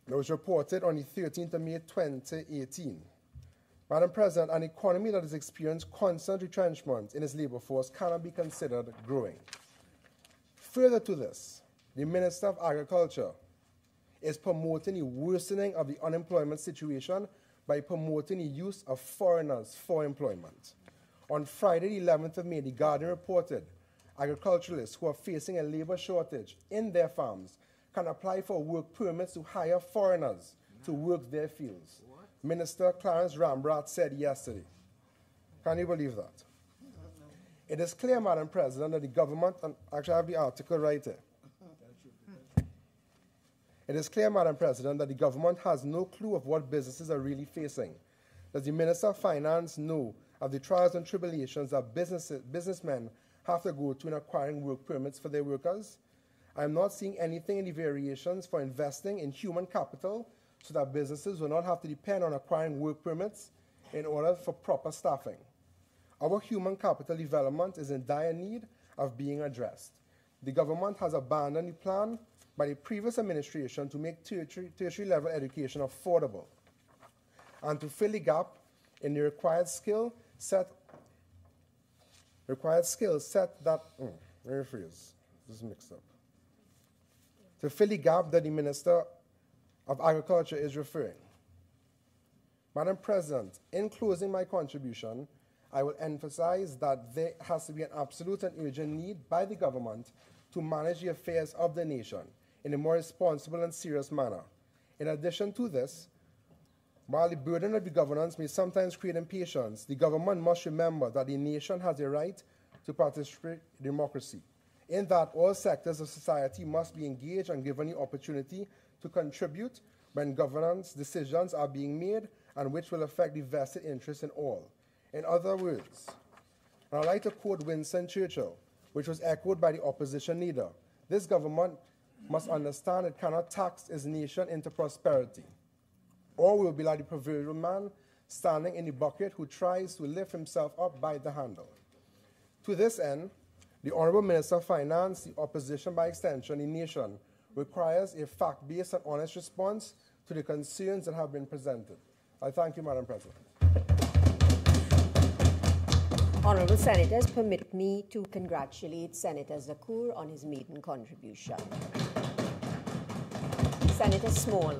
S6: That was reported on the 13th of May 2018. Madam President, an economy that has experienced constant retrenchment in its labour force cannot be considered growing. Further to this, the Minister of Agriculture is promoting the worsening of the unemployment situation by promoting the use of foreigners for employment. On Friday, the 11th of May, The Guardian reported agriculturalists who are facing a labour shortage in their farms can apply for work permits to hire foreigners to work their fields. Minister Clarence Rambrat said yesterday. Can you believe that? It is clear, Madam President, that the government, and actually I have the article right here. It is clear, Madam President, that the government has no clue of what businesses are really facing. Does the Minister of Finance know of the trials and tribulations that businessmen have to go through in acquiring work permits for their workers? I am not seeing anything in the variations for investing in human capital so that businesses will not have to depend on acquiring work permits in order for proper staffing. Our human capital development is in dire need of being addressed. The government has abandoned the plan by the previous administration to make tertiary level education affordable and to fill the gap in the required skill set that, rephrase, this is mixed up. To fill the gap that the Minister of Agriculture is referring. Madam President, in closing my contribution, I will emphasize that there has to be an absolute and urgent need by the government to manage the affairs of the nation in a more responsible and serious manner. In addition to this, while the burden of the governance may sometimes create impatience, the government must remember that the nation has a right to participate in democracy, in that all sectors of society must be engaged and given the opportunity to contribute when governance decisions are being made and which will affect the vested interest in all. In other words, and I'd like to quote Winston Churchill, which was echoed by the opposition leader, this government must understand it cannot tax its nation into prosperity, or will be like the proverbial man standing in the bucket who tries to lift himself up by the handle. To this end, the Honourable Minister of Finance, the opposition by extension, the nation, requires a fact-based and honest response to the concerns that have been presented. I thank you, Madam President.
S1: Honourable Senators, permit me to congratulate Senator Zakour on his maiden contribution. Senator Small.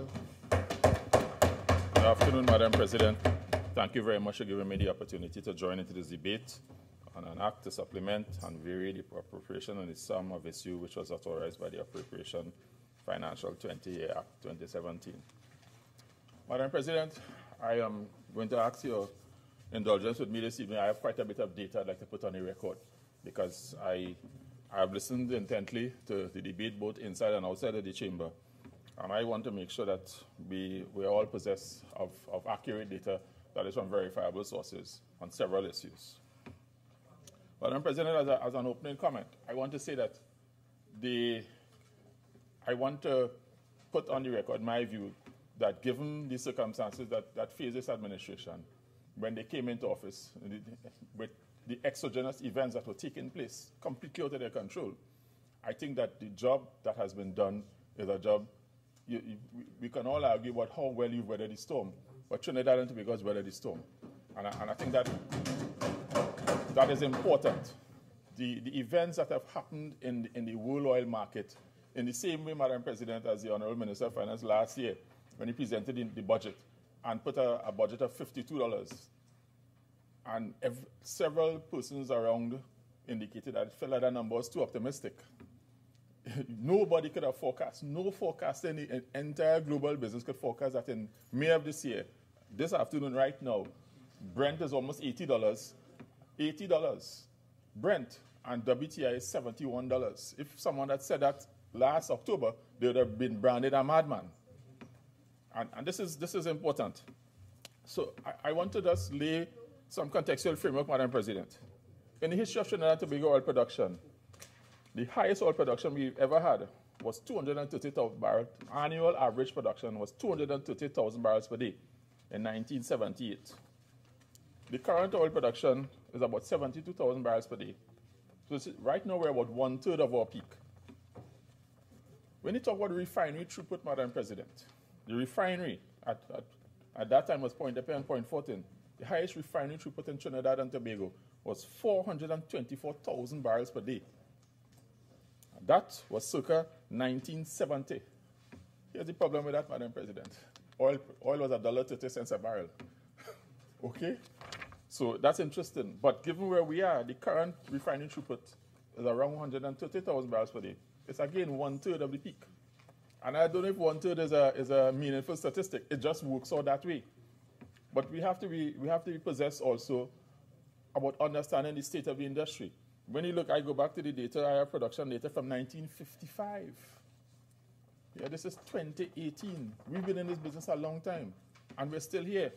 S8: Good afternoon, Madam President. Thank you very much for giving me the opportunity to join into this debate on an act to supplement and vary the appropriation and the sum of issue which was authorized by the Appropriation Financial 20-Year Act 2017. Madam President, I am going to ask your indulgence with me this evening. I have quite a bit of data I'd like to put on the record because I have listened intently to the debate both inside and outside of the chamber. And I want to make sure that we all possess of accurate data that is from verifiable sources on several issues. Madam President, as an opening comment, I want to say that I want to put on the record my view that given the circumstances that face this administration, when they came into office, with the exogenous events that were taking place completely out of their control, I think that the job that has been done is a job. We can all argue about how well you've weathered the storm, but Trinidad and Tobago has weathered the storm. And I think that is important. The events that have happened in the world oil market, in the same way, Madam President, as the Honourable Minister of Finance last year, when he presented the budget and put a budget of $52. And several persons around indicated that it felt like that number was too optimistic. Nobody could have forecast, no forecaster in the entire global business could forecast that in May of this year, this afternoon right now, Brent is almost $80. $80. Brent and WTI is $71. If someone had said that last October, they would have been branded a madman. And this is important. So I want to just lay some contextual framework, Madam President. In the history of Trinidad and Tobago oil production, the highest oil production we've ever had was 230,000 barrels. Annual average production was 230,000 barrels per day in 1978. The current oil production is about 72,000 barrels per day. So right now we're about 1/3 of our peak. When you talk about the refinery throughput, Madam President, the refinery at that time was Point Epe and Point Fortin. The highest refinery throughput in Trinidad and Tobago was 424,000 barrels per day. That was circa 1970. Here's the problem with that, Madam President. Oil was $1.30 a barrel. Okay? So that's interesting. But given where we are, the current refining throughput is around 130,000 barrels per day. It's again 1/3 of the peak. And I don't know if 1/3 is a meaningful statistic. It just works out that way. But we have to be possessed also about understanding the state of the industry. When you look, I go back to the data, I have production data from 1955. Yeah, this is 2018. We've been in this business a long time, and we're still here.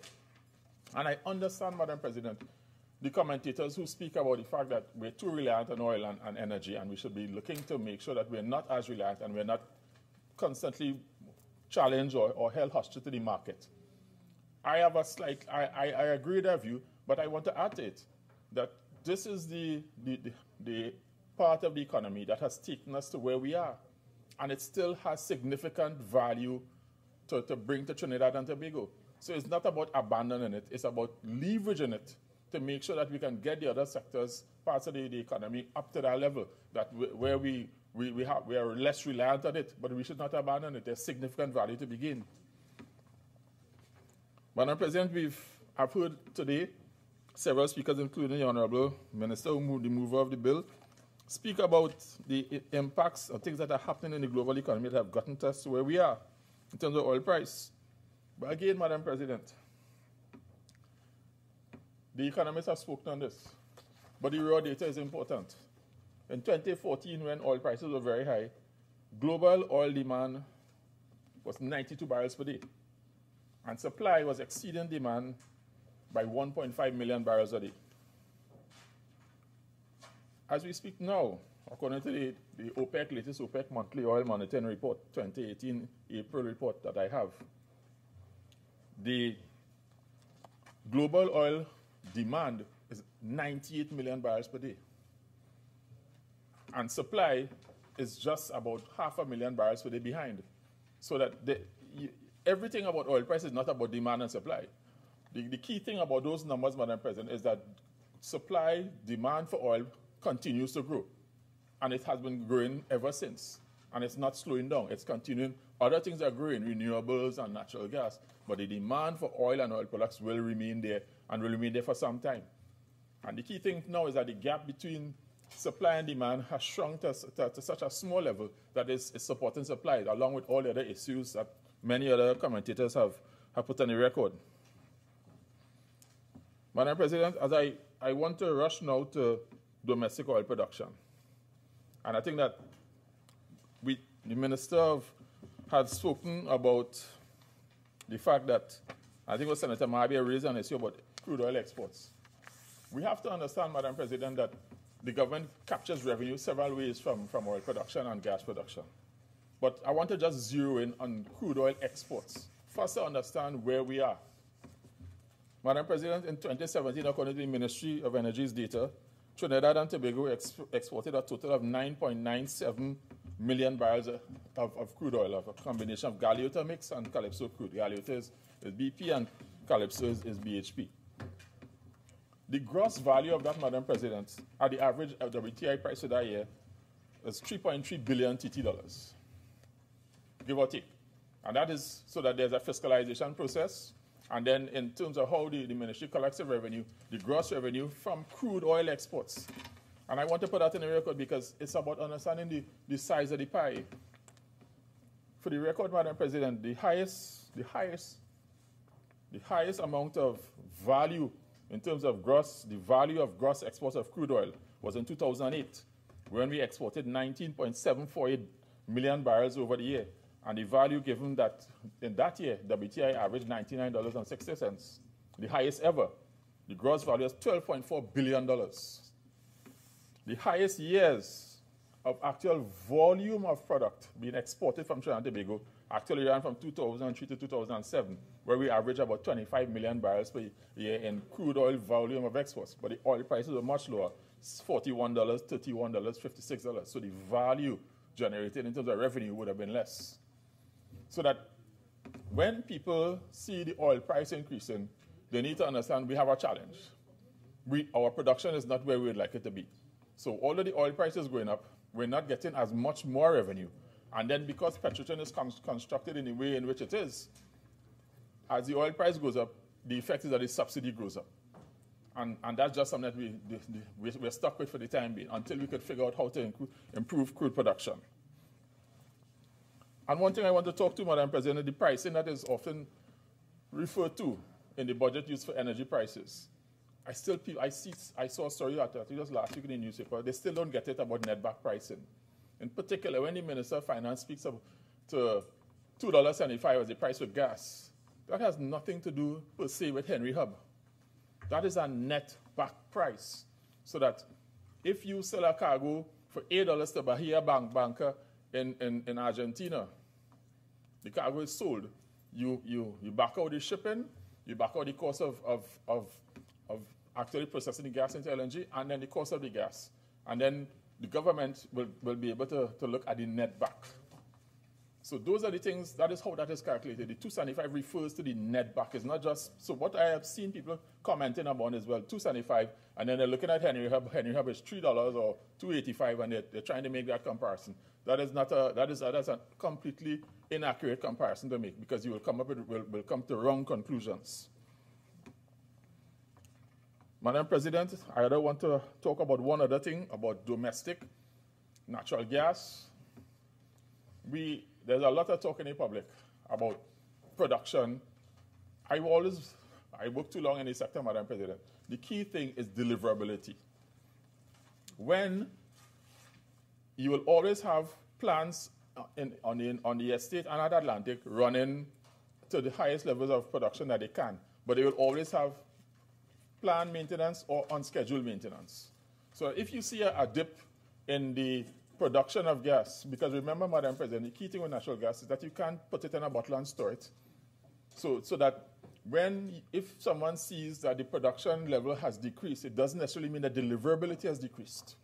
S8: And I understand, Madam President, the commentators who speak about the fact that we're too reliant on oil and energy, and we should be looking to make sure that we're not as reliant and we're not constantly challenged or held hostage to the market. I have I agree with that view, but I want to add to it that this is the part of the economy that has taken us to where we are. And it still has significant value to bring to Trinidad and Tobago. So it's not about abandoning it, it's about leveraging it to make sure that we can get the other sectors, parts of the economy up to that level, that where we are less reliant on it, but we should not abandon it. There's significant value to be gained. Madam President, I've heard today several speakers, including the Honorable Minister, the mover of the bill, speak about the impacts of things that are happening in the global economy that have gotten us to where we are in terms of oil price. But again, Madam President, the economists have spoken on this, but the raw data is important. In 2014, when oil prices were very high, global oil demand was 92 barrels per day, and supply was exceeding demand by 1.5 million barrels a day. As we speak now, according to the OPEC, latest OPEC monthly oil monitoring report, 2018 April report that I have, the global oil demand is 98 million barrels per day. And supply is just about 500,000 barrels per day behind. So that everything about oil price is not about demand and supply. The key thing about those numbers, Madam President, is that supply, demand for oil continues to grow. And it has been growing ever since. And it's not slowing down. It's continuing. Other things are growing, renewables and natural gas. But the demand for oil and oil products will remain there and will remain there for some time. And the key thing now is that the gap between supply and demand has shrunk to such a small level that it's supporting supply, along with all the other issues that many other commentators have put on the record. Madam President, as I want to rush now to domestic oil production. And I think that the Minister had spoken about the fact that, I think it was Senator Mahabir raised an issue about crude oil exports. We have to understand, Madam President, that the government captures revenue several ways from oil production and gas production. But I want to just zero in on crude oil exports. First, to understand where we are. Madam President, in 2017, according to the Ministry of Energy's data, Trinidad and Tobago exported a total of 9.97 million barrels of crude oil, of a combination of Galeota mix and Calypso crude. Galeota is BP and Calypso is BHP. The gross value of that, Madam President, at the average WTI price for that year is $3.3 billion TT dollars, give or take. And that is so that there's a fiscalization process. And then in terms of how the ministry collects the revenue, the gross revenue from crude oil exports. And I want to put that in the record because it's about understanding the size of the pie. For the record, Madam President, the highest amount of value in terms of the value of gross exports of crude oil was in 2008, when we exported 19.748 million barrels over the year. And the value given that in that year, WTI averaged $99.60. the highest ever. The gross value is $12.4 billion. The highest years of actual volume of product being exported from Trinidad and Tobago actually ran from 2003 to 2007, where we averaged about 25 million barrels per year in crude oil volume of exports. But the oil prices were much lower, $41, $31, $56. So the value generated in terms of revenue would have been less. So that when people see the oil price increasing, they need to understand we have a challenge. Our production is not where we would like it to be. So although the oil price is going up, we're not getting as much more revenue. And then because Petrotrin is constructed in the way in which it is, as the oil price goes up, the effect is that the subsidy goes up. And that's just something that we're stuck with for the time being until we could figure out how to improve crude production. And one thing I want to talk to, Madam President, is the pricing that is often referred to in the budget used for energy prices. I saw a story just last week in the newspaper. They still don't get it about netback pricing. In particular, when the Minister of Finance speaks to $2.75 as the price for gas, that has nothing to do per se with Henry Hub. That is a net back price. So that if you sell a cargo for $8 to Bahia Banca in Argentina, the cargo is sold. You back out the shipping, you back out the cost of actually processing the gas into LNG, and then the cost of the gas. And then the government will be able to look at the net back. So those are the things, that is how that is calculated. The 275 refers to the net back. It's not just, so what I have seen people commenting about is, well, 275, and then they're looking at Henry Hub. Henry Hub is $3 or $2.85, and they're trying to make that comparison. That is a completely inaccurate comparison to make, because you will come to wrong conclusions. Madam President, I want to talk about one other thing about domestic natural gas. There's a lot of talk in the public about production. I work too long in the sector, Madam President. The key thing is deliverability. When you will always have plants on the estate and at Atlantic running to the highest levels of production that they can, but they will always have planned maintenance or unscheduled maintenance. So if you see a dip in the production of gas, because remember, Madam President, the key thing with natural gas is that you can't put it in a bottle and store it. So that if someone sees that the production level has decreased, it doesn't necessarily mean that deliverability has decreased.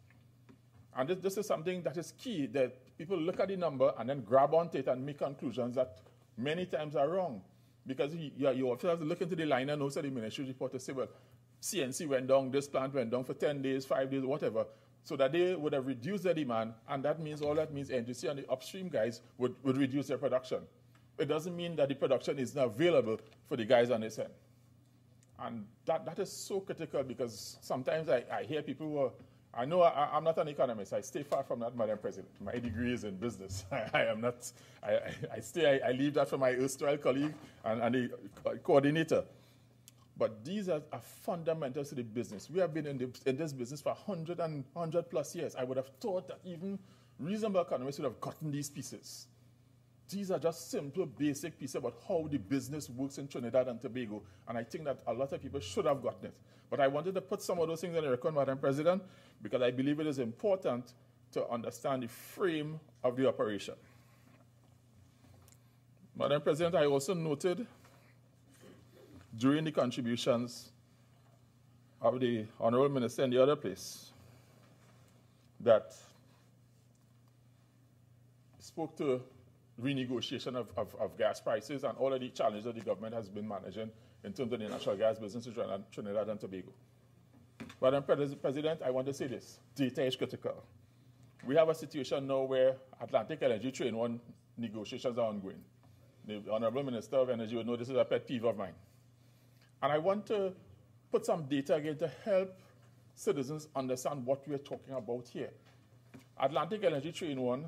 S8: And this is something that is key, that people look at the number and then grab onto it and make conclusions that many times are wrong. Because you also have to look into the liner notes of the ministry report to say, well, CNC went down, this plant went down for 10 days, 5 days, whatever, so that they would have reduced their demand, and all that means NGC and the upstream guys would reduce their production. It doesn't mean that the production is not available for the guys on this end. And that is so critical, because sometimes I hear people who are, I know I'm not an economist. I stay far from that, Madam President. My degree is in business. I am not, I leave that for my erstwhile colleague and the coordinator. But these are fundamentals to the business. We have been in this business for 100 plus years. I would have thought that even reasonable economists would have gotten these pieces. These are just simple, basic pieces about how the business works in Trinidad and Tobago, and I think that a lot of people should have gotten it. But I wanted to put some of those things on the record, Madam President, because I believe it is important to understand the frame of the operation. Madam President, I also noted during the contributions of the Honorable Minister in the other place that spoke to renegotiation of gas prices and all of the challenges that the government has been managing in terms of the natural gas business in Trinidad and Tobago. Madam President, I want to say this. Data is critical. We have a situation now where Atlantic LNG Train 1 negotiations are ongoing. The Honorable Minister of Energy would know this is a pet peeve of mine. And I want to put some data again to help citizens understand what we're talking about here. Atlantic LNG Train 1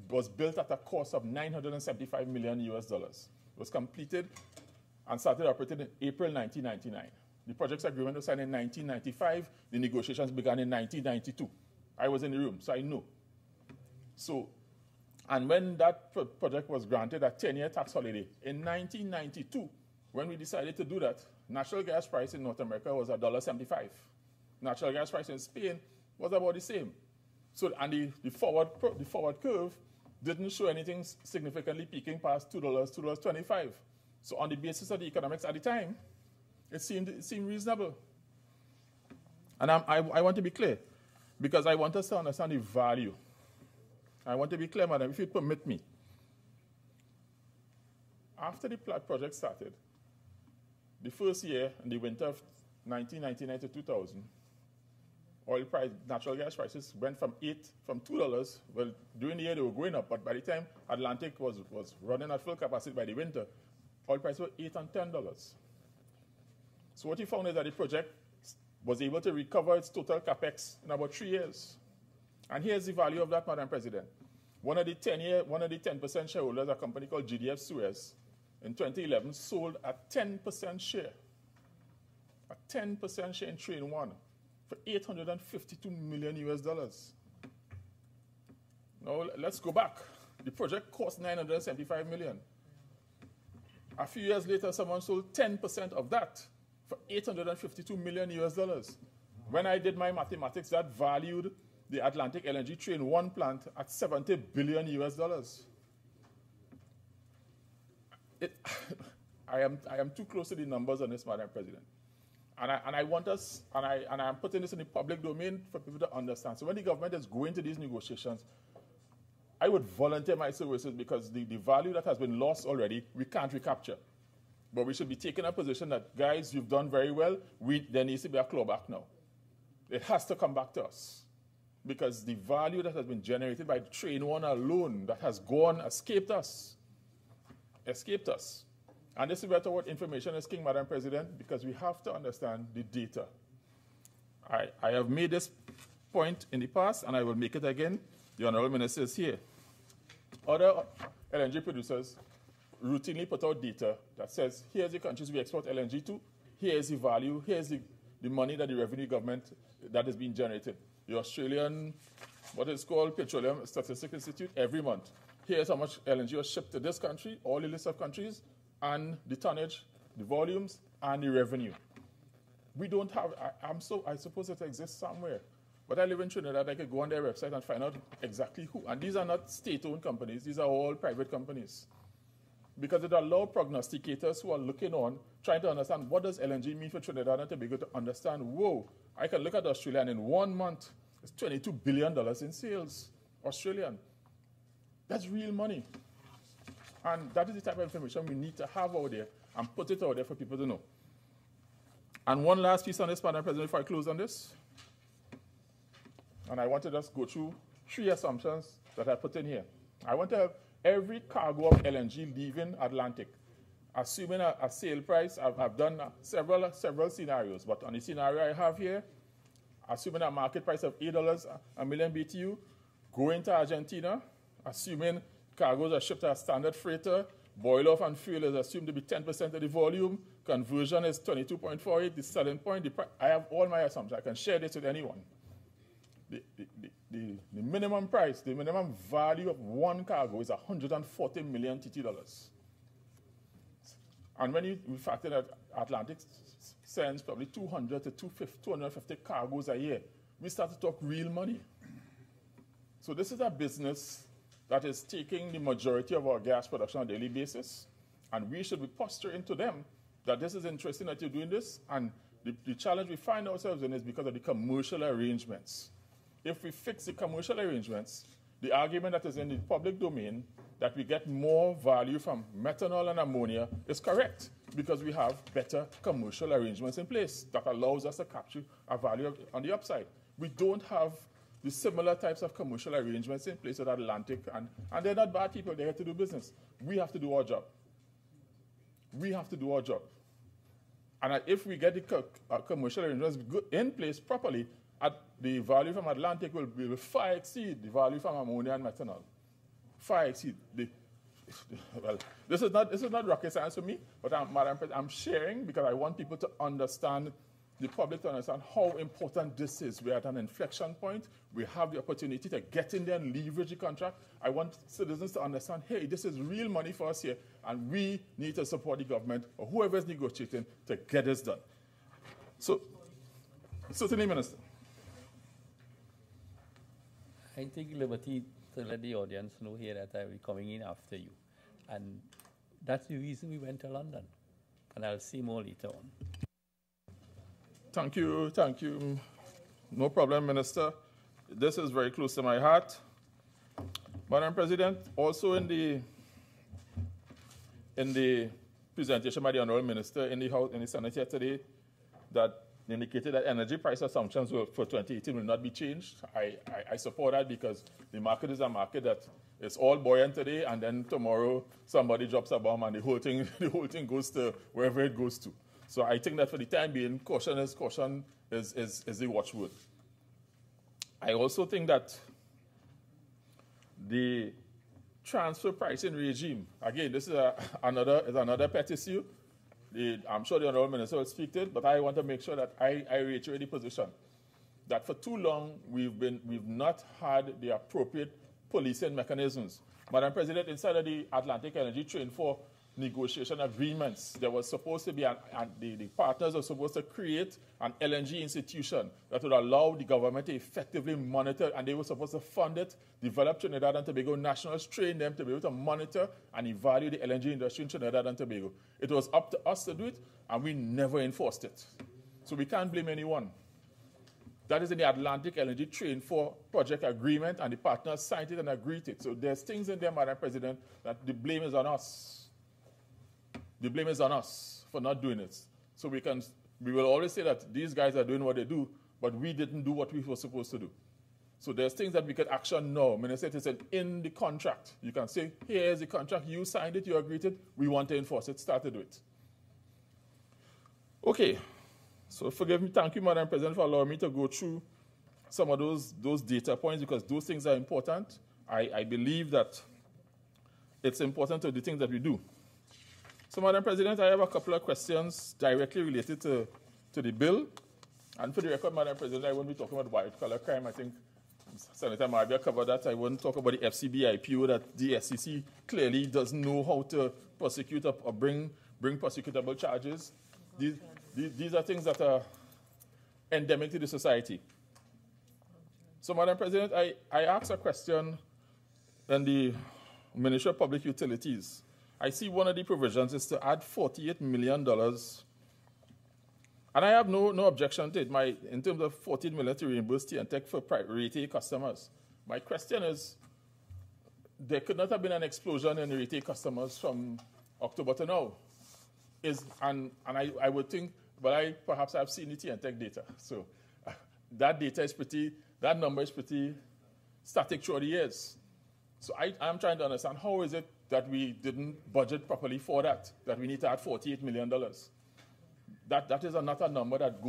S8: was built at a cost of $975 million US. It was completed and started operating in April 1999. The project's agreement was signed in 1995. The negotiations began in 1992. I was in the room, so I know. So, and when that project was granted a 10-year tax holiday, in 1992, when we decided to do that, natural gas price in North America was $1.75. Natural gas price in Spain was about the same. So, and the forward curve didn't show anything significantly peaking past $2, $2.25. So on the basis of the economics at the time, it seemed reasonable. And I want to be clear, because I want us to understand the value. I want to be clear, madam, if you permit me. After the project started, the first year, in the winter of 1999 to 2000, oil price, natural gas prices went from $2. Well, during the year they were going up, but by the time Atlantic was running at full capacity by the winter, oil prices were $8 and $10. So what he found is that the project was able to recover its total capex in about 3 years. And here's the value of that, Madam President. One of the 10% shareholders, a company called GDF Suez, in 2011 sold a 10% share. A 10% share in Train 1 for $852 million US. Now let's go back. The project cost $975 million. A few years later, someone sold 10% of that for $852 million US. When I did my mathematics, that valued the Atlantic LNG Train 1 plant at $70 billion US. I am too close to the numbers on this, Madam President. And I want us, and I'm putting this in the public domain for people to understand. So when the government is going to these negotiations, I would volunteer my services, because the value that has been lost already, we can't recapture. But we should be taking a position that, guys, you've done very well. There needs to be a clawback now. It has to come back to us. Because the value that has been generated by Train 1 alone, that has gone, escaped us. Escaped us. And this is where what information is king, Madam President, because we have to understand the data. I have made this point in the past, and I will make it again. The Honorable Minister is here. Other LNG producers routinely put out data that says, here's the countries we export LNG to, here's the value, here's the money that the revenue government that is being generated. The Australian, what is called Petroleum Statistics Institute, every month. Here's how much LNG was shipped to this country, all the list of countries, and the tonnage, the volumes, and the revenue. We don't have, I suppose it exists somewhere. But I live in Trinidad, I could go on their website and find out exactly who. And these are not state-owned companies, these are all private companies. Because it allows prognosticators who are looking on, trying to understand what does LNG mean for Trinidad and Tobago to understand, whoa, I can look at Australia and in 1 month, it's $22 billion in sales, Australian. That's real money. And that is the type of information we need to have out there and put it out there for people to know. And one last piece on this, Madam President, before I close on this. And I want to just go through 3 assumptions that I put in here. I want to have every cargo of LNG leaving Atlantic, assuming a sale price. I've done several scenarios, but on the scenario I have here, assuming a market price of $8 a million BTU, going to Argentina, assuming cargoes are shipped as standard freighter, boil off and fuel is assumed to be 10% of the volume, conversion is 22.48, the selling point, I have all my assumptions. I can share this with anyone. The minimum price, the minimum value of one cargo is $140 million TT. And when we factor that Atlantic sends probably 200 to 250 cargoes a year, we start to talk real money. So this is a business that is taking the majority of our gas production on a daily basis, and we should be posturing to them that this is interesting that you're doing this, and the challenge we find ourselves in is because of the commercial arrangements. If we fix the commercial arrangements, the argument that is in the public domain that we get more value from methanol and ammonia is correct, because we have better commercial arrangements in place that allows us to capture a value on the upside. We don't have the similar types of commercial arrangements in place with Atlantic, and they're not bad people, they're here to do business. We have to do our job. We have to do our job. And if we get the commercial arrangements in place properly, the value from Atlantic will far exceed the value from ammonia and methanol. Far exceed. Well, this is not rocket science for me, but Madam President, I'm sharing because I want people to understand the public to understand how important this is. We're at an inflection point. We have the opportunity to get in there and leverage the contract. I want citizens to understand, hey, this is real money for us here, and we need to support the government or whoever is negotiating to get this done. So, certainly, Minister.
S9: I take liberty to let the audience know here that I will be coming in after you. And that's the reason we went to London. And I'll see more later on.
S8: Thank you, thank you. No problem, Minister. This is very close to my heart. Madam President, also in the presentation by the Honourable Minister in the House, in the Senate yesterday, that indicated that energy price assumptions for 2018 will not be changed. I support that because the market is a market that is all buoyant today, and then tomorrow somebody drops a bomb and the whole thing goes to wherever it goes to. So I think that for the time being, caution is the watchword. I also think that the transfer pricing regime, again, this is another pet issue. I'm sure the Honourable Minister will speak to it, but I want to make sure that I reiterate the position that for too long we've not had the appropriate policing mechanisms. Madam President, inside of the Atlantic Energy Train for negotiation agreements, there was supposed to be, the partners were supposed to create an LNG institution that would allow the government to effectively monitor, and they were supposed to fund it, develop Trinidad and Tobago nationals, train them to be able to monitor and evaluate the LNG industry in Trinidad and Tobago. It was up to us to do it, and we never enforced it. So we can't blame anyone. That is in the Atlantic Energy Train for project agreement, and the partners signed it and agreed to it. So there's things in there, Madam President, that the blame is on us. The blame is on us for not doing it. So we will always say that these guys are doing what they do, but we didn't do what we were supposed to do. So there's things that we can action now. Minister, it is in the contract. You can say, here's the contract, you signed it, you agreed to it, we want to enforce it, start to do it. Okay, so forgive me, thank you, Madam President, for allowing me to go through some of those data points, because those things are important. I believe that it's important to the things that we do. So, Madam President, I have a couple of questions directly related to the bill. And for the record, Madam President, I won't be talking about white-collar crime. I think Senator Mahabir covered that. I won't talk about the FCB IPO, that the SEC clearly doesn't know how to prosecute or bring prosecutable charges. These are things that are endemic to the society. So, Madam President, I asked a question in the Ministry of Public Utilities. I see one of the provisions is to add $48 million. And I have no objection to it, in terms of $14 million to reimburse TNTech for retail customers. My question is, there could not have been an explosion in retail customers from October to now. I would think, but perhaps I've seen the TNTech data. So that number is pretty static throughout the years. So I'm trying to understand, how is it that we didn't budget properly for that we need to add $48 million? That is not a number that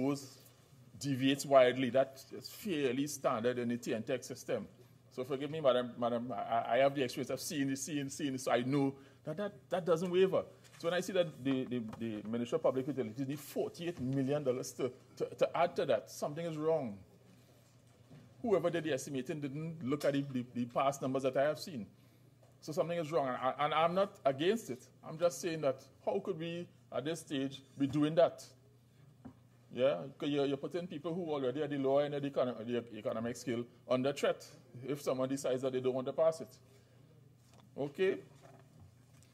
S8: deviates widely. That is fairly standard in the TNTech system. So forgive me, Madam, I have the experience of seeing this, so I know that doesn't waver. So when I see that the Ministry of Public Utilities need $48 million to add to that, something is wrong. Whoever did the estimating didn't look at the past numbers that I have seen. So something is wrong, and I'm not against it. I'm just saying that how could we, at this stage, be doing that? Yeah, because you're putting people who already are the lower end of the economic scale under threat if someone decides that they don't want to pass it. Okay.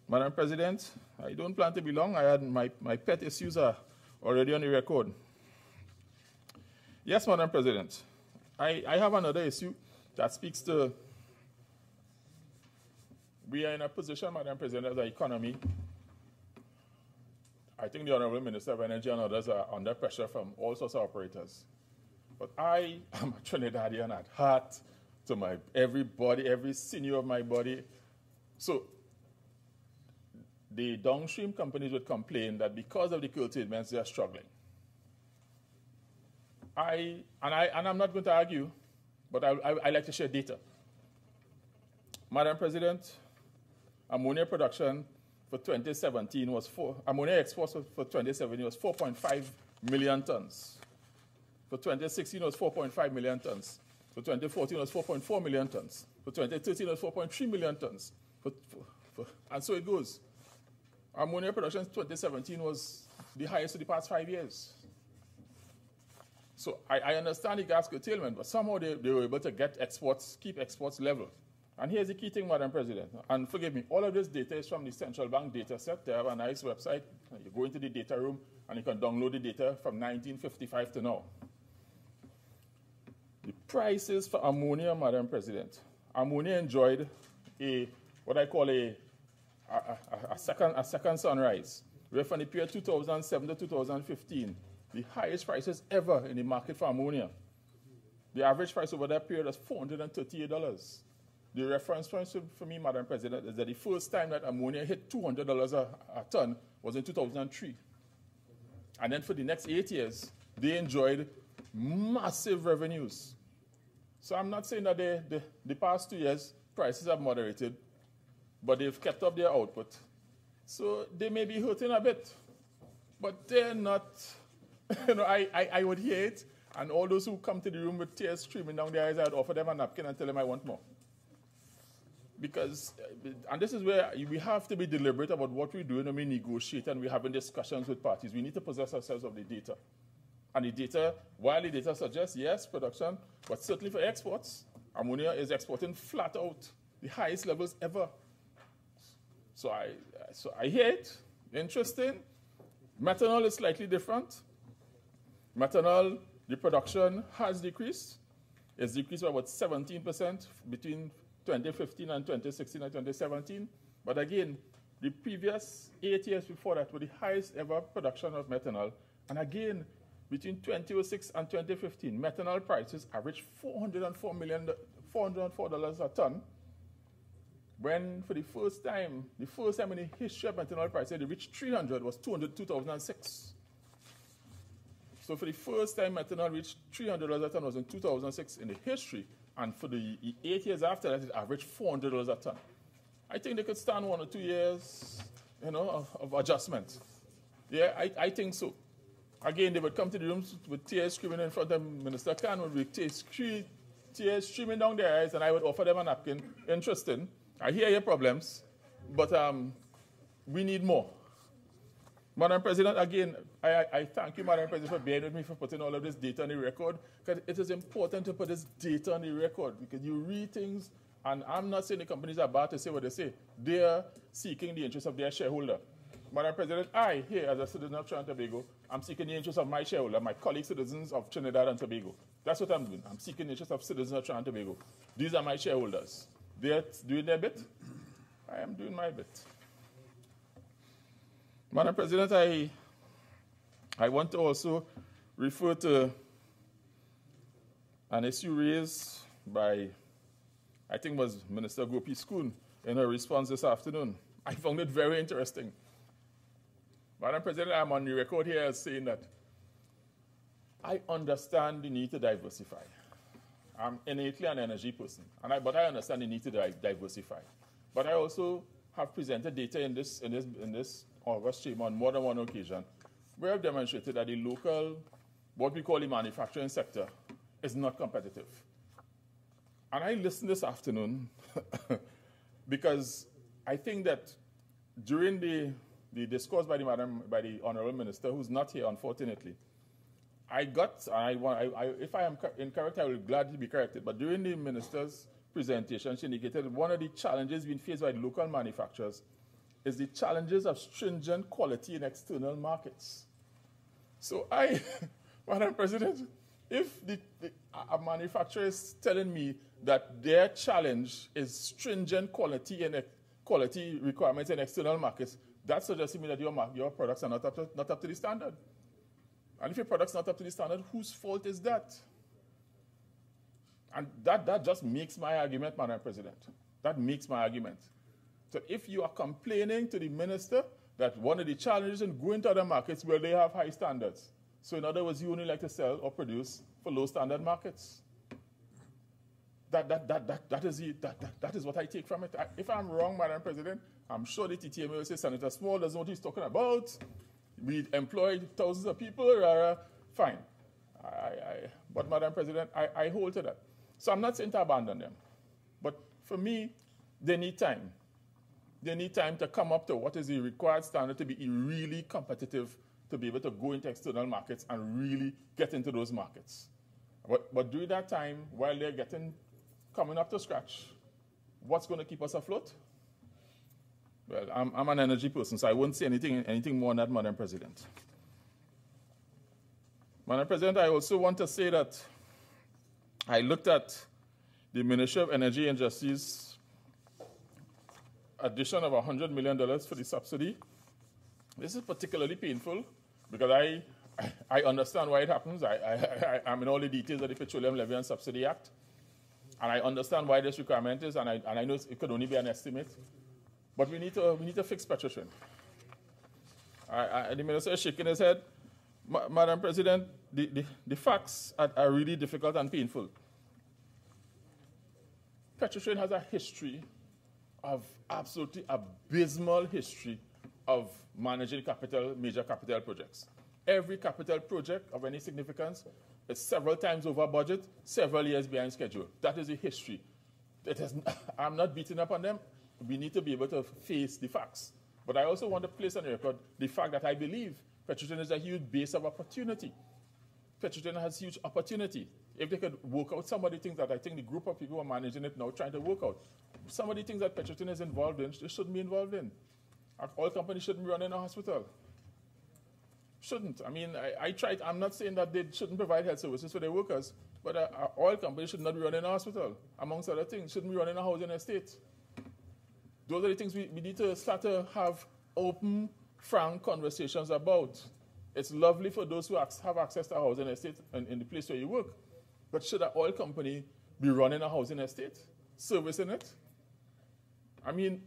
S8: Madam President, I don't plan to be long. My pet issues are already on the record. Yes, Madam President. I have another issue that speaks to, we are in a position, Madam President, as an economy. I think the Honourable Minister of Energy and others are under pressure from all sorts of operators. But I am a Trinidadian at heart, to every sinew of my body. So the downstream companies would complain that because of the curtailments, they are struggling. I'm not going to argue, but I like to share data. Madam President, ammonia production for 2017 was ammonia exports for 2017 was 4.5 million tons. For 2016, it was 4.5 million tons. For 2014, it was 4.4 million tons. For 2013, it was 4.3 million tons. And so it goes. Ammonia production in 2017 was the highest of the past 5 years. So I understand the gas curtailment, but somehow they were able to get exports, keep exports level. And here's the key thing, Madam President. And forgive me, all of this data is from the central bank data set. They have a nice website. You go into the data room, and you can download the data from 1955 to now. The prices for ammonia, Madam President. Ammonia enjoyed what I call a second sunrise. Where from the period 2007 to 2015, the highest prices ever in the market for ammonia. The average price over that period was $438. The reference point for me, Madam President, is that the first time that ammonia hit $200 a ton was in 2003. And then for the next 8 years, they enjoyed massive revenues. So I'm not saying that the past 2 years, prices have moderated, but they've kept up their output. So they may be hurting a bit, but they're not, I would hear it, and all those who come to the room with tears streaming down their eyes, I'd offer them a napkin and tell them I want more. Because, and this is where we have to be deliberate about what we're doing when we negotiate and we're having discussions with parties. We need to possess ourselves of the data. And the data, while the data suggests, yes, production, but certainly for exports, ammonia is exporting flat out, the highest levels ever. So I hear it, interesting. Methanol is slightly different. Methanol, the production has decreased. It's decreased by about 17% between 2015 and 2016 and 2017. But again, the previous 8 years before that were the highest ever production of methanol. And again, between 2006 and 2015, methanol prices averaged $404 a ton. When for the first time in the history of methanol prices, they reached 300 was 2006. So for the first time methanol reached $300 a ton was in 2006 in the history. And for the 8 years after that, it averaged $400 a ton. I think they could stand 1 or 2 years, of adjustment. Yeah, I think so. Again, they would come to the rooms with tears screaming in front of Minister Khan, would be tears streaming down their eyes, and I would offer them a napkin. Interesting. I hear your problems, but we need more. Madam President, again, I thank you, Madam President, for bearing with me for putting all of this data on the record, because it is important to put this data on the record, because you read things, and I'm not saying the companies are bad to say what they say. They are seeking the interests of their shareholder. Madam President, I, here as a citizen of Trinidad and Tobago, I'm seeking the interests of my shareholder, my colleague citizens of Trinidad and Tobago. That's what I'm doing. I'm seeking the interests of citizens of Trinidad and Tobago. These are my shareholders. They're doing their bit. I am doing my bit. Madam President, I want to also refer to an issue raised by, I think was Minister Gopi Schoon in her response this afternoon. I found it very interesting. Madam President, I'm on the record here as saying that I understand the need to diversify. I'm innately an energy person, but I understand the need to diversify. But I also have presented data in this August stream on more than one occasion where I've demonstrated that the local, what we call the manufacturing sector, is not competitive. And I listened this afternoon because I think that during the discourse by the Honorable Minister, who's not here, unfortunately, if I am incorrect, I will gladly be corrected. But during the minister's presentation, she indicated that one of the challenges being faced by the local manufacturers is the challenges of stringent quality in external markets. So Madam President, if a manufacturer is telling me that their challenge is stringent quality and quality requirements in external markets, that suggests to me that your products are not up to the standard. And if your product's not up to the standard, whose fault is that? And that just makes my argument, Madam President. That makes my argument. So if you are complaining to the minister that one of the challenges in going to other markets where they have high standards, so in other words, you only like to sell or produce for low standard markets. That is what I take from it. If I'm wrong, Madam President, I'm sure the TTMA will say Senator Small doesn't know what he's talking about. We employ thousands of people, fine. But Madam President, I hold to that. So I'm not saying to abandon them. But for me, they need time. They need time to come up to what is the required standard to be really competitive, to be able to go into external markets and really get into those markets. But during that time, while they're coming up to scratch, what's going to keep us afloat? Well, I'm an energy person, so I won't say anything more than that, Madam President. Madam President, I also want to say that I looked at the Ministry of Energy and Justice addition of $100 million for the subsidy. This is particularly painful because I understand why it happens. I'm in all the details of the Petroleum Levy and Subsidy Act, and I understand why this requirement is, and I know it could only be an estimate. But we need to fix Petrotrin. The minister is shaking his head. Madam President, the facts are really difficult and painful. Petrotrin has a history of absolutely abysmal history of managing major capital projects. Every capital project of any significance is several times over budget, several years behind schedule. That is the history. I'm not beating up on them. We need to be able to face the facts. But I also want to place on the record the fact that I believe Petrotrin is a huge base of opportunity. Petrotrin has huge opportunity. If they could work out some of the things that I think the group of people who are managing it now trying to work out, some of the things that Petrotrin is involved in, they shouldn't be involved in. Oil companies shouldn't be running a hospital. Shouldn't. I mean, I tried. I'm not saying that they shouldn't provide health services for their workers, but oil companies should not be running a hospital, amongst other things. Shouldn't be running a housing estate. Those are the things we need to start to have open, frank conversations about. It's lovely for those who have access to a housing estate in the place where you work. But should an oil company be running a housing estate, servicing it? I mean,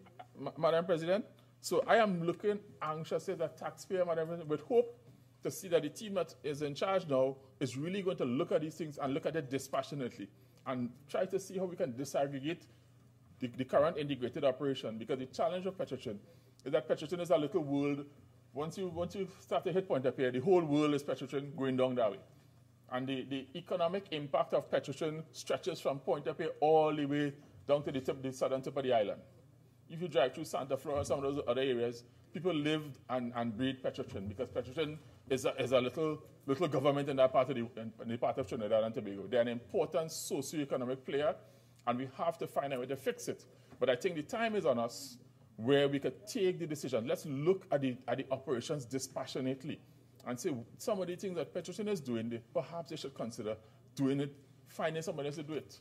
S8: Madam President, so I am looking anxiously as a taxpayer, Madam President, with hope to see that the team that is in charge now is really going to look at these things and look at it dispassionately and try to see how we can disaggregate the current integrated operation, because the challenge of Petrotrin is that Petrotrin is a little world. Once you start to hit point up here, the whole world is Petrotrin going down that way. And the economic impact of Petrotrin stretches from point up here all the way down to the southern tip of the island. If you drive through Santa Flora and some of those other areas, people live and breathe Petrotrin, because Petrotrin is a little government in that part of the part of Trinidad and Tobago. They're an important socio-economic player, and we have to find a way to fix it. But I think the time is on us where we could take the decision. Let's look at the operations dispassionately and say some of the things that Petrotrin is doing, perhaps they should consider doing it, finding somebody else to do it.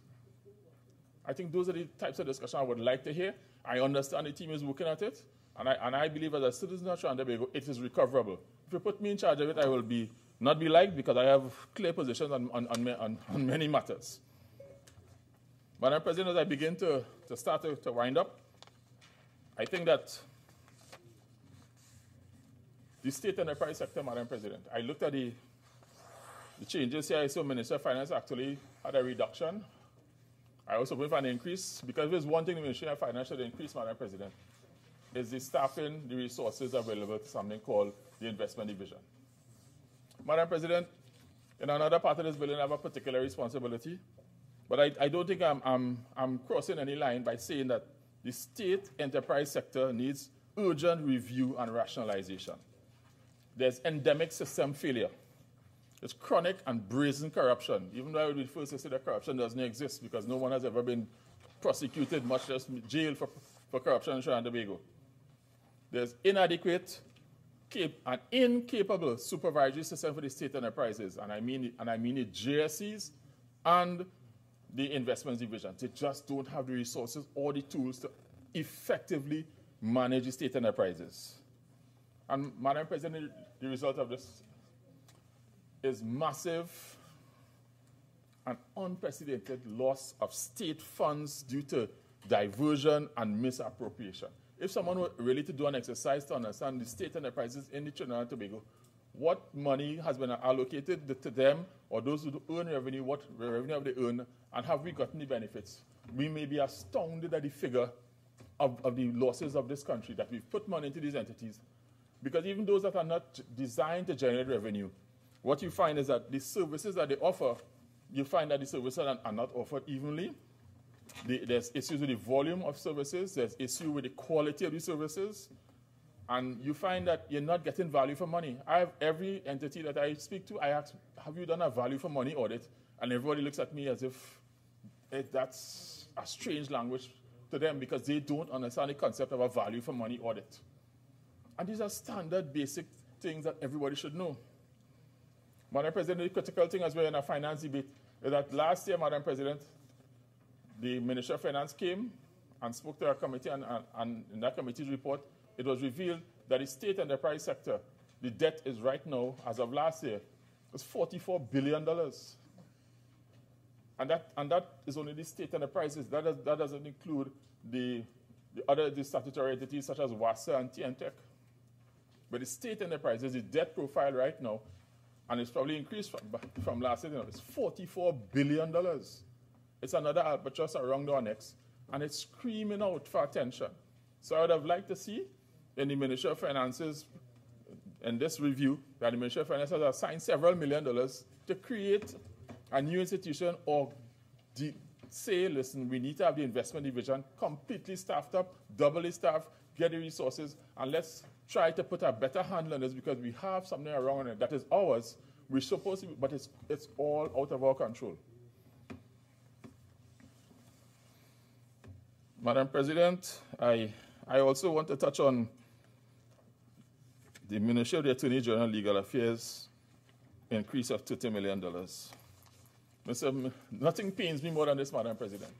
S8: I think those are the types of discussion I would like to hear. I understand the team is working at it, and I believe as a citizen of Trinidad and Tobago, it is recoverable. If you put me in charge of it, I will not be liked, because I have clear positions on many matters. Madam President, as I begin to start to wind up, I think that the state enterprise sector, Madam President, I looked at the changes here. I saw Minister of Finance actually had a reduction. I also went for an increase, because there's one thing the Ministry of Finance should increase, Madam President, is the staffing, the resources available to something called the investment division. Madam President, in another part of this bill, I have a particular responsibility. But I don't think I'm crossing any line by saying that the state enterprise sector needs urgent review and rationalization. There's endemic system failure. There's chronic and brazen corruption, even though I would be first to say that corruption doesn't exist, because no one has ever been prosecuted, much less jailed for corruption in Trinidad and Tobago. There's inadequate and incapable supervisory system for the state enterprises, and I mean the JSCs and the investments division. They just don't have the resources or the tools to effectively manage the state enterprises. And Madam President, the result of this is massive and unprecedented loss of state funds due to diversion and misappropriation. If someone were really to do an exercise to understand the state enterprises in the Trinidad and Tobago, what money has been allocated to them, or those who earn revenue, what revenue have they earned, and have we gotten the benefits? We may be astounded at the figure of the losses of this country, that we've put money into these entities Because even those that are not designed to generate revenue, what you find is that the services that they offer, you find that the services are not offered evenly. There's issues with the volume of services. There's issue with the quality of the services. And you find that you're not getting value for money. I have every entity that I speak to, I ask, have you done a value for money audit? And everybody looks at me as if that's a strange language to them because they don't understand the concept of a value for money audit. And these are standard basic things that everybody should know. Madam President, the critical thing as well in our finance debate is that last year, Madam President, the Minister of Finance came and spoke to our committee, and in that committee's report, it was revealed that the state enterprise sector, the debt is right now, as of last year, is $44 billion. And that is only the state enterprises. That doesn't include the statutory entities such as WASA and TNTech. But the state enterprises, the debt profile right now, and it's probably increased from last year, it's $44 billion. It's another albatross around our necks, and it's screaming out for attention. So I would have liked to see in the Ministry of Finance's, in this review, that the Ministry of Finance has assigned several $1 million to create a new institution or say, listen, we need to have the investment division completely staffed up, doubly staffed, get the resources, and let's try to put a better handle on this because we have something around it that is ours. We're supposed to, but it's all out of our control. Madam President, I also want to touch on the Ministry of the Attorney General Legal Affairs increase of $30 million. Nothing pains me more than this, Madam President,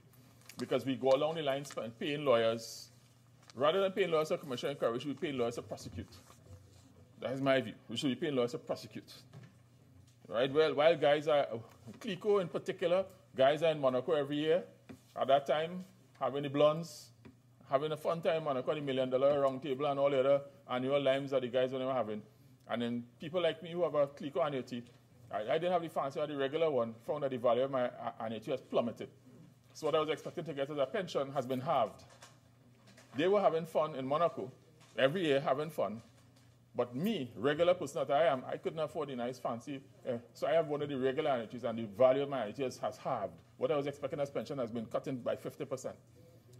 S8: because we go along the lines paying lawyers. Rather than paying lawyers for commercial inquiry, we should be paying lawyers to prosecute. That is my view. We should be paying lawyers to prosecute. Right? Well, while guys are, Clico in particular, guys are in Monaco every year. At that time, having the blondes, having a fun time, Monaco, the $1 million round table and all the other annual limes that the guys were never having. And then people like me who have a Clico annuity, I didn't have the fancy or the regular one, found that the value of my annuity has plummeted. So what I was expecting to get as a pension has been halved. They were having fun in Monaco, every year having fun. But me, regular person that I am, I couldn't afford the nice fancy. So I have one of the regular annuities, and the value of my annuities has halved. What I was expecting as pension has been cut in by 50%.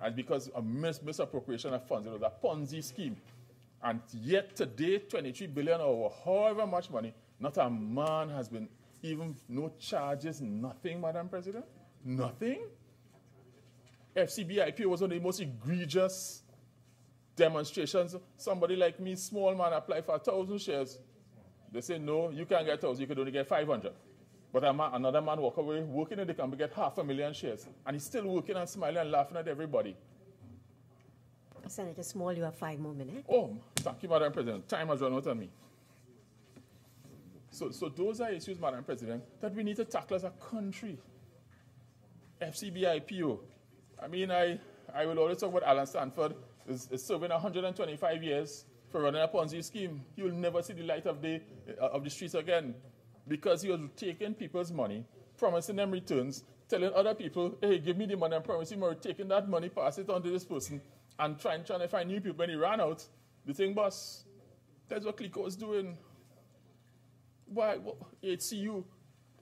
S8: And because of misappropriation of funds, it was a Ponzi scheme. And yet today, $23 billion or however much money, not a man has been, even no charges, nothing, Madam President, nothing. FCBIP was one of the most egregious demonstrations. Somebody like me, small man, apply for 1,000 shares. They say, no, you can't get 1,000, you could only get 500. But another man walk away, working in the company, get 500,000 shares. And he's still working and smiling and laughing at everybody.
S1: Senator Small, you have 5 more minutes.
S8: Oh, thank you, Madam President. Time has run out on me. So those are issues, Madam President, that we need to tackle as a country. FCBIPO. I mean, I will always talk about Alan Stanford is serving 125 years for running a Ponzi scheme. He will never see the light of the streets again because he was taking people's money, promising them returns, telling other people, hey, give me the money, I'm promising more, taking that money, pass it on to this person, and trying to find new people. When he ran out, the thing, boss, that's what Clico was doing. Why? HCU,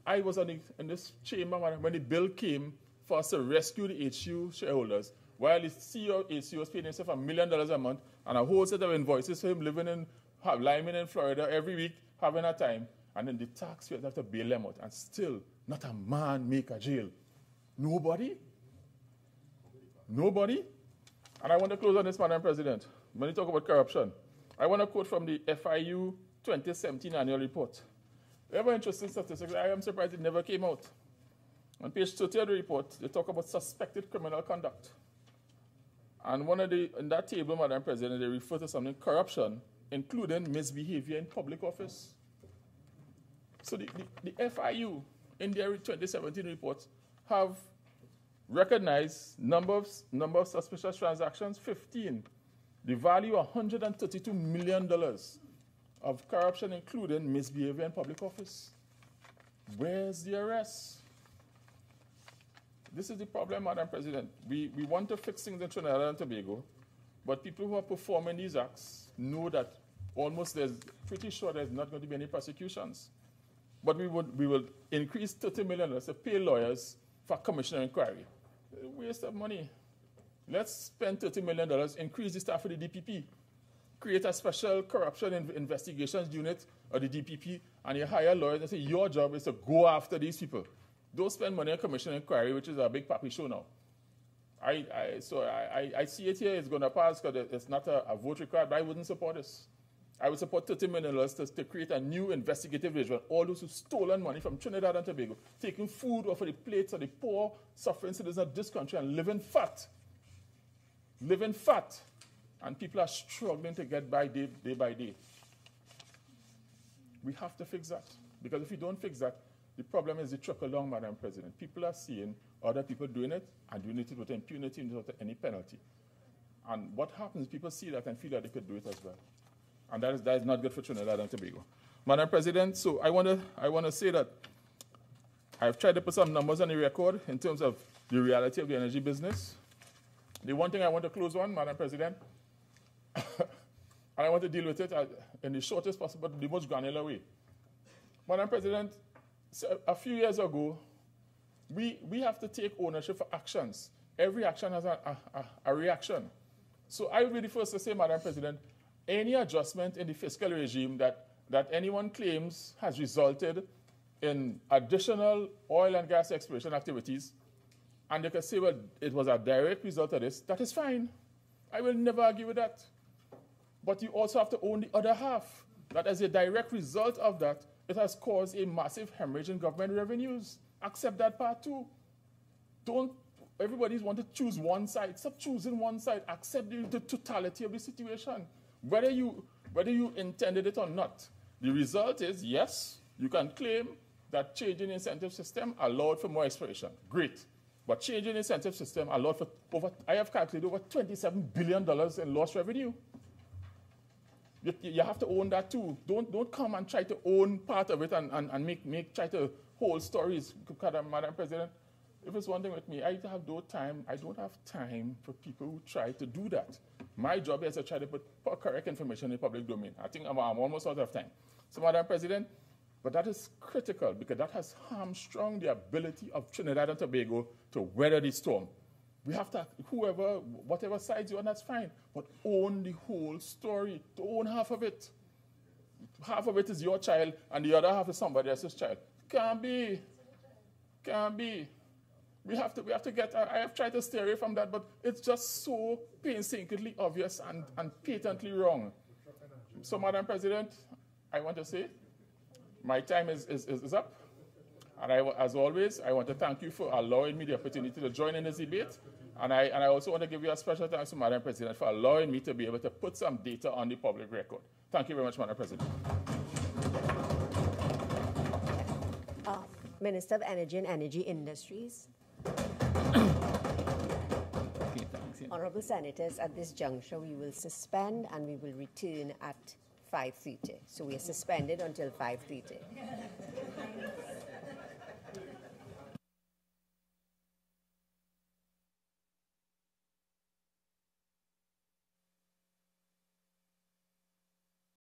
S8: I was in this chamber when the bill came for us to rescue the HCU shareholders, while the CEO of HCU was paying himself $1 million a month and a whole set of invoices for him living in Lyman in Florida every week, having a time, and then the taxpayers have to bail them out, and still not a man make a jail. Nobody? Nobody? And I want to close on this, Madam President. When you talk about corruption, I want to quote from the FIU 2017 annual report. They have an interesting statistics. I am surprised it never came out. On page 30 of the report, they talk about suspected criminal conduct. And in that table, Madam President, they refer to something, corruption, including misbehavior in public office. So the FIU, in their 2017 report, have recognized number of suspicious transactions, 15. The value, $132 million of corruption, including misbehavior in public office. Where's the arrest? This is the problem, Madam President. We want to fix things in Trinidad and Tobago, but people who are performing these acts know that there's pretty sure there's not going to be any prosecutions. But we will increase $30 million to pay lawyers for commissioner inquiry. Waste of money. Let's spend $30 million, increase the staff of the DPP, create a special corruption investigations unit of the DPP, and you hire lawyers and say your job is to go after these people. Don't spend money on commissioner inquiry, which is a big papi show now. I see it here, it's going to pass because it's not a vote required, but I wouldn't support this. I would support $30 million to create a new investigative division. All those who've stolen money from Trinidad and Tobago, taking food off of the plates of the poor, suffering citizens of this country and living fat. Living fat. And people are struggling to get by day by day. We have to fix that. Because if we don't fix that, the problem is the trickle down, Madam President. People are seeing other people doing it and doing it with impunity and without any penalty. And what happens, people see that and feel that they could do it as well. And that is not good for Trinidad and Tobago. Madam President, so I want to say that I've tried to put some numbers on the record in terms of the reality of the energy business. The one thing I want to close on, Madam President, and I want to deal with it in the shortest possible, the most granular way. Madam President, a few years ago, we have to take ownership for actions. Every action has a reaction. So I would be the first to say, Madam President, any adjustment in the fiscal regime that anyone claims has resulted in additional oil and gas exploration activities, and they can say, well, it was a direct result of this, that is fine. I will never argue with that. But you also have to own the other half, that as a direct result of that, it has caused a massive hemorrhage in government revenues. Accept that part too. Everybody's want to choose one side. Stop choosing one side. Accept the totality of the situation. Whether you intended it or not, the result is, yes, you can claim that changing the incentive system allowed for more exploration. Great. But changing the incentive system allowed for I have calculated over $27 billion in lost revenue. You have to own that too. Don't come and try to own part of it and try to hold stories. Madam President, if it's one thing with me, I don't have time for people who try to do that. My job is to try to put correct information in the public domain. I think I'm almost out of time. So, Madam President, but that is critical because that has hamstrung the ability of Trinidad and Tobago to weather the storm. We have to, whatever sides you're on, that's fine, but own the whole story. To own half of it. Half of it is your child, and the other half is somebody else's child. Can't be. We have to get, I have tried to stay away from that, but it's just so painstakingly obvious and patently wrong. So, Madam President, I want to say, my time is up. And as always, I want to thank you for allowing me the opportunity to join in this debate. And I also want to give you a special thanks to Madam President for allowing me to be able to put some data on the public record. Thank you very much, Madam President.
S1: Minister of Energy and Energy Industries. Honorable Senators, at this juncture, we will suspend and we will return at 5:30. So we are suspended until 5:30.